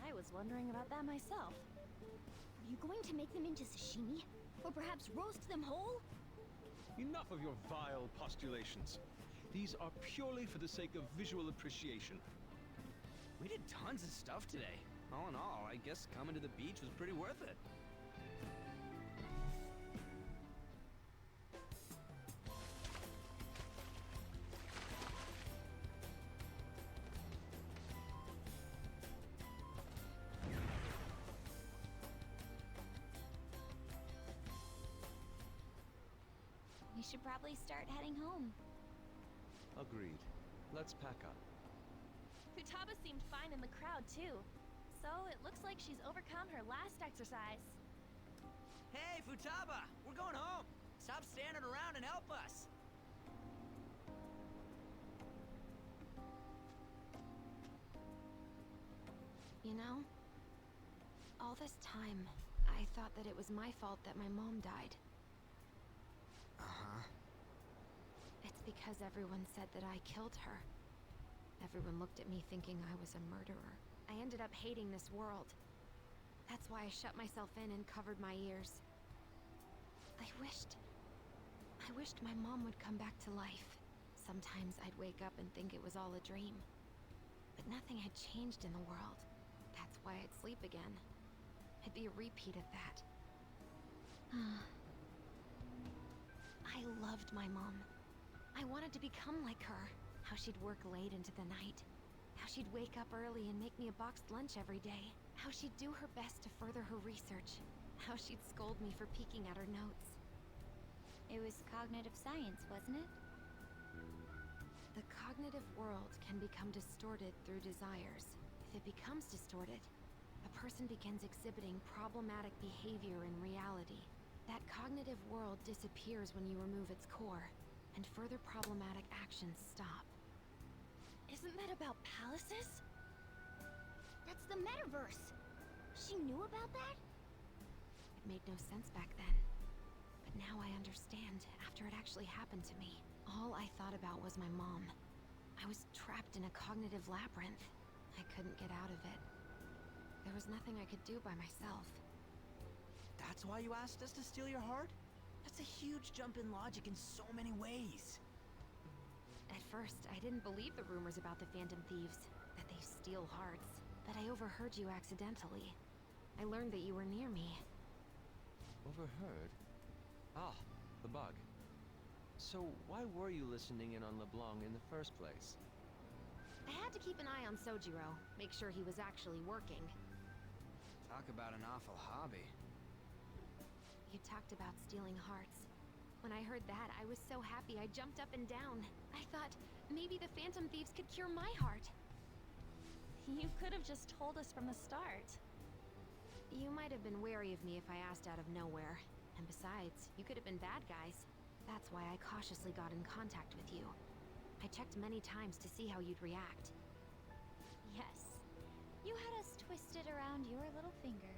I was wondering about that myself. Are you going to make them into sashimi? Or perhaps roast them whole? Enough of your vile postulations. These are purely for the sake of visual appreciation. We did tons of stuff today. All in all, I guess coming to the beach was pretty worth it. We should probably start heading home. Agreed. Let's pack up. Futaba seemed fine in the crowd, too. So it looks like she's overcome her last exercise. Hey, Futaba! We're going home! Stop standing around and help us! You know, all this time, I thought that it was my fault that my mom died. Uh-huh. It's because everyone said that I killed her. Everyone looked at me thinking I was a murderer. I ended up hating this world. That's why I shut myself in and covered my ears. I wished my mom would come back to life. Sometimes I'd wake up and think it was all a dream. But nothing had changed in the world. That's why I'd sleep again. It'd be a repeat of that. I loved my mom. I wanted to become like her. How she'd work late into the night. How she'd wake up early and make me a boxed lunch every day. How she'd do her best to further her research. How she'd scold me for peeking at her notes. It was cognitive science, wasn't it? The cognitive world can become distorted through desires. If it becomes distorted, a person begins exhibiting problematic behavior in reality. That cognitive world disappears when you remove its core, and further problematic actions stop. Isn't that about palaces? That's the metaverse. She knew about that? It made no sense back then. But now I understand, after it actually happened to me. All I thought about was my mom. I was trapped in a cognitive labyrinth. I couldn't get out of it. There was nothing I could do by myself. That's why you asked us to steal your heart? That's a huge jump in logic in so many ways. At first, I didn't believe the rumors about the Phantom Thieves, that they steal hearts. But I overheard you accidentally. I learned that you were near me. Overheard? Ah, the bug. So why were you listening in on LeBlanc in the first place? I had to keep an eye on Sojiro, make sure he was actually working. Talk about an awful hobby. You talked about stealing hearts. When I heard that, I was so happy I jumped up and down. I thought, maybe the Phantom Thieves could cure my heart. You could have just told us from the start. You might have been wary of me if I asked out of nowhere. And besides, you could have been bad guys. That's why I cautiously got in contact with you. I checked many times to see how you'd react. Yes. You had us twisted around your little finger.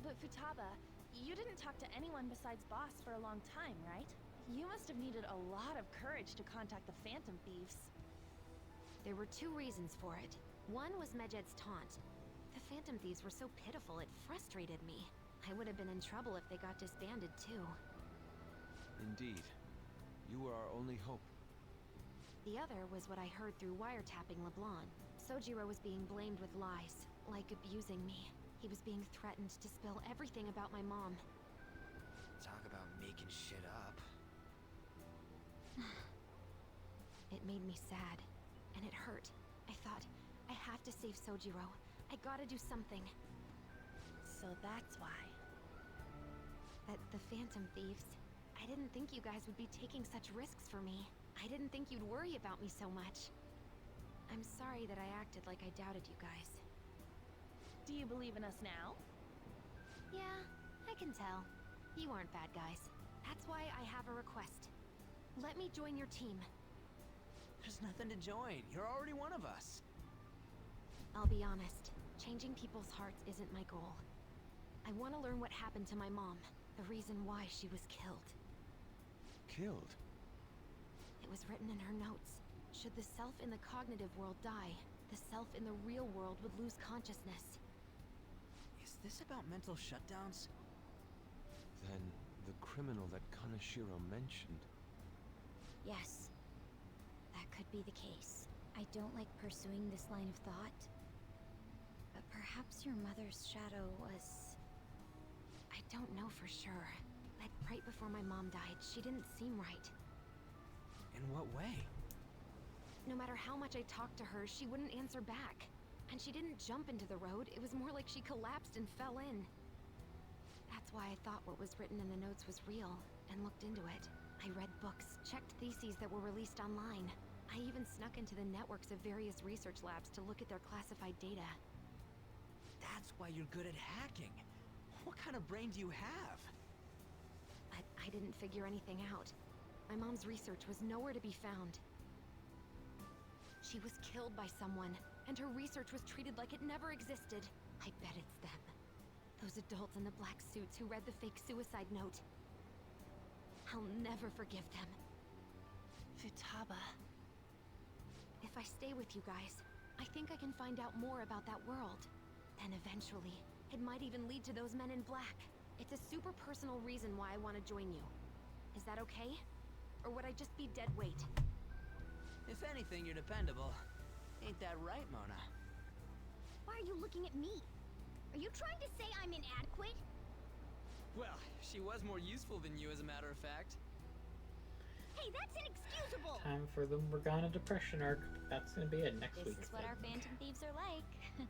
But Futaba, you didn't talk to anyone besides Boss for a long time, right? You must have needed a lot of courage to contact the Phantom Thieves. There were two reasons for it. One was Medjed's taunt. The Phantom Thieves were so pitiful it frustrated me. I would have been in trouble if they got disbanded too. Indeed. You were our only hope. The other was what I heard through wiretapping LeBlanc. Sojiro was being blamed with lies, like abusing me. He was being threatened to spill everything about my mom. Talk about making shit up. It made me sad, and it hurt. I thought, I have to save Sojiro. I gotta do something. So that's why. At the Phantom Thieves, I didn't think you guys would be taking such risks for me. I didn't think you'd worry about me so much. I'm sorry that I acted like I doubted you guys. Do you believe in us now? Yeah, I can tell. You aren't bad guys. That's why I have a request. Let me join your team. There's nothing to join. You're already one of us. I'll be honest. Changing people's hearts isn't my goal. I want to learn what happened to my mom. The reason why she was killed. Killed? It was written in her notes. Should the self in the cognitive world die, the self in the real world would lose consciousness. Is this about mental shutdowns? Then the criminal that Kaneshiro mentioned. Yes. That could be the case. I don't like pursuing this line of thought. But perhaps your mother's shadow was... I don't know for sure. But right before my mom died, she didn't seem right. In what way? No matter how much I talked to her, she wouldn't answer back. And she didn't jump into the road, it was more like she collapsed and fell in. That's why I thought what was written in the notes was real, and looked into it. I read books, checked theses that were released online. I even snuck into the networks of various research labs to look at their classified data. That's why you're good at hacking. What kind of brain do you have? I didn't figure anything out. My mom's research was nowhere to be found. She was killed by someone, and her research was treated like it never existed. I bet it's them. Those adults in the black suits who read the fake suicide note. I'll never forgive them. Futaba. If I stay with you guys, I think I can find out more about that world. Then eventually, it might even lead to those men in black. It's a super personal reason why I want to join you. Is that okay? Or would I just be dead weight? If anything, you're dependable. Ain't that right, Mona? Why are you looking at me? Are you trying to say I'm inadequate? Well, she was more useful than you, as a matter of fact. Hey, that's inexcusable! Time for the Morgana depression arc. That's gonna be it next week. This is what our Phantom Thieves are like.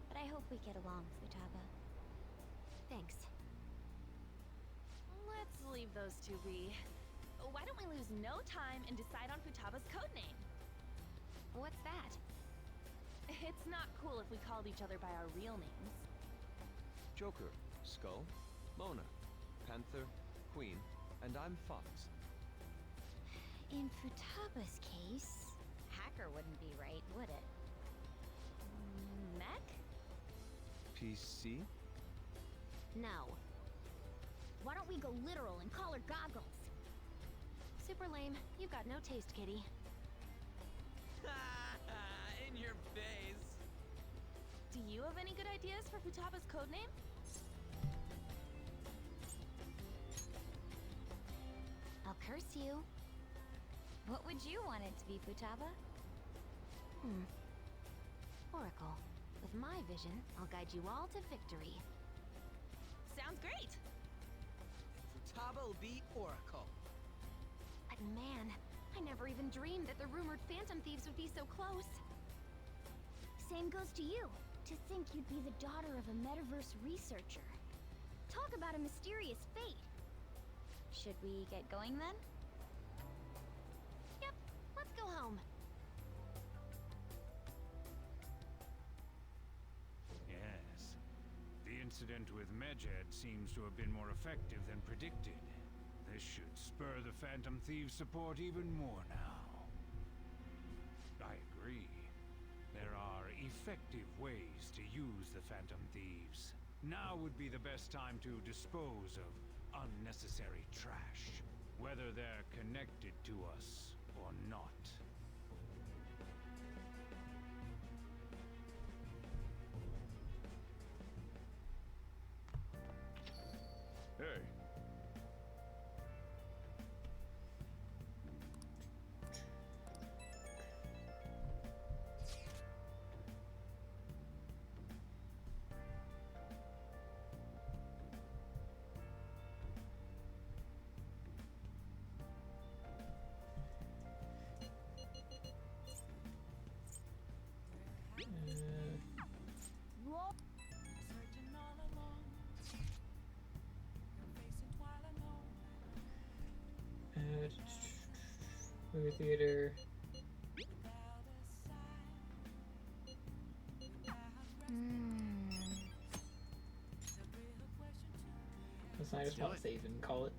But I hope we get along, Futaba. Thanks. Let's leave those two be. Why don't we lose no time and decide on Futaba's codename? What's that? It's not cool if we called each other by our real names. Joker, Skull, Mona, Panther, Queen, and I'm Fox. In Futaba's case, hacker wouldn't be right, would it? Mech? PC? No. Why don't we go literal and call her Goggles? Super lame. You've got no taste, kitty. In your face. Do you have any good ideas for Futaba's codename? I'll curse you. What would you want it to be, Futaba? Oracle. With my vision, I'll guide you all to victory. Sounds great! Futaba will be Oracle. But man, I never even dreamed that the rumored Phantom Thieves would be so close. Same goes to you. To think you'd be the daughter of a metaverse researcher. Talk about a mysterious fate. Should we get going then? Yep, let's go home. Yes. The incident with Medjed seems to have been more effective than predicted. This should spur the Phantom Thieves' support even more now. I agree. There are effective ways to use the Phantom Thieves. Now would be the best time to dispose of unnecessary trash, whether they're connected to us or not. Hey. Movie theater. So I just want to save and call it.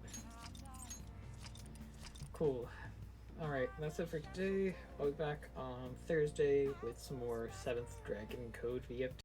Cool. Alright, that's it for today. I'll be back on Thursday with some more 7th Dragon Code VFT.